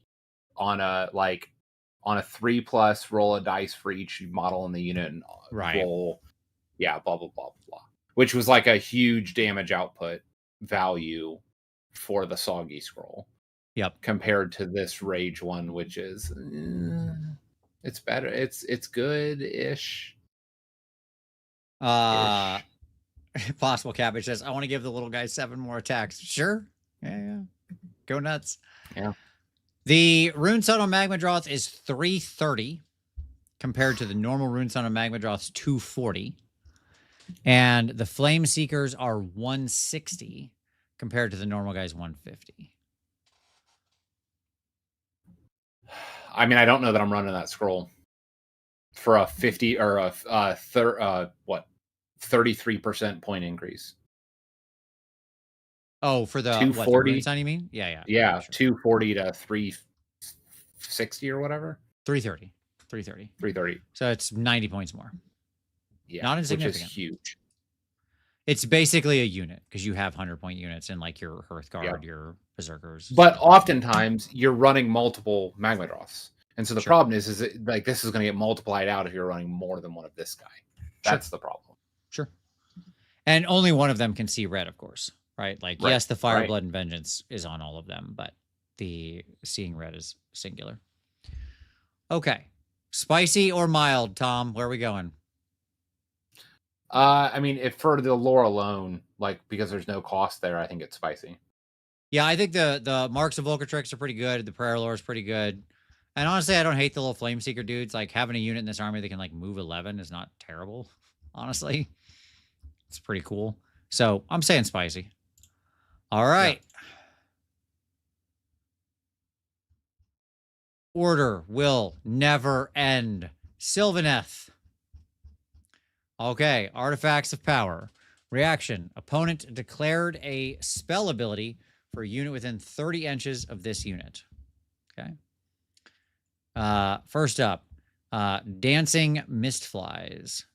on a 3+ roll a dice for each model in the unit and roll, blah blah blah blah, which was like a huge damage output value for the Soggy scroll. Yep. Compared to this rage one, which is it's better. It's good-ish. Possible Cabbage says, I want to give the little guy 7 more attacks. Sure. Yeah. Go nuts. Yeah. The Rune Sun on Magmadroth is 330 compared to the normal Rune Sun on Magmadroth's 240. And the Flame Seekers are 160 compared to the normal guy's 150. I mean, I don't know that I'm running that scroll for a 50 or a 33% point increase. Oh, for the 240 Sun, you mean? Yeah. Yeah, sure. 240 to 360 or whatever. 330. So it's 90 points more. Yeah, not insignificant. Which is huge. It's basically a unit because you have 100-point units in like your Hearthguard, your Berserkers. But oftentimes you're running multiple Magmadroths. And so the problem is that, like, this is going to get multiplied out if you're running more than one of this guy. That's the problem. Sure. And only one of them can see red, of course, right? Like, yes, the Fire, Blood, and Vengeance is on all of them, but the seeing red is singular. Okay. Spicy or mild, Tom? Where are we going? I mean, if for the lore alone, like, because there's no cost there, I think it's spicy. Yeah, I think the Marks of Volcatrix are pretty good. The Prayer Lore is pretty good. And honestly, I don't hate the little Flame Seeker dudes. Like, having a unit in this army that can, like, move 11 is not terrible, honestly. It's pretty cool. So, I'm saying spicy. All right. Yeah. Order will never end. Sylvaneth. Okay, Artifacts of Power. Reaction. Opponent declared a spell ability for a unit within 30 inches of this unit. Okay. First up, Dancing Mistflies.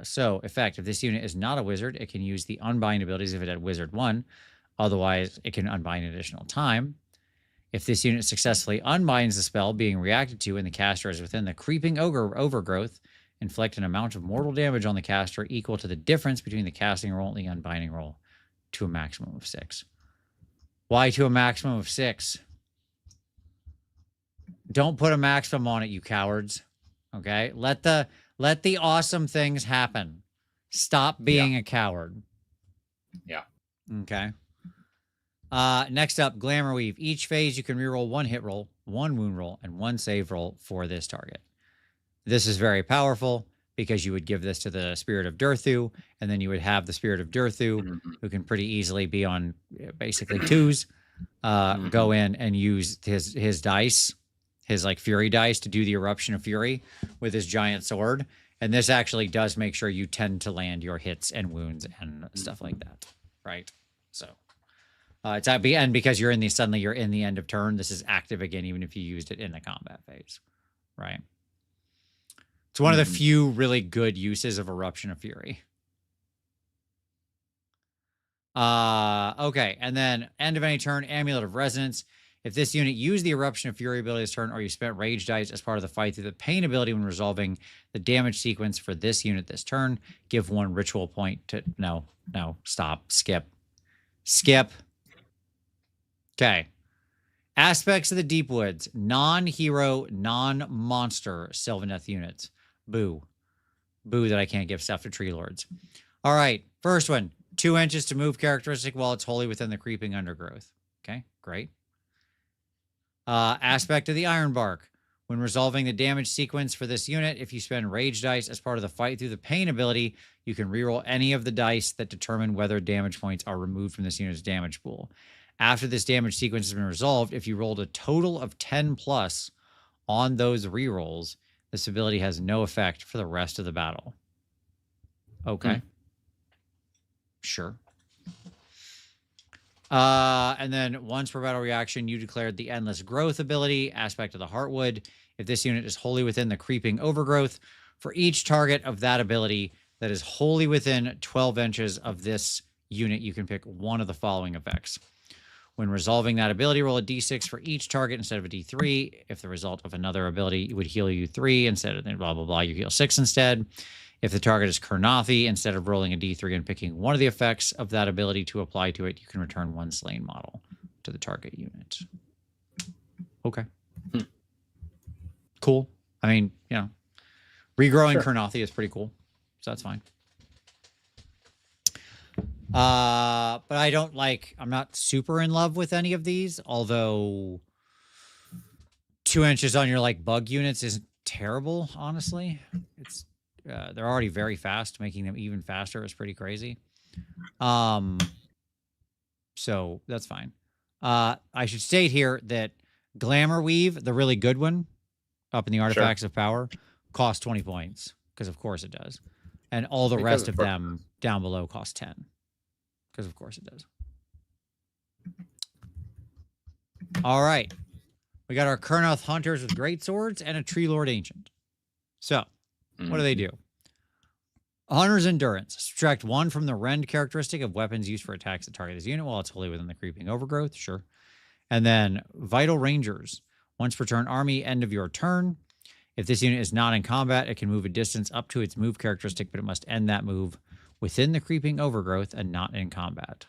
So, effect. If this unit is not a wizard, it can use the Unbind abilities if it had Wizard 1. Otherwise, it can unbind an additional time. If this unit successfully unbinds the spell being reacted to and the caster is within the Creeping Ogre overgrowth, inflict an amount of mortal damage on the caster equal to the difference between the casting roll and the unbinding roll to a maximum of 6. Why to a maximum of 6? Don't put a maximum on it, you cowards. Okay? Let the awesome things happen. Stop being a coward. Yeah. Okay. Next up, Glamour Weave. Each phase, you can reroll 1 hit roll, 1 wound roll, and 1 save roll for this target. This is very powerful because you would give this to the Spirit of Durthu, and then you would have the Spirit of Durthu, who can pretty easily be on basically 2s, go in and use his dice, his like Fury dice, to do the Eruption of Fury with his giant sword. And this actually does make sure you tend to land your hits and wounds and stuff like that, right? So it's and because you're in the end of turn, this is active again, even if you used it in the combat phase, right? It's one of the few really good uses of Eruption of Fury. Okay, and then end of any turn, Amulet of Resonance. If this unit used the Eruption of Fury ability this turn, or you spent Rage dice as part of the fight through the Pain ability when resolving the damage sequence for this unit this turn, give 1 ritual point to... No, stop. Skip. Okay. Aspects of the Deep Woods. Non-hero, non-monster Sylvaneth units. Boo. Boo that I can't give stuff to Tree Lords. All right. First one. 2 inches to move characteristic while it's wholly within the creeping undergrowth. Okay, great. Aspect of the Ironbark. When resolving the damage sequence for this unit, if you spend Rage dice as part of the fight through the Pain ability, you can reroll any of the dice that determine whether damage points are removed from this unit's damage pool. After this damage sequence has been resolved, if you rolled a total of 10 plus on those rerolls, this ability has no effect for the rest of the battle. Okay. Sure. And then once per battle reaction, you declared the Endless Growth ability, aspect of the Heartwood. If this unit is wholly within the creeping overgrowth, for each target of that ability that is wholly within 12 inches of this unit, you can pick one of the following effects. When resolving that ability, roll a d6 for each target instead of a d3. If the result of another ability would heal you 3 instead of blah, blah, blah, you heal 6 instead. If the target is Kurnothi, instead of rolling a d3 and picking one of the effects of that ability to apply to it, you can return 1 slain model to the target unit. Okay. Cool. I mean, you know, regrowing Kurnothi is pretty cool, so that's fine. But I don't I'm not super in love with any of these, although 2 inches on your bug units isn't terrible, honestly. It's they're already very fast. Making them even faster is pretty crazy. So that's fine. I should state here that Glamour Weave, the really good one, up in the Artifacts of Power, costs 20 points, because of course it does. And all the rest of them down below cost 10, because of course it does. All right. We got our Kurnoth Hunters with Great Swords and a Tree Lord Ancient. So, what do they do? Hunter's Endurance. Subtract 1 from the rend characteristic of weapons used for attacks that target this unit while it's wholly within the creeping overgrowth. Sure. And then Vital Rangers. Once per turn army, end of your turn. If this unit is not in combat, it can move a distance up to its move characteristic, but it must end that move within the creeping overgrowth and not in combat.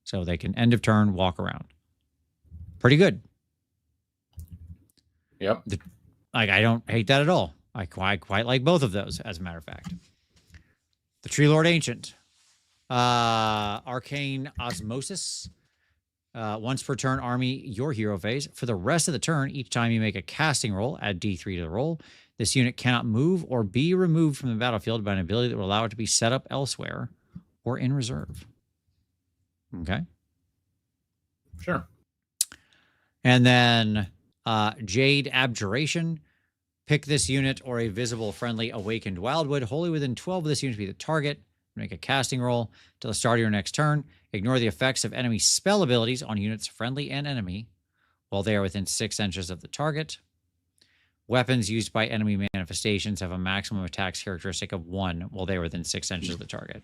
So they can end of turn, walk around. Pretty good. Yep. I don't hate that at all. I quite like both of those, as a matter of fact. The Tree Lord Ancient. Arcane Osmosis. Once per turn, army, your hero phase. For the rest of the turn, each time you make a casting roll, add D3 to the roll. This unit cannot move or be removed from the battlefield by an ability that will allow it to be set up elsewhere or in reserve. Okay. Sure. And then Jade Abjuration. Pick this unit or a visible friendly Awakened Wildwood wholly within 12 of this unit to be the target. Make a casting roll till the start of your next turn. Ignore the effects of enemy spell abilities on units friendly and enemy while they are within 6 inches of the target. Weapons used by enemy manifestations have a maximum attacks characteristic of 1 while they are within 6 inches of the target.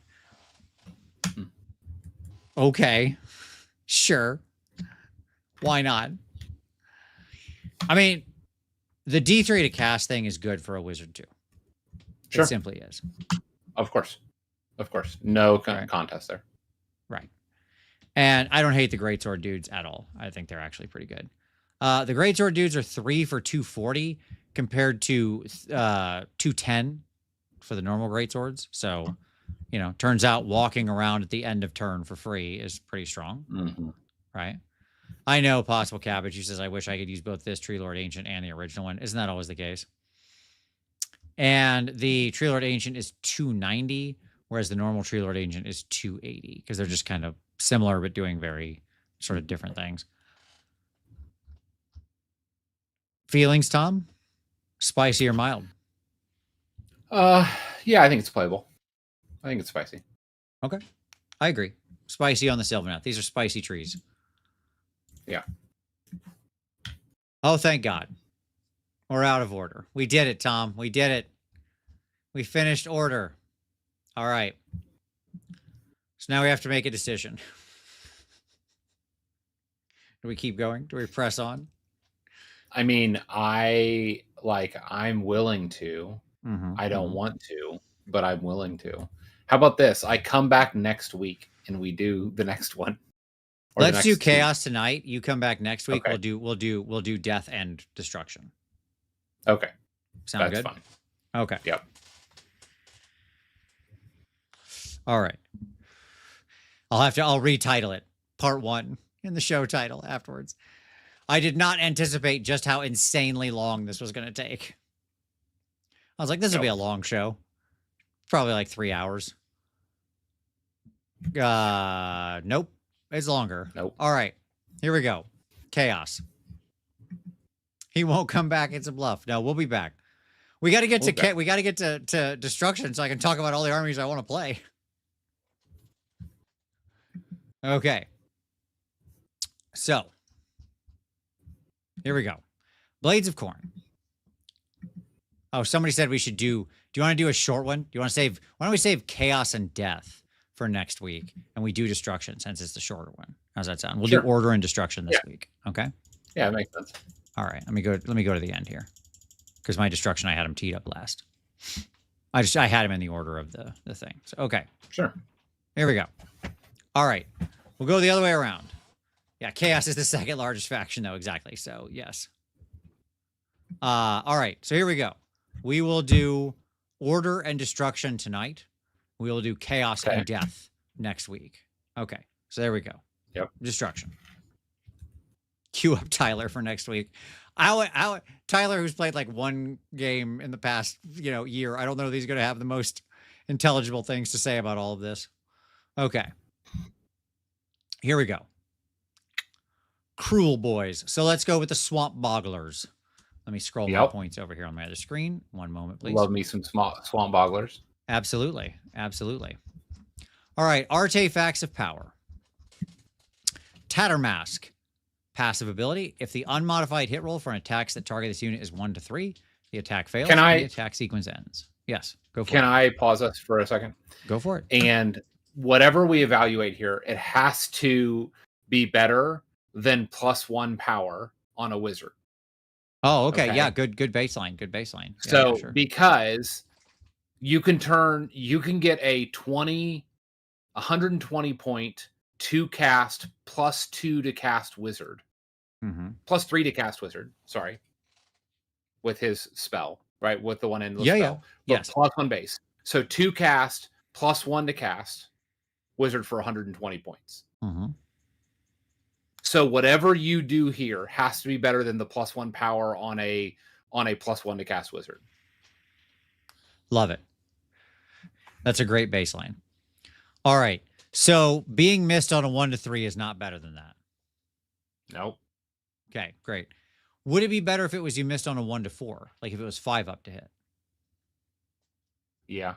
Okay. Sure. Why not? I mean, the D3 to cast thing is good for a wizard too. Sure. It simply is. Of course. Of course. No contest there. Right. And I don't hate the Greatsword dudes at all. I think they're actually pretty good. The Greatsword dudes are 3 for 240 compared to 210 for the normal Greatswords. So, You know, turns out walking around at the end of turn for free is pretty strong, right? I know Possible Cabbage, who says, I wish I could use both this Tree Lord Ancient and the original one. Isn't that always the case? And the Tree Lord Ancient is 290, whereas the normal Tree Lord Ancient is 280, because they're just kind of similar, but doing very sort of different things. Feelings, Tom? Spicy or mild? Yeah, I think it's playable. I think it's spicy. Okay. I agree. Spicy on the Sylvaneth. These are spicy trees. Yeah. Oh, thank God. We're out of order. We did it, Tom. We did it. We finished order. All right. So now we have to make a decision. Do we keep going? Do we press on? I mean, I'm willing to. I don't want to, but I'm willing to. How about this? I come back next week and we do the next one. Let's do chaos tonight. You come back next week. Okay. We'll do death and destruction. Okay. Sound That's good? fine. Okay. Yep. All right. I'll retitle it part 1 in the show title afterwards. I did not anticipate just how insanely long this was going to take. I was like, this will be a long show. Probably like 3 hours. Nope. It's longer. Nope. All right. Here we go. Chaos. He won't come back. It's a bluff. No, we'll be back. We got to get to destruction so I can talk about all the armies I want to play. Okay. So, here we go. Blades of Corn. Oh, somebody said we should do you want to do a short one? Do you want to save, why don't we save Chaos and Death for next week and we do Destruction since it's the shorter one? How's that sound? We'll do Order and Destruction this week. Okay. Yeah, it makes sense. All right. Let me go to the end here. Because my Destruction, I had him teed up last. I had him in the order of the thing. So, okay. Sure. Here we go. All right. We'll go the other way around. Yeah, Chaos is the second largest faction, though. Exactly. So, yes. All right. So, here we go. We will do Order and Destruction tonight. We will do Chaos and Death next week. Okay. So, there we go. Yep. Destruction. Queue up Tyler for next week. Tyler, who's played like one game in the past, year. I don't know that he's going to have the most intelligible things to say about all of this. Okay. Here we go. Cruel Boys. So let's go with the Swamp Bogglers. Let me scroll my points over here on my other screen. One moment, please. Love me some Swamp Bogglers. Absolutely. Absolutely. All right. Artifacts of Power. Tattermask. Passive ability. If the unmodified hit roll for an attacks that target this unit is 1 to 3, the attack fails and the attack sequence ends. Yes. Go for it. Can I pause us for a second? Go for it. And whatever we evaluate here, it has to be better than +1 power on a wizard. Oh, okay. Yeah, good baseline. Good baseline. Yeah, so sure. Because you can get a 120 point 2 cast +2 to cast wizard. +3 to cast wizard, sorry. With his spell, right? With the one endless spell. Yeah. Yes. +1 base. So 2 cast +1 to cast wizard for 120 points. So whatever you do here has to be better than the +1 power on a +1 to cast wizard. Love it. That's a great baseline. All right. So being missed on a 1 to 3 is not better than that. Nope. Okay, great. Would it be better if it was you missed on a 1 to 4? Like if it was 5 up to hit? Yeah.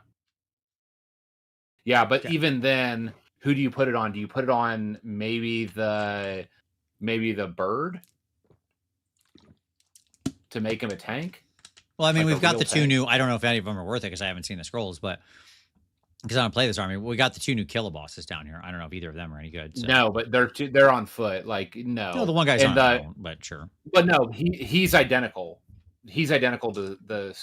Yeah, but even then, who do you put it on? Do you put it on maybe the bird to make him a tank? Well, I mean, we've got the 2 new. I don't know if any of them are worth it because I haven't seen the scrolls, but because I don't play this army, we got the 2 new killer bosses down here. I don't know if either of them are any good. So. No, but they're on foot. Like no, the one guy's on phone, but sure. But no, he's identical. He's identical to the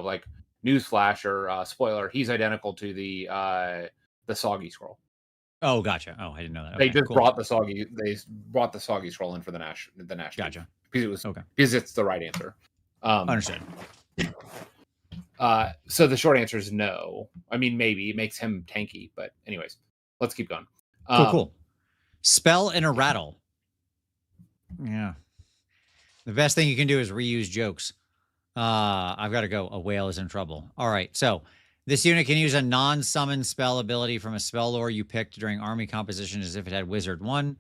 like newsflash or spoiler. He's identical to the soggy scroll. Oh, gotcha. Oh, I didn't know that. Okay, they just brought the soggy. They brought the soggy scroll in for the Nash. Gotcha. Because it was because it's the right answer. Understood. So the short answer is no. I mean, maybe it makes him tanky, but anyways, let's keep going. Cool. Spell in a rattle. Yeah. The best thing you can do is reuse jokes. I've got to go. A whale is in trouble. All right. So this unit can use a non-summon spell ability from a spell lore you picked during army composition as if it had Wizard 1.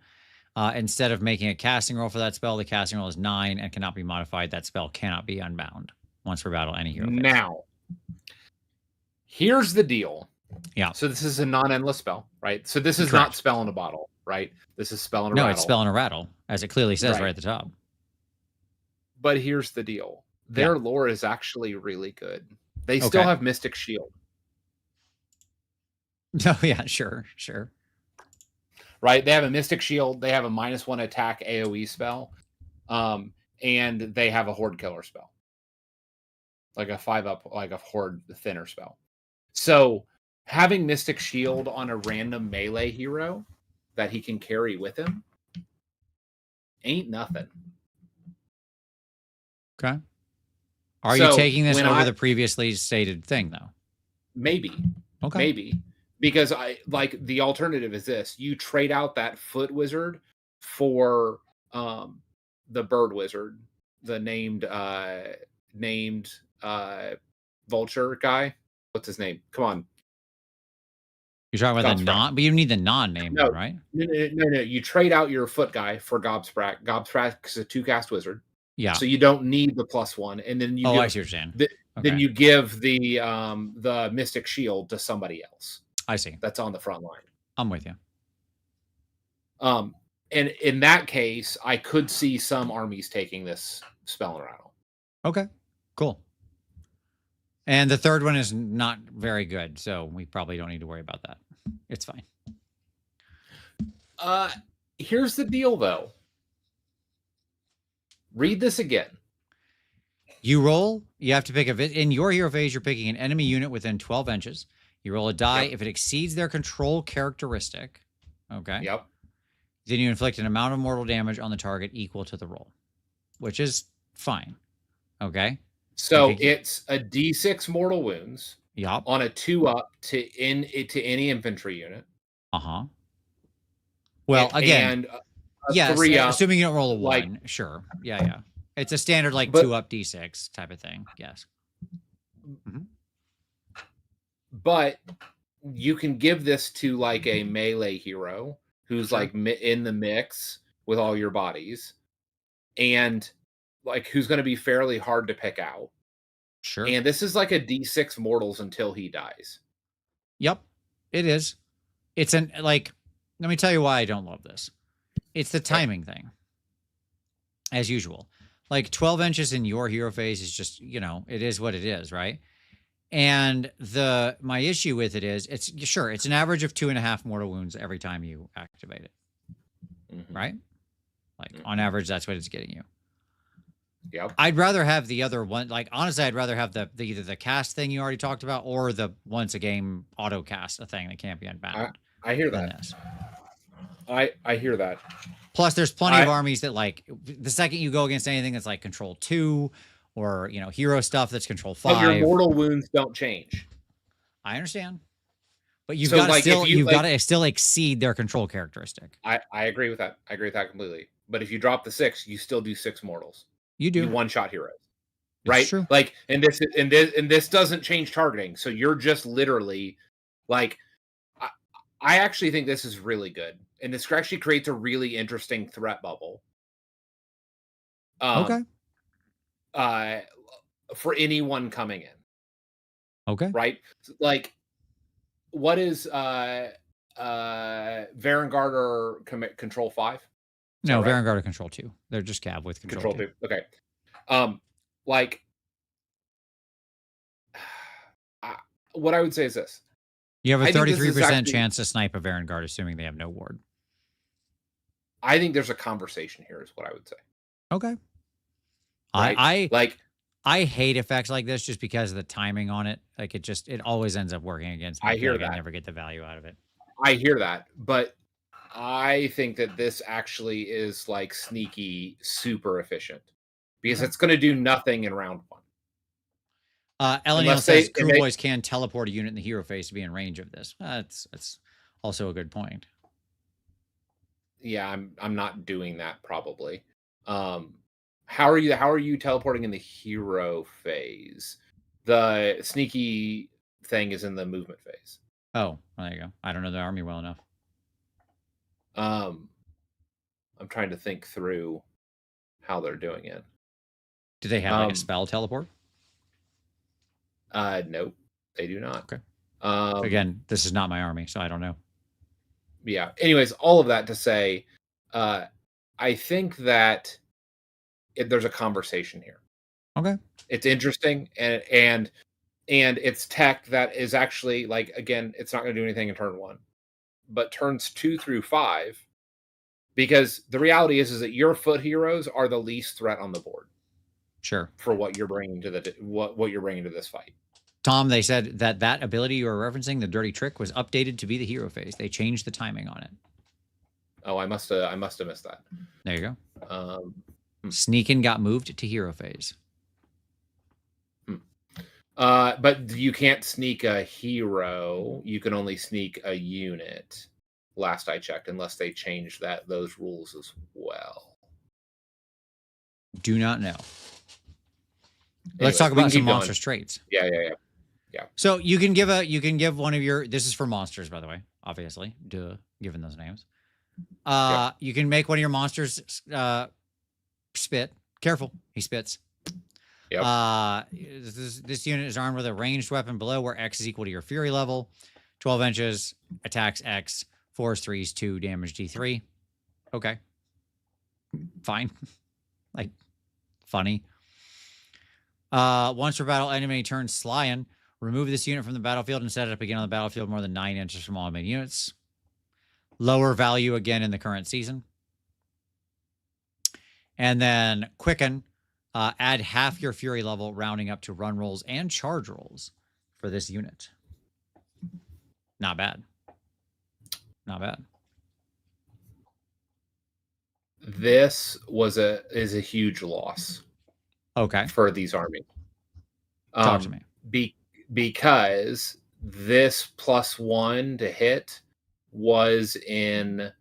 Instead of making a casting roll for that spell, the casting roll is 9 and cannot be modified. That spell cannot be unbound once per battle any hero phase. Now, here's the deal. Yeah. So this is a non-endless spell, right? So this is not spell in a bottle, right? This is spell in a rattle. No, it's spell in a rattle, as it clearly says right at the top. But here's the deal. Their lore is actually really good. They still have Mystic Shield. Oh, yeah, sure. Right? They have a Mystic Shield. They have a -1 attack AoE spell. And they have a Horde Killer spell. Like a 5-up, like a Horde Thinner spell. So having Mystic Shield on a random melee hero that he can carry with him ain't nothing. Okay. Are you taking this over the previously stated thing, though? Maybe. Okay. Maybe. Because the alternative is this. You trade out that Foot Wizard for the Bird Wizard, the named Vulture guy. What's his name? Come on. You're talking about the non, but you need the non-name one, right? No. You trade out your Foot guy for Gobsprat. Gobsprat is a 2-cast wizard. Yeah. So you don't need the +1, and then you. I see what you're saying. Then you give the Mystic Shield to somebody else. I see. That's on the front line. I'm with you. And in that case, I could see some armies taking this spell and rattle. Okay. Cool. And the third one is not very good, so we probably don't need to worry about that. It's fine. Here's the deal, though. Read this again. You roll. You have to pick in your hero phase, you're picking an enemy unit within 12 inches. You roll a die. If it exceeds their control characteristic, okay. Yep. Then you inflict an amount of mortal damage on the target equal to the roll, which is fine. Okay. So it's a D6 mortal wounds. Yep. On a 2-up to any infantry unit. Well, again. And 3-up, assuming you don't roll a 1. Sure. Yeah. It's a standard 2-up D6 type of thing. Yes. Mm-hmm. But you can give this to a melee hero who's in the mix with all your bodies, and who's going to be fairly hard to pick out. Sure. And this is a D6 mortals until he dies. Yep, it is. It's let me tell you why I don't love this. It's the timing thing. As usual. 12 inches in your hero phase is just, it is what it is, right? And my issue with it is it's an average of 2.5 mortal wounds every time you activate it. Mm-hmm. Right? On average, that's what it's getting you. Yep. I'd rather have the other one. Honestly, I'd rather have either the cast thing you already talked about or the once a game auto cast a thing that can't be unbound. I hear that. I hear that. Plus, there's plenty of armies that the second you go against anything that's control 2 or hero stuff that's control 5. But your mortal wounds don't change. I understand, but you've got to still exceed their control characteristic. I agree with that. I agree with that completely. But if you drop the 6, you still do 6 mortals. You do. You one-shot heroes, right? True. And this doesn't change targeting. So you're just literally I actually think this is really good. And this actually creates a really interesting threat bubble. Okay. For anyone coming in. Okay. Right? What is Varangard or Control 5? No, right? Varangard or Control 2. They're just Cav with Control 2. Okay. What I would say is this. You have a 33% chance to snipe a Varangard, assuming they have no ward. I think there's a conversation here, is what I would say. Okay. Right? I hate effects like this just because of the timing on it. It always ends up working against me. I hear that. I never get the value out of it. I hear that, but I think that this actually is sneaky, super efficient because it's going to do nothing in round 1. Eleniel says Cruel Boys can teleport a unit in the hero phase to be in range of this. That's also a good point. Yeah, I'm not doing that probably. How are you teleporting in the hero phase? The sneaky thing is in the movement phase. Oh, well, there you go. I don't know the army well enough. I'm trying to think through how they're doing it. Do they have like a spell teleport? Nope, they do not. Okay. Again, this is not my army, so I don't know. Yeah. Anyways, all of that to say, I think that there's a conversation here. Okay. It's interesting, and it's tech that is actually, like, again, it's not going to do anything in turn 1, but turns 2 through 5, because the reality is that your foot heroes are the least threat on the board. Sure. For what you're bringing to what you're bringing to this fight. Tom, they said that ability you were referencing, the dirty trick, was updated to be the hero phase. They changed the timing on it. Oh, I must have missed that. There you go. Sneakin' got moved to hero phase. But you can't sneak a hero. You can only sneak a unit. Last I checked, unless they changed those rules as well. Do not know. Let's talk about some monstrous traits. Yeah. So you can give one of your. This is for monsters, by the way. Obviously, given those names. You can make one of your monsters spit. Careful, he spits. Yep. This unit is armed with a ranged weapon below where X is equal to your Fury level, 12 inches, attacks X, 4s, 3s, 2, damage D3. Okay, fine. Like, funny. Once per battle, enemy turns Slyin. Remove this unit from the battlefield and set it up again on the battlefield more than 9 inches from all enemy units. Lower value again in the current season. And then Quicken. Add half your Fury level, rounding up to run rolls and charge rolls for this unit. Not bad. Not bad. This is a huge loss. Okay. For these armies. Talk to me. Because this +1 to hit was in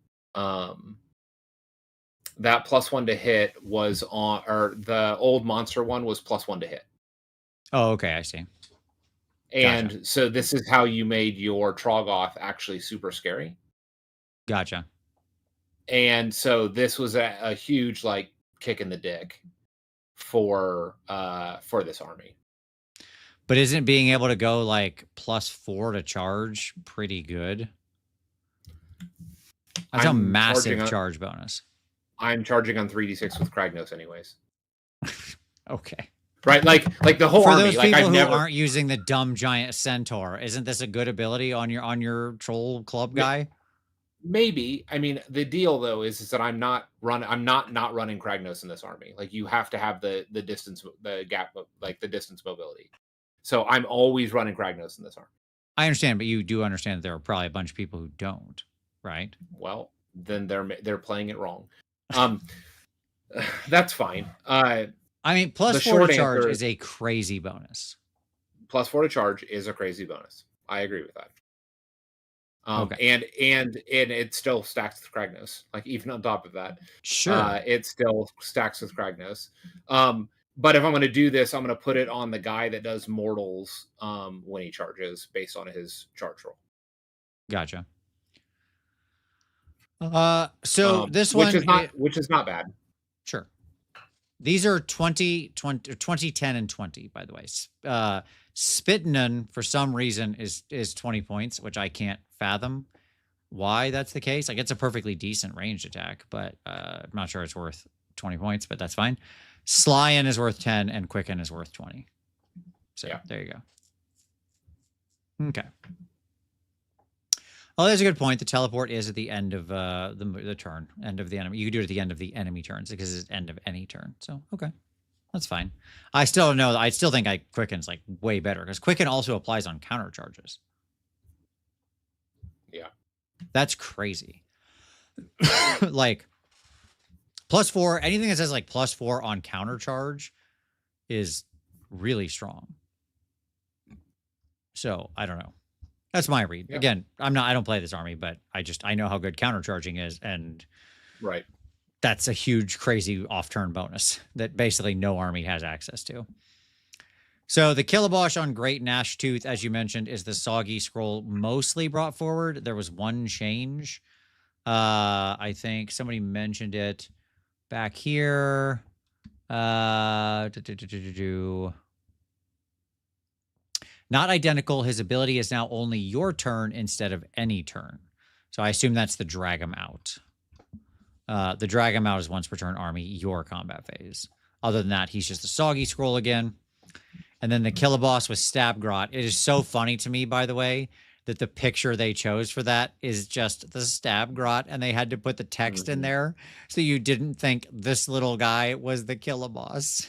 that +1 to hit was on, or the old monster one was +1 to hit. Oh, okay, I see. And gotcha. So this is how you made your Troggoth actually super scary. Gotcha. And so this was a huge, like, kick in the dick for this army. But isn't being able to go like +4 to charge pretty good? That's a massive charge bonus. I'm charging on 3d6 with Kragnos anyways. Okay. Right, like the whole army. For those people who aren't using the dumb giant centaur, isn't this a good ability on your troll club guy? Maybe. I mean, the deal though is that I'm not running Kragnos in this army. Like, you have to have the distance, the gap, like the distance mobility. So I'm always running Kragnos in this army. I understand, but you do understand that there are probably a bunch of people who don't, right? Well, then they're playing it wrong. That's fine. I mean, +4 to charge is a crazy bonus. +4 to charge is a crazy bonus. I agree with that. Okay. And it still stacks with Kragnos. Like, even on top of that, sure, it still stacks with Kragnos. But if I'm going to do this, I'm going to put it on the guy that does mortals when he charges, based on his charge roll. Gotcha. So this one, which is not bad. Sure. These are 20, 10, and 20, by the way. Spitnun, for some reason, is 20 points, which I can't fathom why that's the case. Like, it's a perfectly decent ranged attack, but I'm not sure it's worth 20 points, but that's fine. Slyin is worth 10, and Quicken is worth 20. So yeah. There you go. Okay. Oh, that's a good point. The teleport is at the end of the turn, end of the enemy. You can do it at the end of the enemy turns because it's end of any turn. So, okay. That's fine. I still don't know. I still think Quicken's like way better because Quicken also applies on counter charges. Yeah. That's crazy. Like, +4, anything that says like +4 on counter charge is really strong. So I don't know. That's my read. Yeah. Again, I don't play this army, but I know how good countercharging is, and Right. that's a huge, crazy off-turn bonus that basically no army has access to. So the Killabosh on Great Gnash Tooth, as you mentioned, is the soggy scroll mostly brought forward. There was one change. I think somebody mentioned it back here. Not identical. His ability is now only your turn instead of any turn. So I assume that's the drag him out. The drag him out is once per turn army, your combat phase. Other than that, he's just a soggy scroll again. And then the Killaboss with Stab Grot. It is so funny to me, by the way, that the picture they chose for that is just the Stab Grot, and they had to put the text in there so you didn't think this little guy was the Killaboss.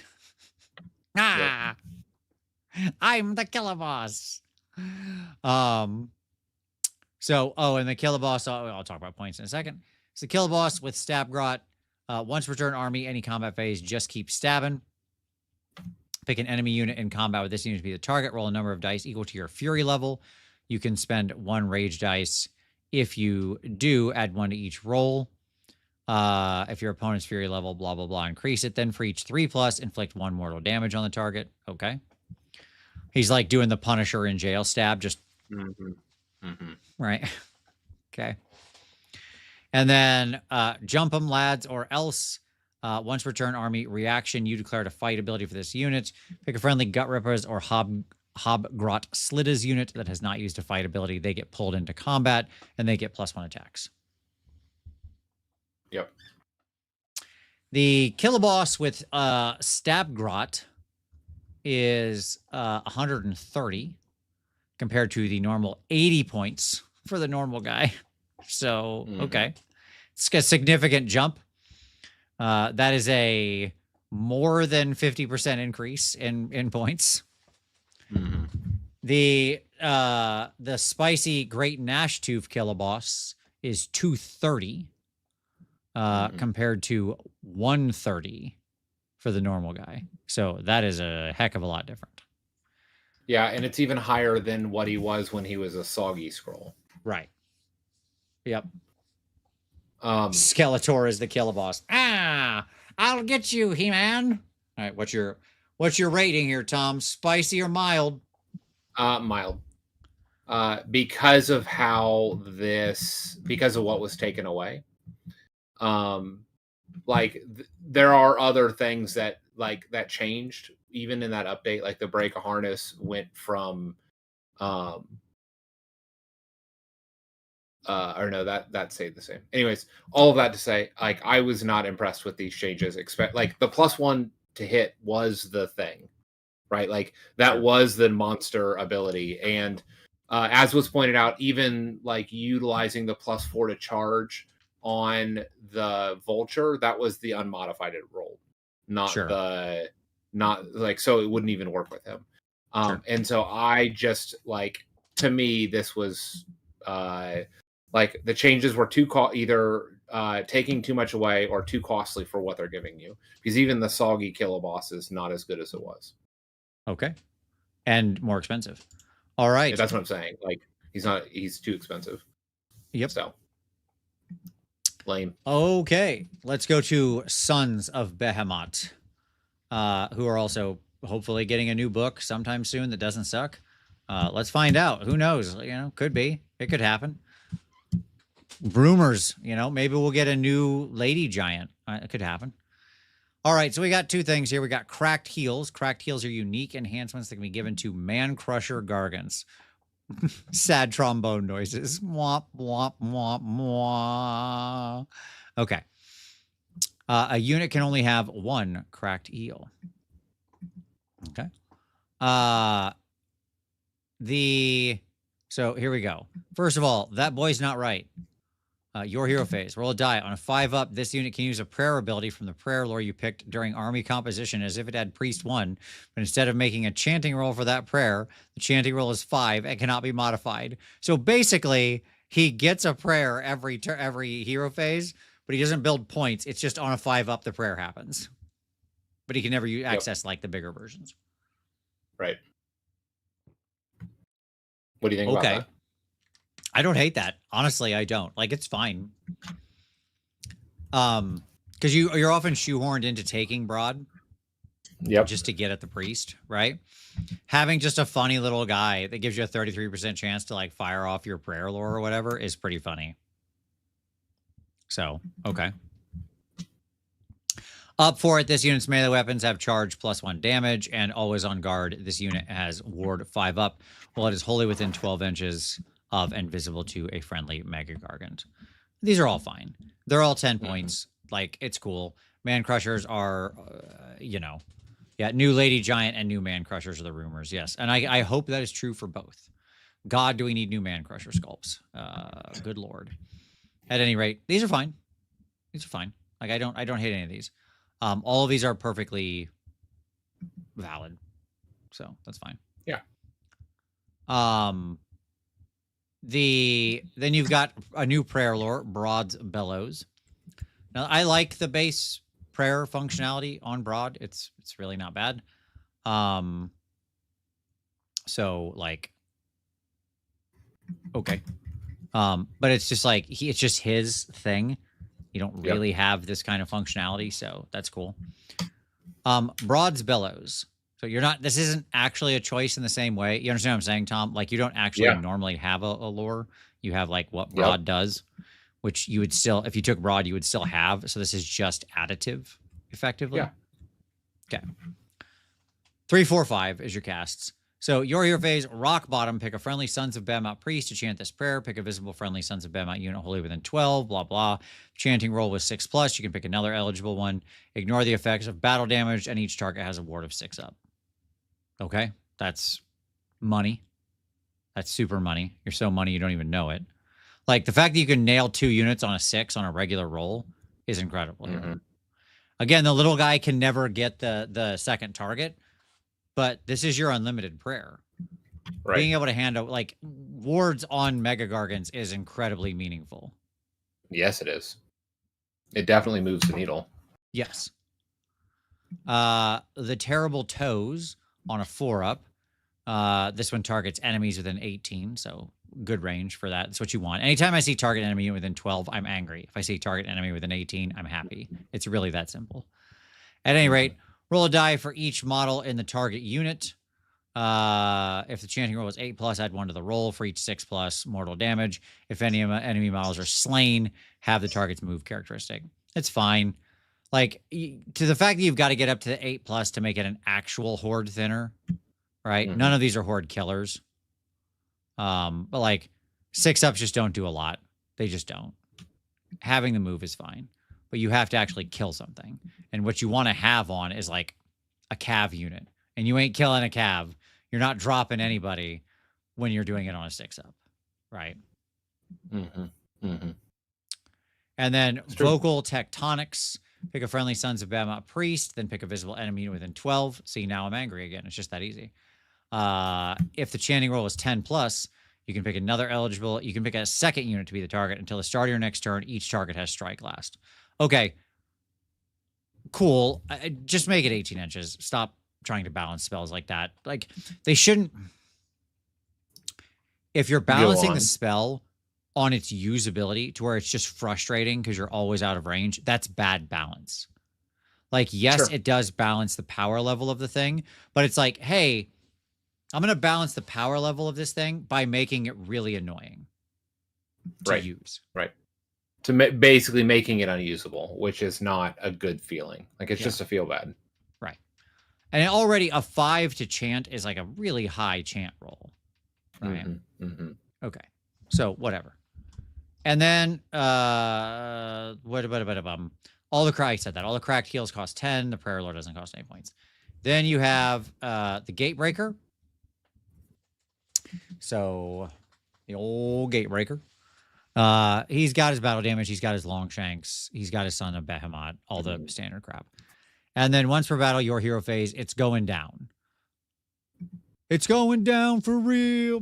Ah, I'm the Killaboss. So, and the Killaboss, I'll talk about points in a second. So Killaboss with Stab Grot, once per turn army, any combat phase, just keep stabbing. Pick an enemy unit in combat with this unit to be the target. Roll a number of dice equal to your fury level. You can spend 1 rage dice. If you do, add 1 to each roll. If your opponent's fury level, blah, blah, blah, increase it. Then for each 3+, inflict 1 mortal damage on the target. Okay. He's like doing the Punisher in jail stab, just right. Okay. And then jump 'em, lads, or else. Once per turn army reaction, you declared a fight ability for this unit. Pick a friendly Gut Rippers or Hobgrot Slitters unit that has not used a fight ability. They get pulled into combat, and they get +1 attacks. Yep. The Killaboss with Stab Grot is 130 compared to the normal 80 points for the normal guy. So, okay. It's a significant jump. That is a more than 50% increase in points. The spicy Great Gnash Tooth Killaboss is 230 compared to 130 for the normal guy. So that is a heck of a lot different. Yeah, and it's even higher than what he was when he was a soggy scroll. Right. Yep. Skeletor is the Killaboss. I'll get you, He-Man. All right, what's your rating here, Tom? Spicy or mild? Mild. Because of what was taken away. There are other things that changed even in that update. Like the break a harness went from or no, that stayed the same. Anyways, all of that to say, I was not impressed with these changes. The +1 to hit was the thing, right? That was the monster ability. And as was pointed out, even utilizing the +4 to charge on the Vulture, that was the unmodified roll, so it wouldn't even work with him. And so I just to me, this was the changes were either taking too much away or too costly for what they're giving you, because even the soggy Killaboss is not as good as it was. Okay. And more expensive. All right. Yeah, that's what I'm saying. He's too expensive. Yep. So lame. Okay. Let's go to Sons of Behemoth, who are also hopefully getting a new book sometime soon that doesn't suck. Let's find out. Who knows? Could be. It could happen. Rumors, maybe we'll get a new lady giant. It could happen. All right, so we got 2 things here. We got Cracked Heels. Cracked Heels are unique enhancements that can be given to Man Crusher Gargants. Sad trombone noises. Womp, womp, womp, womp. Okay. A unit can only have 1 Cracked Eel. Okay. So here we go. First of all, that boy's not right. Your hero phase. Roll a die. On a 5-up, this unit can use a prayer ability from the prayer lore you picked during army composition as if it had priest 1. But instead of making a chanting roll for that prayer, the chanting roll is 5 and cannot be modified. So basically, he gets a prayer every hero phase, but he doesn't build points. It's just on a 5-up, the prayer happens. But he can never access the bigger versions. Right. What do you think about that? I don't hate that. Honestly, I don't. Like, it's fine. Because you're often shoehorned into taking broad. Yep. Just to get at the priest, right? Having just a funny little guy that gives you a 33% chance to like fire off your prayer lore or whatever is pretty funny. So, okay. Up for it, this unit's melee weapons have charge +1 damage and always on guard. This unit has ward 5 up while it is wholly within 12 inches of and visible to a friendly Mega Gargant. These are all fine. They're all 10 points. Like, it's cool. Man Crushers are, you know, yeah, new Lady Giant and new Man Crushers are the rumors, yes. And I hope that is true for both. God, do we need new Man Crusher sculpts? Good Lord. At any rate, these are fine. These are fine. Like, I don't hate any of these. All of these are perfectly valid. So that's fine. Yeah. Then you've got a new prayer lore, Broad's Bellows. Now, I like the base prayer functionality on Broad. It's really not bad. So like, okay. But it's just like it's just his thing. You don't really have this kind of functionality, so that's cool. Broad's Bellows. So this isn't actually a choice in the same way. You understand what I'm saying, Tom? Like, you don't actually normally have a lore. You have like what Broad does, which you would still, if you took Broad, you would still have. So this is just additive, effectively. Yeah. Okay. 3, 4, 5 is your casts. So your hero phase, Rock Bottom, pick a friendly Sons of Behemoth priest to chant this prayer. Pick a visible friendly Sons of Behemoth unit wholly within 12, blah, blah. Chanting roll with 6+. You can pick another eligible one. Ignore the effects of battle damage, and each target has a ward of 6 up. Okay? That's money. That's super money. You're so money you don't even know it. Like, the fact that you can nail 2 units on a 6 on a regular roll is incredible here. Again, the little guy can never get the second target, but this is your unlimited prayer. Right. Being able to handle, like, wards on Mega Gargants is incredibly meaningful. Yes, it is. It definitely moves the needle. Yes. The Terrible Toes on a 4-up. This one targets enemies within 18, so good range for that. That's what you want. Anytime I see target enemy within 12, I'm angry. If I see target enemy within 18, I'm happy. It's really that simple. At any rate, roll a die for each model in the target unit. If the chanting roll is 8+, add 1 to the roll for each 6+ mortal damage. If any enemy models are slain, have the target's move characteristic. It's fine. Like, to the fact that you've got to get up to the 8+ to make it an actual horde thinner, right? None of these are horde killers. But like 6-ups just don't do a lot. They just don't. Having the move is fine, but you have to actually kill something. And what you want to have on is like a cav unit, and you ain't killing a cav. You're not dropping anybody when you're doing it on a 6-up, right? And then Vocal Tectonics. Pick a friendly Sons of Behemoth priest, then pick a visible enemy within 12. See, now I'm angry again. It's just that easy. If the chanting roll is 10+, you can pick another eligible. You can pick a second unit to be the target until the start of your next turn. Each target has strike last. Okay. Cool. Just make it 18 inches. Stop trying to balance spells like that. Like, they shouldn't. If you're balancing the spell on its usability to where it's just frustrating because you're always out of range, that's bad balance. Like, yes, it does balance the power level of the thing, but it's like, hey, I'm going to balance the power level of this thing by making it really annoying to use. Right. To basically making it unusable, which is not a good feeling. Like, it's just a feel bad. Right. And already a 5 to chant is like a really high chant roll. Right. Okay. So whatever. And then all the cracked said that. All the cracked heals cost 10. The prayer lord doesn't cost any points. Then you have the Gatebreaker. So the old Gatebreaker. He's got his battle damage, he's got his long shanks, he's got his Son of Behemoth, all the standard crap. And then once per battle, your hero phase, it's going down. It's going down for real.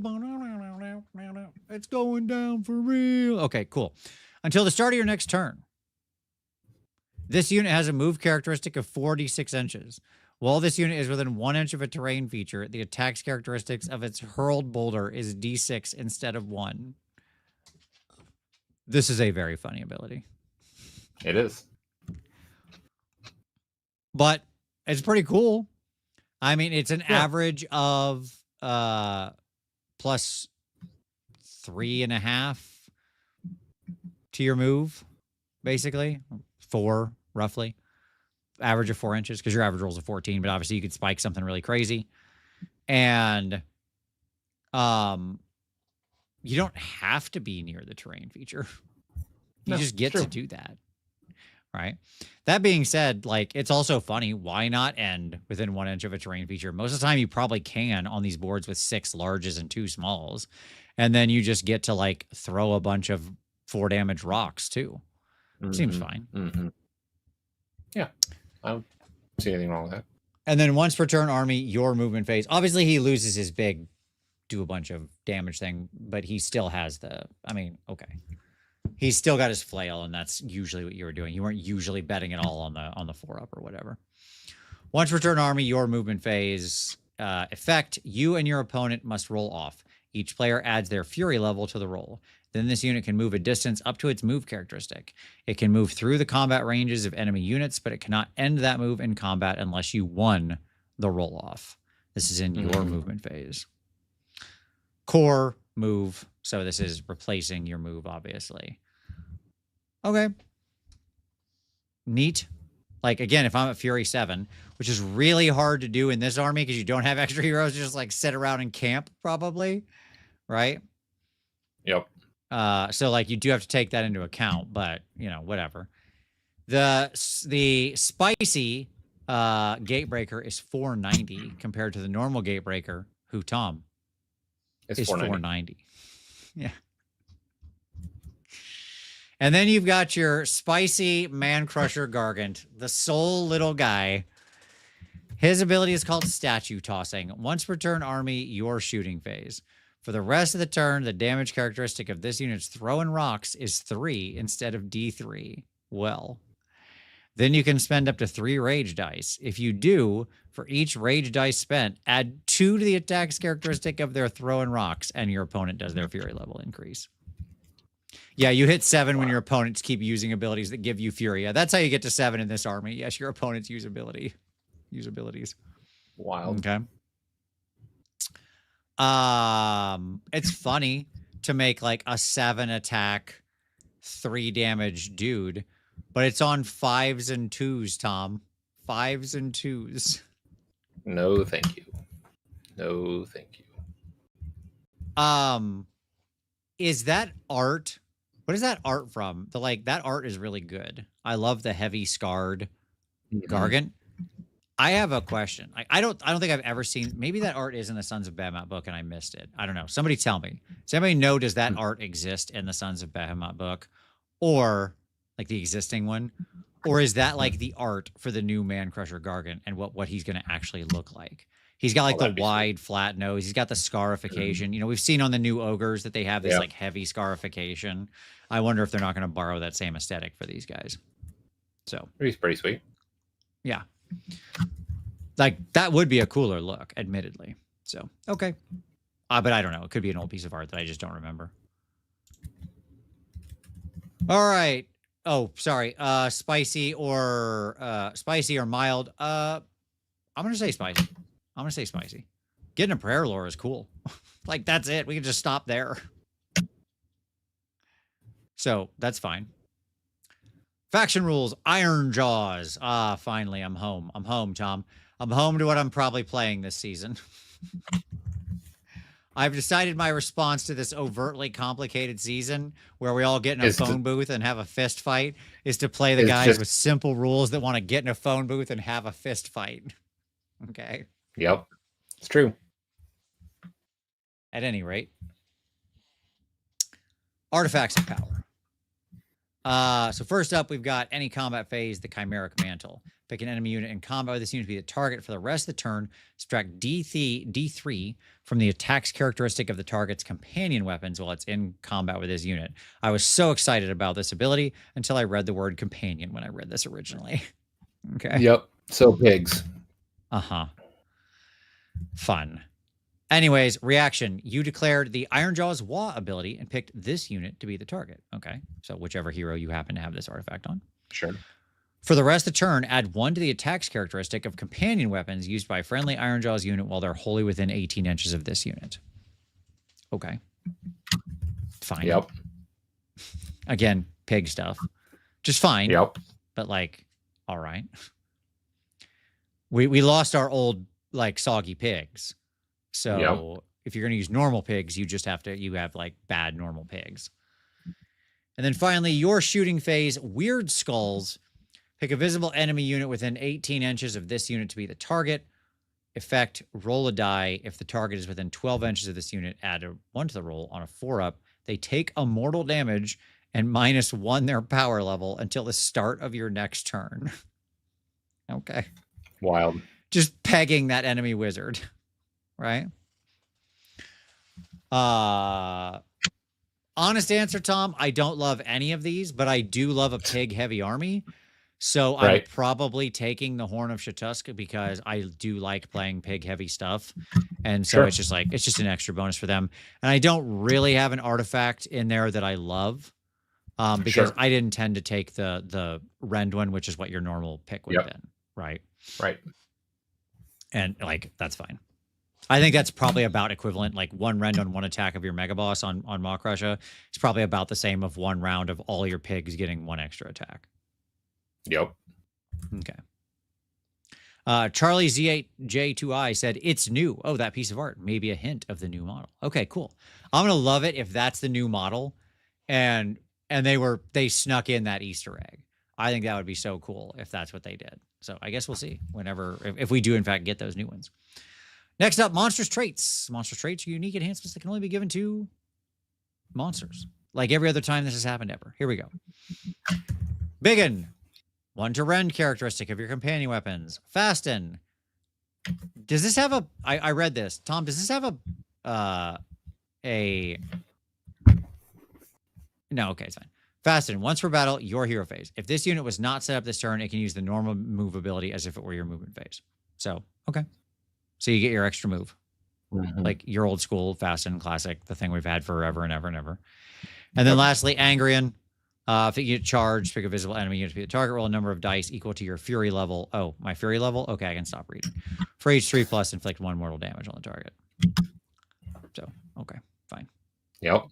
It's going down for real. Okay, cool. Until the start of your next turn. This unit has a move characteristic of 46 inches. While this unit is within 1 inch of a terrain feature, the attack's characteristics of its hurled boulder is D6 instead of 1. This is a very funny ability. It is. But it's pretty cool. I mean, it's an average of plus 3.5 to your move, basically. 4, roughly. Average of 4 inches, because your average rolls a 14, but obviously you could spike something really crazy. And you don't have to be near the terrain feature. You just get to do that. Right. That being said, like, it's also funny. Why not end within 1 inch of a terrain feature? Most of the time you probably can on these boards with 6 larges and 2 smalls. And then you just get to like throw a bunch of 4 damage rocks too. Seems fine. Yeah. I don't see anything wrong with that. And then once per turn, army, your movement phase. Obviously he loses his big do a bunch of damage thing, but he still has the, I mean, okay. He's still got his flail, and that's usually what you were doing. You weren't usually betting it all on the 4-up or whatever. Once per turn, army, your movement phase effect, you and your opponent must roll off. Each player adds their fury level to the roll. Then this unit can move a distance up to its move characteristic. It can move through the combat ranges of enemy units, but it cannot end that move in combat unless you won the roll off. This is in your movement phase. Core move. So this is replacing your move, obviously. Okay. Neat. Like, again, if I'm at Fury 7, which is really hard to do in this army because you don't have extra heroes, just like sit around and camp, probably. Right? Yep. So, like, you do have to take that into account, but, you know, whatever. The spicy Gatebreaker is 490 compared to the normal Gatebreaker, who, Tom? It's 490. Yeah. And then you've got your spicy Man Crusher Gargant, the sole little guy. His ability is called Statue Tossing. Once per turn, army, your shooting phase. For the rest of the turn, the damage characteristic of this unit's throwing rocks is 3 instead of D3. Well, then you can spend up to 3 rage dice. If you do, for each rage dice spent, add 2 to the attack's characteristic of their throwing rocks, and your opponent does their fury level increase. Yeah, you hit 7 when your opponents keep using abilities that give you fury. Yeah, that's how you get to 7 in this army. Yes, your opponents use abilities. Wild. Okay. It's funny to make like a 7 attack, 3 damage dude, but it's on 5s and 2s, Tom. 5s and 2s. No, thank you. No, thank you. Is that art? What is that art from? That art is really good. I love the heavy scarred Gargant. I have a question. I don't think I've ever seen. Maybe that art is in the Sons of Behemoth book and I missed it. I don't know. Somebody tell me. Does anybody know? Does that art exist in the Sons of Behemoth book, or like the existing one, or is that like the art for the new Man Crusher Gargant and what he's going to actually look like? He's got like the wide flat nose. He's got the scarification. You know, we've seen on the new ogres that they have this like heavy scarification. I wonder if they're not going to borrow that same aesthetic for these guys. So he's pretty sweet. Yeah. Like that would be a cooler look, admittedly. So, okay. But I don't know. It could be an old piece of art that I just don't remember. All right. Oh, sorry. Spicy or mild. I'm going to say spicy. I'm going to say spicy. Getting a prayer lore is cool. Like, that's it. We can just stop there. So, that's fine. Faction rules. Iron Jaws. Finally, I'm home. I'm home, Tom. I'm home to what I'm probably playing this season. I've decided my response to this overtly complicated season where we all get in a phone booth and have a fist fight is to play the guys with simple rules that want to get in a phone booth and have a fist fight. Okay. Yep. It's true. At any rate. Artifacts of power. So first up, we've got any combat phase, the Chimeric Mantle. Pick an enemy unit in combat with this unit to be the target for the rest of the turn. Subtract D3 from the attack's characteristic of the target's companion weapons while it's in combat with this unit. I was so excited about this ability until I read the word companion when I read this originally. Okay. Yep. So pigs. Uh-huh. Fun. Anyways, reaction. You declared the Ironjaw's Wa ability and picked this unit to be the target. Okay. So whichever hero you happen to have this artifact on. Sure. For the rest of the turn, add 1 to the attacks characteristic of companion weapons used by friendly Ironjaw's unit while they're wholly within 18 inches of this unit. Okay. Fine. Yep. Again, pig stuff. Just fine. Yep. But like, all right. We lost our old like soggy pigs. So if you're going to use normal pigs, you have like bad normal pigs. And then finally, your shooting phase, Weird Skulls. Pick a visible enemy unit within 18 inches of this unit to be the target. Effect, roll a die. If the target is within 12 inches of this unit, add a 1 to the roll on a 4-up. They take a mortal damage and -1 their power level until the start of your next turn. Okay. Wild. Just pegging that enemy wizard. Right? Honest answer, Tom, I don't love any of these, but I do love a pig-heavy army. So I'm probably taking the Horn of Shatusk because I do like playing pig-heavy stuff. And so it's just an extra bonus for them. And I don't really have an artifact in there that I love because I didn't tend to take the Rend one, which is what your normal pick would have been. Right? Right. And like, that's fine. I think that's probably about equivalent, like 1 rend on 1 attack of your Mega Boss on Maw Crusher. It's probably about the same of 1 round of all your pigs getting 1 extra attack. Yep. Okay. Charlie Z8J2I said, it's new. Oh, that piece of art. Maybe a hint of the new model. Okay, cool. I'm going to love it if that's the new model and they snuck in that Easter egg. I think that would be so cool if that's what they did. So I guess we'll see if we do in fact get those new ones. Next up, monstrous traits. Monstrous traits are unique enhancements that can only be given to monsters. Like every other time this has happened ever. Here we go. Biggin. 1 to rend characteristic of your companion weapons. Fasten. Does this have I read this. Tom, does this have no, okay, it's fine. Fasten. Once per battle, your hero phase. If this unit was not set up this turn, it can use the normal move ability as if it were your movement phase. So, okay. So you get your extra move. Like your old school Fasten classic, the thing we've had forever and ever and ever. And then lastly, Angrian. If you get charged, pick a visible enemy unit to be the target, roll a number of dice equal to your Fury level. Oh, my Fury level? Okay, I can stop reading. For each 3+, inflict 1 mortal damage on the target. So, okay, fine. Yep.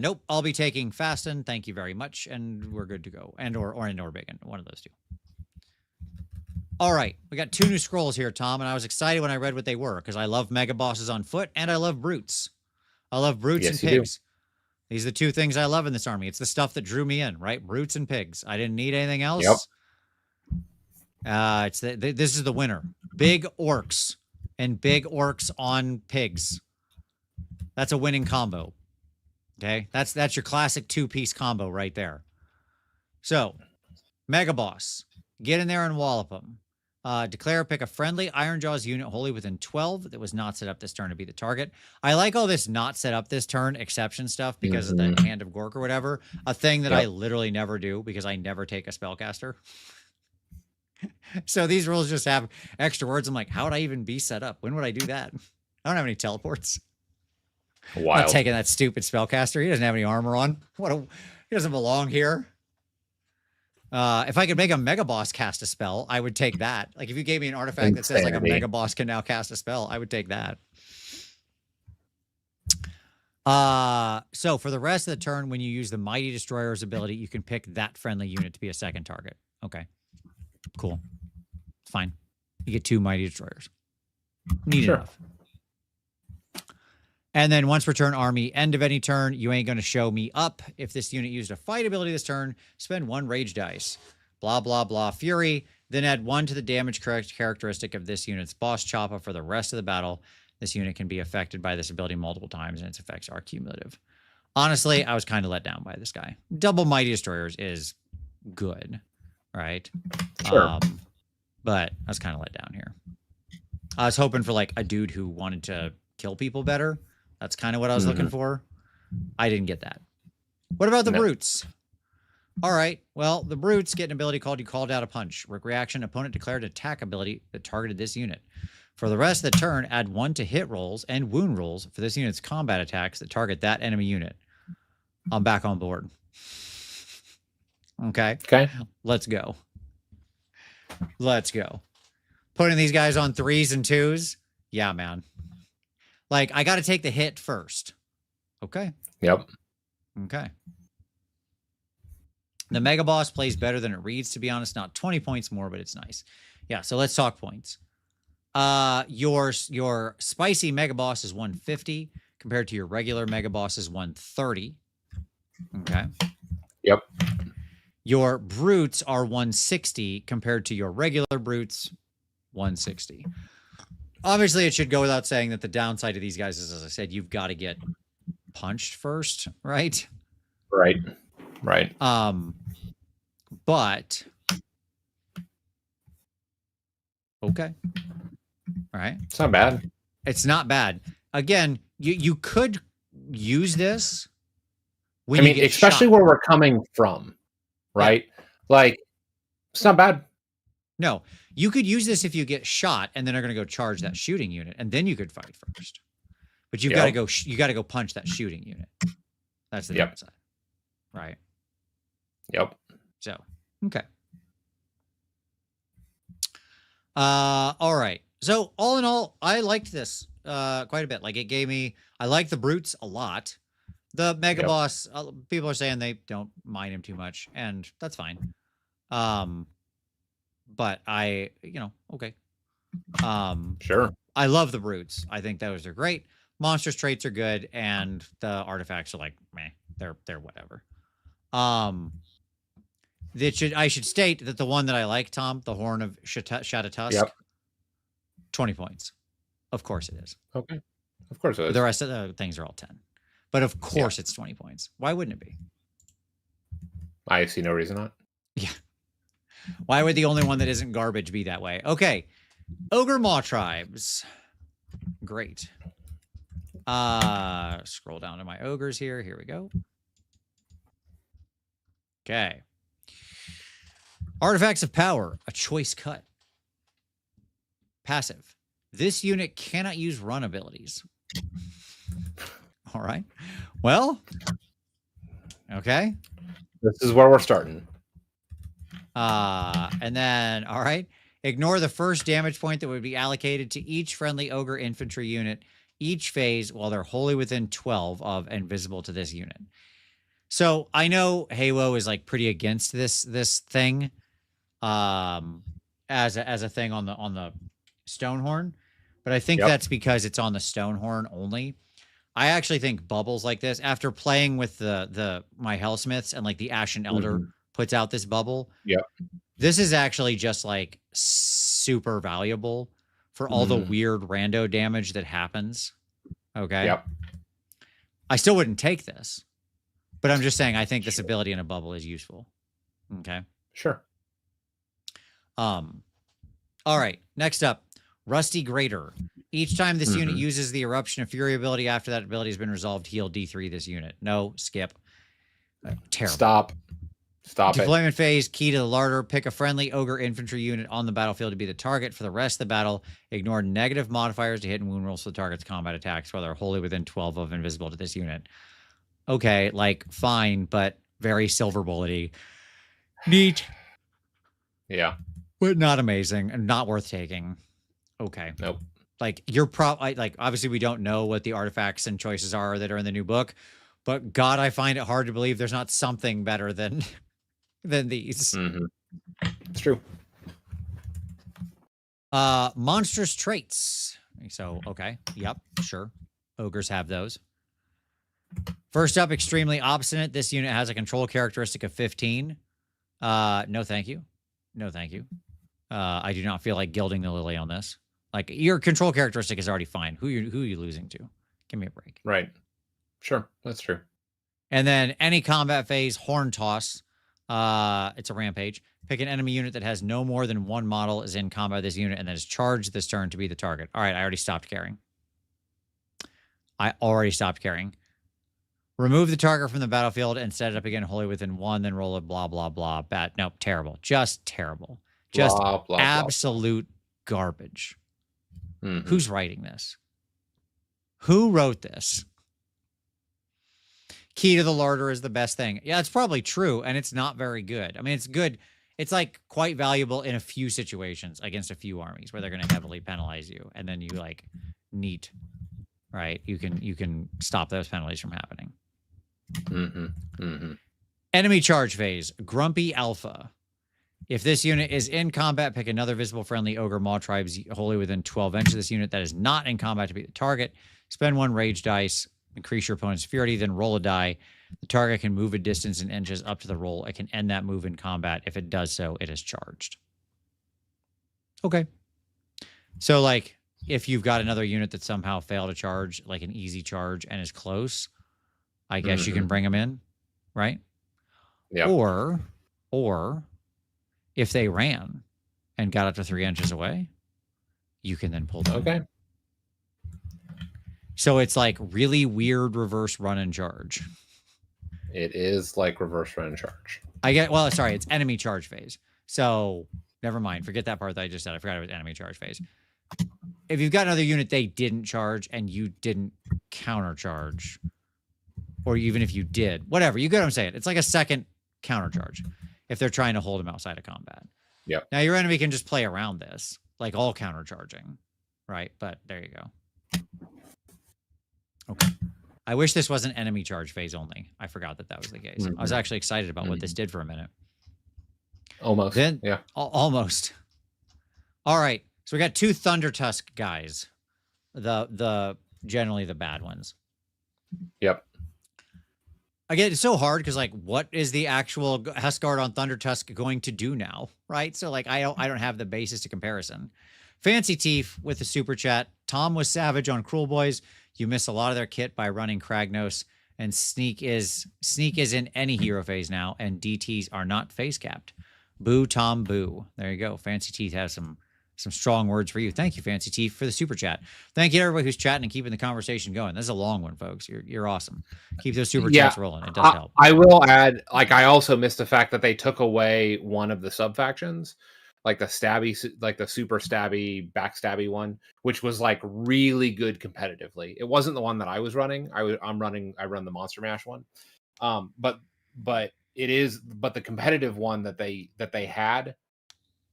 Nope, I'll be taking Fasten. Thank you very much, and we're good to go. And or Biggin, one of those two. All right, we got 2 new scrolls here, Tom, and I was excited when I read what they were because I love Mega Bosses on foot, and I love Brutes. I love Brutes and Pigs. These are the 2 things I love in this army. It's the stuff that drew me in, right? Brutes and Pigs. I didn't need anything else. Yep. This is the winner. Big orcs and big orcs on pigs. That's a winning combo. Okay, that's your classic 2-piece combo right there. So, Mega Boss, get in there and wallop them. Declare, pick a friendly Ironjaw's unit wholly within 12 that was not set up this turn to be the target. I like all this not set up this turn exception stuff because of the Hand of Gork or whatever. A thing that I literally never do because I never take a spellcaster. So these rules just have extra words. I'm like, how would I even be set up? When would I do that? I don't have any teleports. I'm not taking that stupid spellcaster. He doesn't have any armor on. He doesn't belong here. If I could make a Mega Boss cast a spell, I would take that. Like if you gave me an artifact that says like a Mega Boss can now cast a spell, I would take that. So for the rest of the turn, when you use the Mighty Destroyer's ability, you can pick that friendly unit to be a second target. Okay. Cool. Fine. You get 2 Mighty Destroyers. Neat enough. And then once per turn army, end of any turn, you ain't going to show me up. If this unit used a fight ability this turn, spend 1 rage dice. Blah, blah, blah. Fury. Then add 1 to the damage characteristic of this unit's boss choppa for the rest of the battle. This unit can be affected by this ability multiple times, and its effects are cumulative. Honestly, I was kind of let down by this guy. Double Mighty Destroyers is good, right? Sure. But I was kind of let down here. I was hoping for like a dude who wanted to kill people better. That's kind of what I was looking for. I didn't get that. What about the Brutes? All right. Well, the brutes get an ability called You Called Out a Punch. Reaction, opponent declared an attack ability that targeted this unit. For the rest of the turn, add 1 to hit rolls and wound rolls for this unit's combat attacks that target that enemy unit. I'm back on board. Okay. Okay. Let's go. Let's go. Putting these guys on 3s and 2s. Yeah, man. Like, I got to take the hit first. Okay. Yep. Okay. The Mega Boss plays better than it reads, to be honest. Not 20 points more, but it's nice. Yeah, so let's talk points. Your spicy Mega Boss is 150 compared to your regular Mega Boss is 130. Okay. Yep. Your brutes are 160 compared to your regular brutes 160. Obviously, it should go without saying that the downside of these guys is, as I said, you've got to get punched first, right? Right. Right. But okay. All right. It's not bad. It's not bad. Again, you could use this when I mean, you get especially shot. where we're coming from, right? Yeah. Like, it's not bad. No, you could use this if you get shot and then are going to go charge that shooting unit, and then you could fight first. But you've got to go. You got to go punch that shooting unit. That's the downside, right? Yep. So okay. All right. So all in all, I liked this quite a bit. Like, it gave me. I like the brutes a lot. The Mega Boss, people are saying they don't mind him too much, and that's fine. But I, okay. Sure. I love the brutes. I think those are great. Monsters traits are good, and the artifacts are like, meh, they're whatever. I should state that the one that I like, Tom, the Horn of Shadow Tusk, 20 points. Of course it is. Okay. Of course it is. The rest of the things are all 10. But of course it's 20 points. Why wouldn't it be? I see no reason not. Yeah. Why would the only one that isn't garbage be that way? Okay. Ogre Maw Tribes. Great. Scroll down to my ogres here. Here we go. Okay. Artifacts of Power. A choice cut. Passive. This unit cannot use run abilities. All right. Well, okay. This is where we're starting. And then, all right. Ignore the first damage point that would be allocated to each friendly ogre infantry unit each phase while they're wholly within 12 of and visible to this unit. So I know Halo is like pretty against this thing as a thing on the Stonehorn, but I think that's because it's on the Stonehorn only. I actually think bubbles like this, after playing with my Hellsmiths and like the Ashen Elder puts out this bubble. Yep. This is actually just like super valuable for all the weird rando damage that happens. Okay. Yep. I still wouldn't take this, but I'm just saying I think this ability in a bubble is useful. Okay. Sure. All right. Next up, Rusty Grater. Each time this unit uses the Eruption of Fury ability after that ability has been resolved, heal D3 this unit. No, skip. Terrible. Stop Deployment phase, key to the larder. Pick a friendly ogre infantry unit on the battlefield to be the target for the rest of the battle. Ignore negative modifiers to hit and wound rolls for the target's combat attacks while they're wholly within 12 of invisible to this unit. Okay, like, fine, but very silver bullety. Neat. Yeah. But not amazing and not worth taking. Okay. Nope. Like, obviously we don't know what the artifacts and choices are that are in the new book, but God, I find it hard to believe there's not something better than these. It's true. Monstrous traits. So, okay. Yep, sure. Ogres have those. First up, extremely obstinate. This unit has a control characteristic of 15. No, thank you. No, thank you. I do not feel like gilding the lily on this. Like, your control characteristic is already fine. Who are you losing to? Give me a break. Right. Sure. That's true. And then any combat phase, Horn Toss. It's a rampage. Pick an enemy unit that has no more than one model is in combat with this unit and then is charged this turn to be the target. All right, I already stopped caring. Remove the target from the battlefield and set it up again wholly within 1, then roll a blah, blah, blah. Bad. Nope, terrible. Just terrible. Just Blah, blah, absolute garbage. Mm-hmm. Who's writing this? Who wrote this? Key to the larder is the best thing. Yeah, it's probably true, and it's not very good. I mean, it's good. It's like quite valuable in a few situations against a few armies where they're going to heavily penalize you, and then you like neat, right? You can stop those penalties from happening. Mm-hmm. Mm-hmm. Enemy charge phase, Grumpy Alpha. If this unit is in combat, pick another visible friendly ogre maw tribes wholly within 12 inches of this unit that is not in combat to beat the target. Spend 1 rage dice, increase your opponent's fury, then roll a die. The target can move a distance in inches up to the roll. It can end that move in combat. If it does so, it is charged. Okay. So, like, if you've got another unit that somehow failed to charge, like an easy charge, and is close, I guess you can bring them in, right? Yeah. Or if they ran and got up to 3 inches away, you can then pull them. Okay. So it's like really weird reverse run and charge. It is like reverse run and charge. It's enemy charge phase. So never mind. Forget that part that I just said. I forgot it was enemy charge phase. If you've got another unit they didn't charge and you didn't counter charge, or even if you did, whatever, you get what I'm saying. It's like a second counter charge if they're trying to hold them outside of combat. Yeah. Now your enemy can just play around this, like all counter charging, right? But there you go. Okay. I wish this wasn't enemy charge phase only. I forgot that was the case. I was actually excited about what this did for a minute. Almost. Then, yeah. Almost. All right. So we got 2 Thunder Tusk guys. The generally the bad ones. Yep. Again, it's so hard because like, what is the actual Husguard on Thunder Tusk going to do now, right? So like, I don't have the basis to comparison. Fancy Teeth with the super chat. Tom was savage on Cruel Boys. You miss a lot of their kit by running Kragnos, and Sneak is in any hero phase now, and DTs are not phase capped. Boo, Tom, boo. There you go. Fancy Teeth has some strong words for you. Thank you, Fancy Teeth, for the super chat. Thank you to everybody who's chatting and keeping the conversation going. This is a long one, folks. You're awesome. Keep those super chats rolling. It does help. I will add, like, I also missed the fact that they took away one of the sub factions, like the stabby, like the super stabby, backstabby one, which was like really good competitively. It wasn't the one that I was running. I run the Monster Mash one. But the competitive one that they had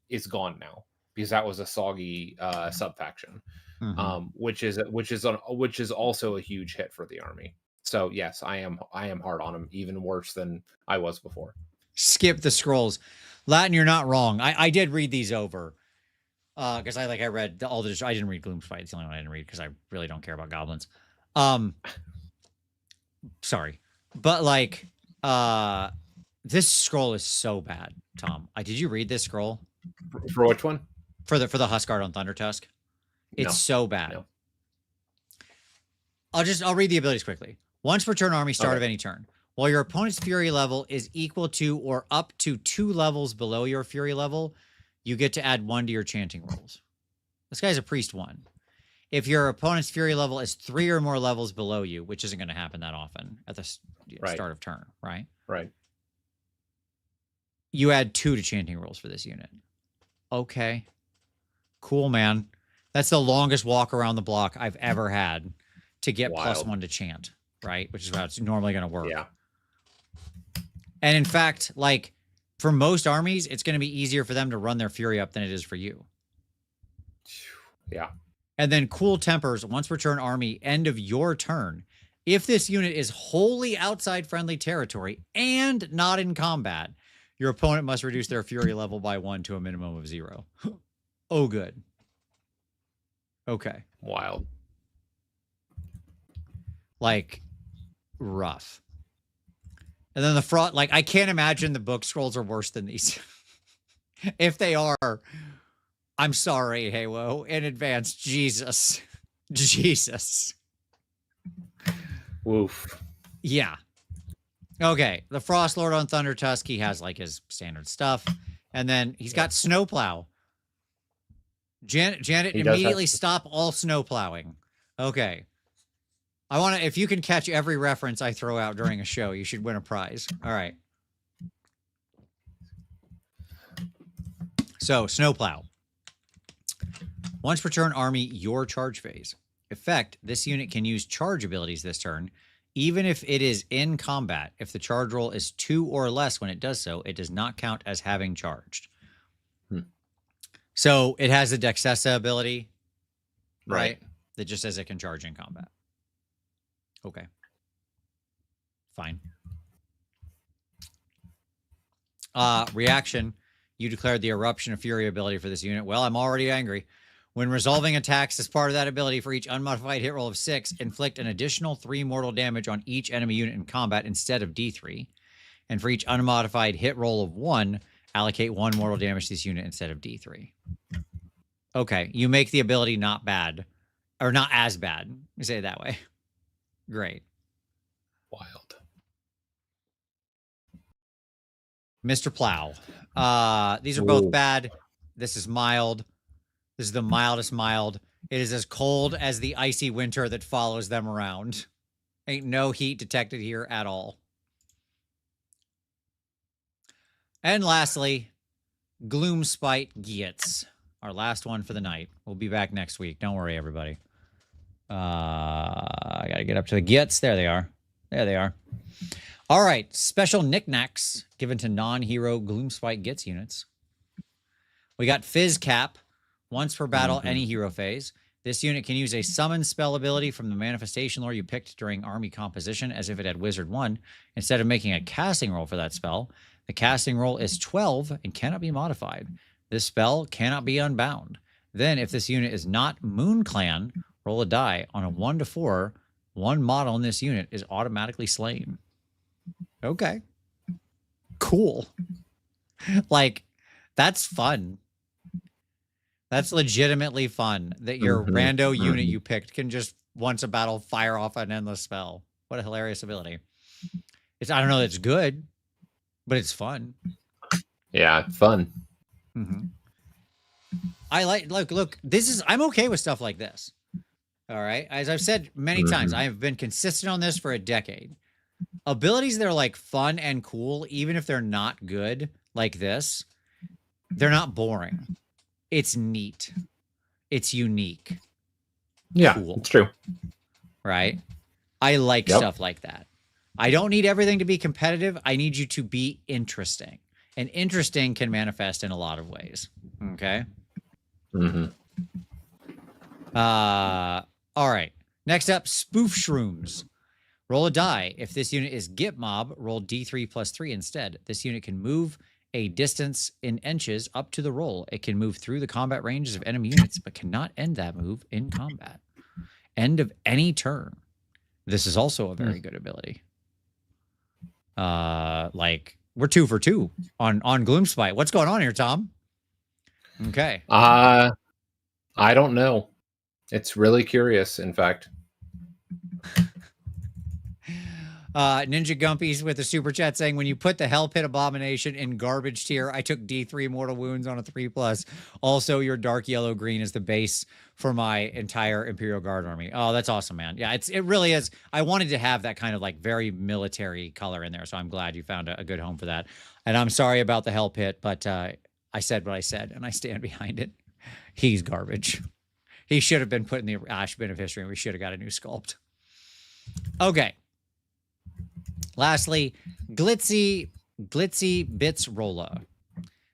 is gone now, because that was a soggy sub faction, which is also a huge hit for the army. So yes, I am hard on them, even worse than I was before. Skip the scrolls. Latin, you're not wrong. I did read these over because I read all the. I didn't read Gloomspite. It's the only one I didn't read because I really don't care about goblins. Sorry, but like this scroll is so bad. Tom, did you read this scroll? For which one? For the Husguard on Thunder Tusk. It's so bad. No. I'll read the abilities quickly. Once per turn, army start of any turn. While your opponent's fury level is equal to or up to 2 levels below your fury level, you get to add 1 to your chanting rolls. This guy's a priest 1. If your opponent's fury level is 3 or more levels below you, which isn't going to happen that often at the start of turn, right? Right. You add 2 to chanting rolls for this unit. Okay. Cool, man. That's the longest walk around the block I've ever had to get +1 to chant, right? Which is how it's normally going to work. Yeah. And in fact, like for most armies, it's going to be easier for them to run their fury up than it is for you. Yeah. And then Cool Tempers, once per turn army, end of your turn. If this unit is wholly outside friendly territory and not in combat, your opponent must reduce their fury level by 1 to a minimum of 0. Oh, good. Okay. Wild. Like, rough. And then the fraud, like, I can't imagine the book scrolls are worse than these. If they are, I'm sorry, Halo, in advance. Jesus. Woof. Yeah. Okay. The Frost Lord on Thunder Tusk, he has like his standard stuff. And then he's got Snowplow. Janet, immediately stop all snow plowing. Okay. I want to, if you can catch every reference I throw out during a show, you should win a prize. All right. So, Snowplow. Once per turn, army your charge phase. Effect, this unit can use charge abilities this turn, even if it is in combat. If the charge roll is 2 or less when it does so, it does not count as having charged. So, it has the Dexessa ability, right? That just says it can charge in combat. Okay. Fine. Reaction. You declared the Eruption of Fury ability for this unit. Well, I'm already angry. When resolving attacks as part of that ability for each unmodified hit roll of 6, inflict an additional 3 mortal damage on each enemy unit in combat instead of D3. And for each unmodified hit roll of 1, allocate 1 mortal damage to this unit instead of D3. Okay, you make the ability not bad. Or not as bad. Let me say it that way. Great. Wild. Mr. Plow. These are both bad. This is mild. This is the mildest mild. It is as cold as the icy winter that follows them around. Ain't no heat detected here at all. And lastly, Gloomspite Gits. Our last one for the night. We'll be back next week. Don't worry, everybody. I gotta get up to the Gits. There they are. There they are. All right. Special knickknacks given to non-hero Gloomspite Gits units. We got Fizz Cap. Once per battle, any hero phase. This unit can use a summon spell ability from the manifestation lore you picked during army composition as if it had Wizard 1. Instead of making a casting roll for that spell, the casting roll is 12 and cannot be modified. This spell cannot be unbound. Then, if this unit is not Moon Clan, roll a die. On a 1 to 4, one model in this unit is automatically slain. Okay. Cool. Like, that's fun. That's legitimately fun that your rando unit you picked can just, once a battle, fire off an endless spell. What a hilarious ability. It's, I don't know that it's good, but it's fun. Yeah, fun. I like, look, this is, I'm okay with stuff like this. All right. As I've said many times, I have been consistent on this for a decade. Abilities that are like fun and cool, even if they're not good like this, they're not boring. It's neat. It's unique. Yeah, cool. It's true. Right? I like stuff like that. I don't need everything to be competitive. I need you to be interesting. And interesting can manifest in a lot of ways. Okay? All right. Next up, Spoof Shrooms. Roll a die. If this unit is Git Mob, roll D3 plus 3 instead. This unit can move a distance in inches up to the roll. It can move through the combat ranges of enemy units, but cannot end that move in combat. End of any turn. This is also a very good ability. Like, we're 2 for 2 on Gloomspite. What's going on here, Tom? Okay. I don't know. It's really curious, in fact. Ninja Gumpies with a super chat saying, when you put the Hell Pit Abomination in garbage tier, I took D3 mortal wounds on a 3+. Also, your dark yellow green is the base for my entire Imperial Guard army. Oh, that's awesome, man. Yeah, it really is. I wanted to have that kind of like very military color in there, so I'm glad you found a good home for that. And I'm sorry about the Hell Pit, but I said what I said, and I stand behind it. He's garbage. He should have been put in the ash bin of history, and we should have got a new sculpt. Okay. Lastly, Glitzy Bits Rolla.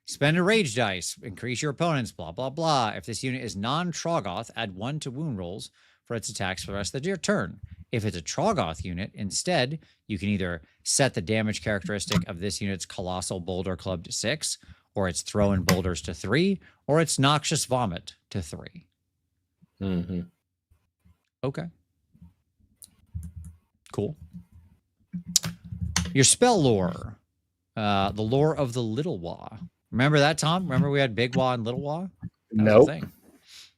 Spend a rage dice. Increase your opponent's blah, blah, blah. If this unit is non-Troggoth, add 1 to wound rolls for its attacks for the rest of your turn. If it's a Troggoth unit, instead, you can either set the damage characteristic of this unit's Colossal Boulder Club to 6, or its Throwing Boulders to 3, or its Noxious Vomit to 3. Okay. Cool. Your spell lore. The lore of the Little Wa. Remember that, Tom? Remember we had Big Wa and Little Wa? Nope.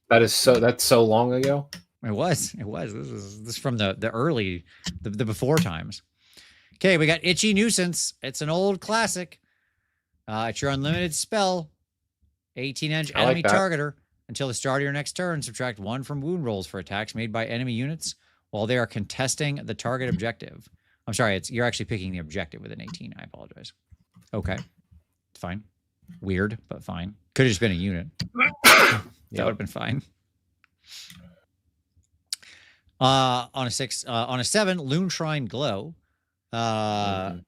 That's so long ago. It was. This is from the early, the before times. Okay, we got Itchy Nuisance. It's an old classic. It's your unlimited spell. 18-inch enemy targeter. Until the start of your next turn, subtract 1 from wound rolls for attacks made by enemy units while they are contesting the target objective. I'm sorry, you're actually picking the objective with an 18. I apologize. Okay, fine. Weird, but fine. Could have just been a unit. That would have been fine. On a 6, on a 7, Loon Shrine Glow. For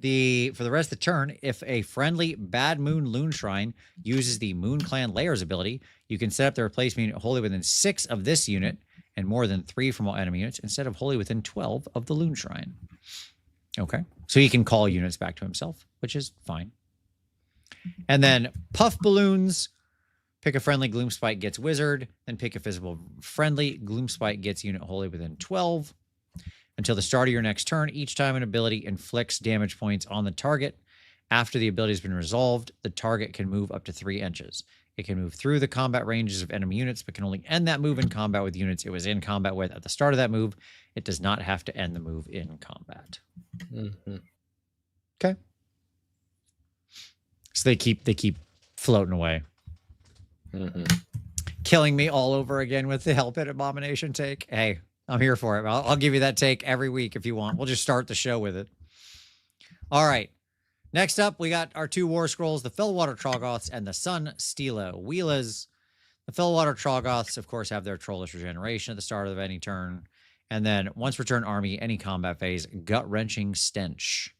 the rest of the turn, if a friendly Bad Moon Loon Shrine uses the Moon Clan Layers ability, you can set up the replacement unit wholly within 6 of this unit and more than 3 from all enemy units instead of wholly within 12 of the Loon Shrine. Okay, so he can call units back to himself, which is fine. And then Puff Balloons. Pick a friendly Gloomspite gets Wizard, then pick a physical friendly Gloomspite gets unit wholly within 12. Until the start of your next turn, each time an ability inflicts damage points on the target, after the ability has been resolved, the target can move up to 3 inches. It can move through the combat ranges of enemy units, but can only end that move in combat with units it was in combat with at the start of that move. It does not have to end the move in combat. Okay. So they keep floating away. Killing me all over again with the Hell Pit Abomination take. Hey, I'm here for it. I'll give you that take every week if you want. We'll just start the show with it. All right. Next up, we got our 2 War Scrolls, the Fellwater Troggoths and the Sun Stela Wheelas. The Fellwater Troggoths, of course, have their Trollish Regeneration at the start of any turn. And then once per turn army, any combat phase, Gut-Wrenching Stench.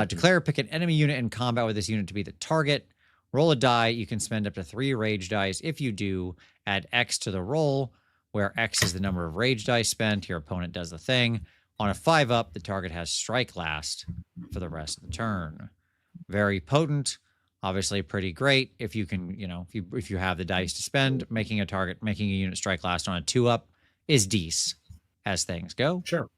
Declare, pick an enemy unit in combat with this unit to be the target. Roll a die. You can spend up to 3 rage dice. If you do, add X to the roll, where X is the number of rage dice spent. Your opponent does the thing. On a 5-up, the target has Strike Last for the rest of the turn. Very potent. Obviously pretty great. If you can, if you have the dice to spend, making a unit Strike Last on a 2-up is decent as things go. Sure.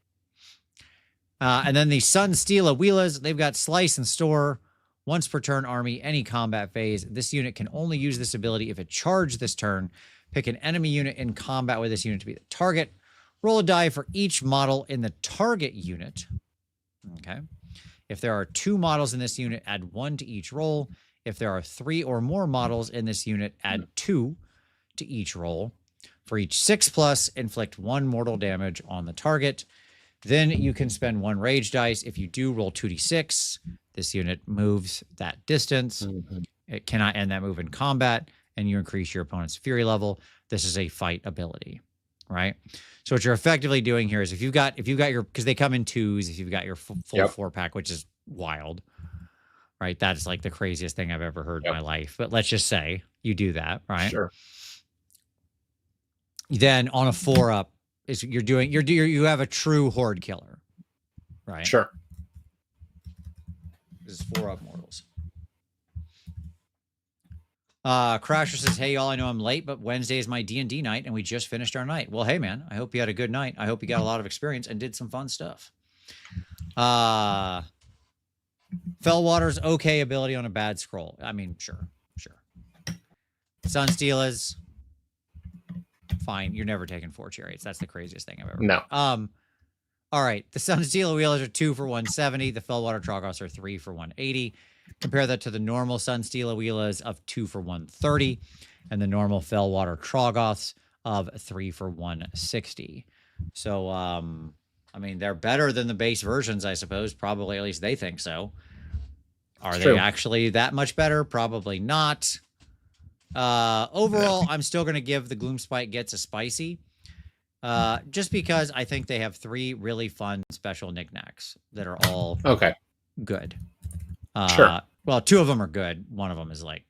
And then the Sun Stela Wheelas, they've got Slice and Store. Once per turn army, any combat phase. This unit can only use this ability if it charged this turn. Pick an enemy unit in combat with this unit to be the target. Roll a die for each model in the target unit. Okay. If there are 2 models in this unit, add 1 to each roll. If there are 3 or more models in this unit, add 2 to each roll. For each 6+, inflict 1 mortal damage on the target. Then you can spend 1 rage dice. If you do, roll 2d6. This unit moves that distance. It cannot end that move in combat, and you increase your opponent's fury level. This is a fight ability, right? So what you're effectively doing here is if you've got your, because they come in 2s, if you've got your full 4-pack, which is wild, right? That's like the craziest thing I've ever heard in my life. But let's just say you do that, right? Sure. Then on a 4-up, you have a true horde killer, right? Sure. This is 4-up mortals. Crasher says, hey, y'all, I know I'm late, but Wednesday is my D&D night, and we just finished our night. Well, hey, man, I hope you had a good night. I hope you got a lot of experience and did some fun stuff. Fellwater's okay ability on a bad scroll. I mean, sure. Sun Steelers, fine. You're never taking 4 chariots. That's the craziest thing I've ever heard. No. All right. The Sun Stela Wheelers are 2 for 170. The Fellwater Troggoths are 3 for 180. Compare that to the normal Sun Stela Wheelers of 2 for 130 and the normal Fellwater Troggoths of 3 for 160. So, I mean, they're better than the base versions, I suppose. Probably, at least they think so. Are they actually that much better? Probably not. Overall, I'm still going to give the Gloomspite Gets a Spicy. Just because I think they have 3 really fun special knickknacks that are all good. Sure. Well, 2 of them are good. One of them is like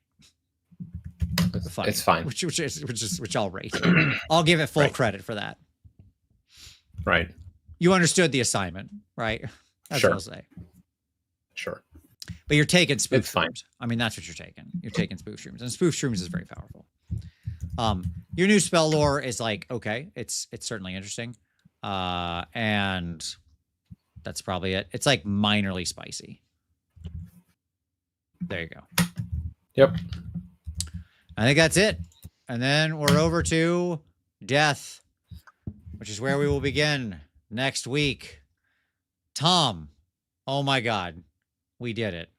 funny. It's fine. Which I'll rate. I'll give it full credit for that. Right. You understood the assignment, right? That's what I'll say. Sure. But you're taking spoof fine. shrooms. I mean, that's what you're taking. You're taking spoof shrooms, and spoof shrooms is very powerful. Your new spell lore is like, okay, it's certainly interesting. And that's probably it. It's like minorly spicy. There you go. Yep. I think that's it. And then we're over to death, which is where we will begin next week. Tom, oh my God, we did it.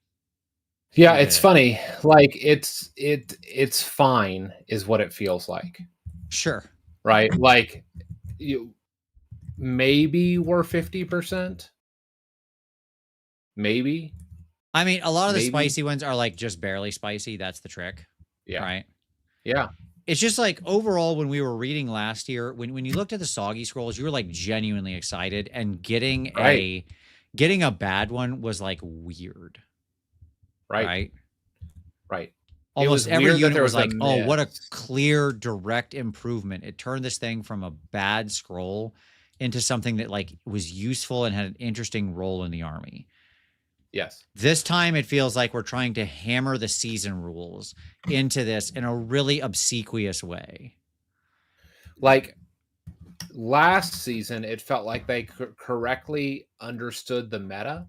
Yeah, it's funny. Like it's fine is what it feels like. Sure. Right? Like maybe we're 50%. Maybe. I mean, a lot of the Maybe. spicy ones are like just barely spicy. That's the trick. Yeah. Right. Yeah. It's just like overall, when we were reading last year, when you looked at the soggy scrolls, you were like genuinely excited, and getting a bad one was like weird. Right. Almost every unit was like, oh, what a clear, direct improvement. It turned this thing from a bad scroll into something that like was useful and had an interesting role in the army. Yes. This time it feels like we're trying to hammer the season rules into this in a really obsequious way. Like last season, it felt like they correctly understood the meta.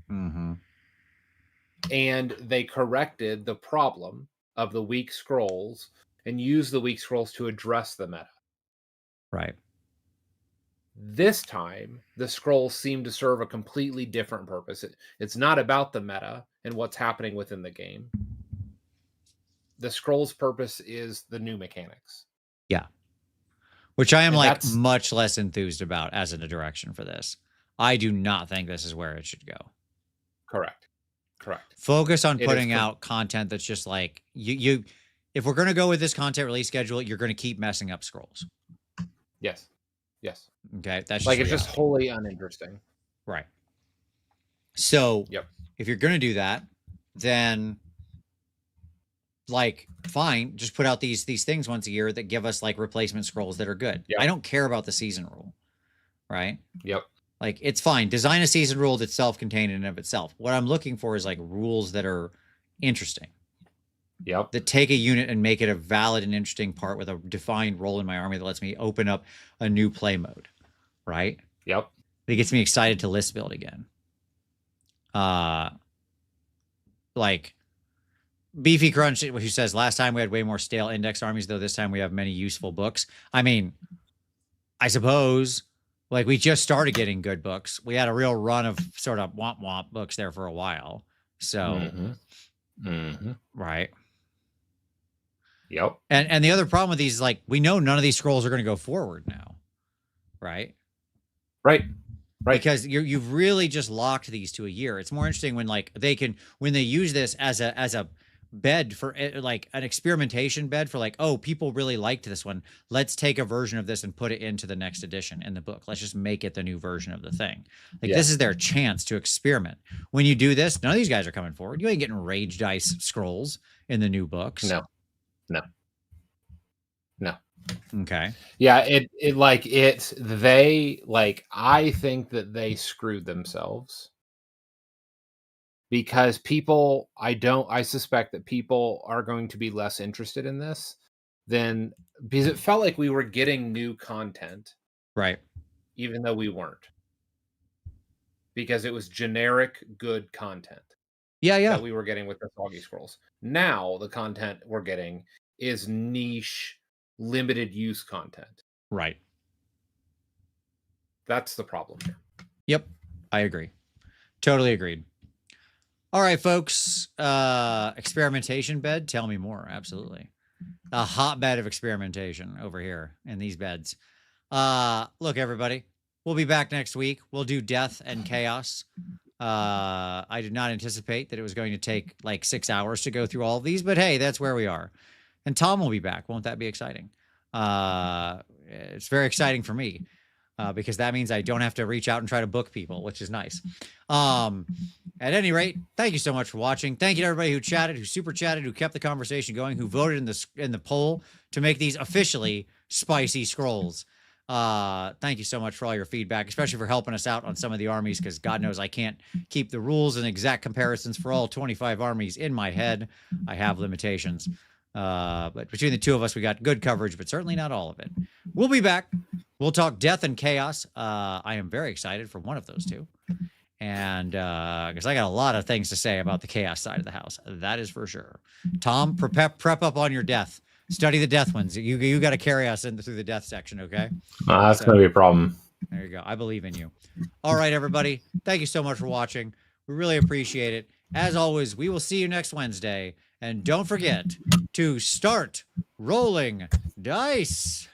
Mm-hmm. And they corrected the problem of the weak scrolls and used the weak scrolls to address the meta. Right. This time, the scrolls seem to serve a completely different purpose. It's not about the meta and what's happening within the game. The scrolls' purpose is the new mechanics. Yeah. Which I am like much less enthused about as a direction for this. I do not think this is where it should go. Correct. Focus on putting out content that's just like you if we're going to go with this content release schedule, you're going to keep messing up scrolls. Yes. Okay. That's like it's just wholly uninteresting. Right. So if you're going to do that, then like fine, just put out these things once a year that give us like replacement scrolls that are good. I don't care about the season rule. Right. Yep. Like, it's fine. Design a season rule that's self-contained in and of itself. What I'm looking for is like rules that are interesting. Yep. That take a unit and make it a valid and interesting part with a defined role in my army that lets me open up a new play mode. Right? Yep. That gets me excited to list build again. Like Beefy Crunch, who says last time we had way more stale index armies, though this time we have many useful books. I mean, I suppose. Like, we just started getting good books. We had a real run of sort of womp books there for a while. So, right. Yep. And the other problem with these is like, we know none of these scrolls are going to go forward now. Right. Because you've really just locked these to a year. It's more interesting when like when they use this as a bed for like an experimentation bed for like, oh, people really liked this one. Let's take a version of this and put it into the next edition in the book. Let's just make it the new version of the thing. Like this is their chance to experiment. When you do this, none of these guys are coming forward. You ain't getting rage dice scrolls in the new books. No. Okay. Yeah. I think that they screwed themselves. Because I suspect that people are going to be less interested in this because it felt like we were getting new content. Right. Even though we weren't. Because it was generic good content. Yeah. That we were getting with the Soggy Scrolls. Now the content we're getting is niche, limited use content. Right. That's the problem here. Yep. I agree. Totally agreed. All right, folks. Experimentation bed. Tell me more. Absolutely. A hotbed of experimentation over here in these beds. Look, everybody. We'll be back next week. We'll do Death and Chaos. I did not anticipate that it was going to take like 6 hours to go through all of these, but hey, that's where we are. And Tom will be back. Won't that be exciting? It's very exciting for me. Because that means I don't have to reach out and try to book people, which is nice. At any rate, thank you so much for watching. Thank you to everybody who chatted, who super chatted, who kept the conversation going, who voted in the poll to make these officially spicy scrolls. Thank you so much for all your feedback, especially for helping us out on some of the armies, because God knows I can't keep the rules and exact comparisons for all 25 armies in my head. I have limitations. But between the two of us, we got good coverage, but certainly not all of it. We'll be back. We'll talk Death and Chaos. I am very excited for one of those two. And because I got a lot of things to say about the Chaos side of the house. That is for sure. Tom, prep up on your Death. Study the Death ones. You got to carry us through the Death section, okay? That's going to be a problem. There you go. I believe in you. All right, everybody. Thank you so much for watching. We really appreciate it. As always, we will see you next Wednesday. And don't forget to start rolling dice.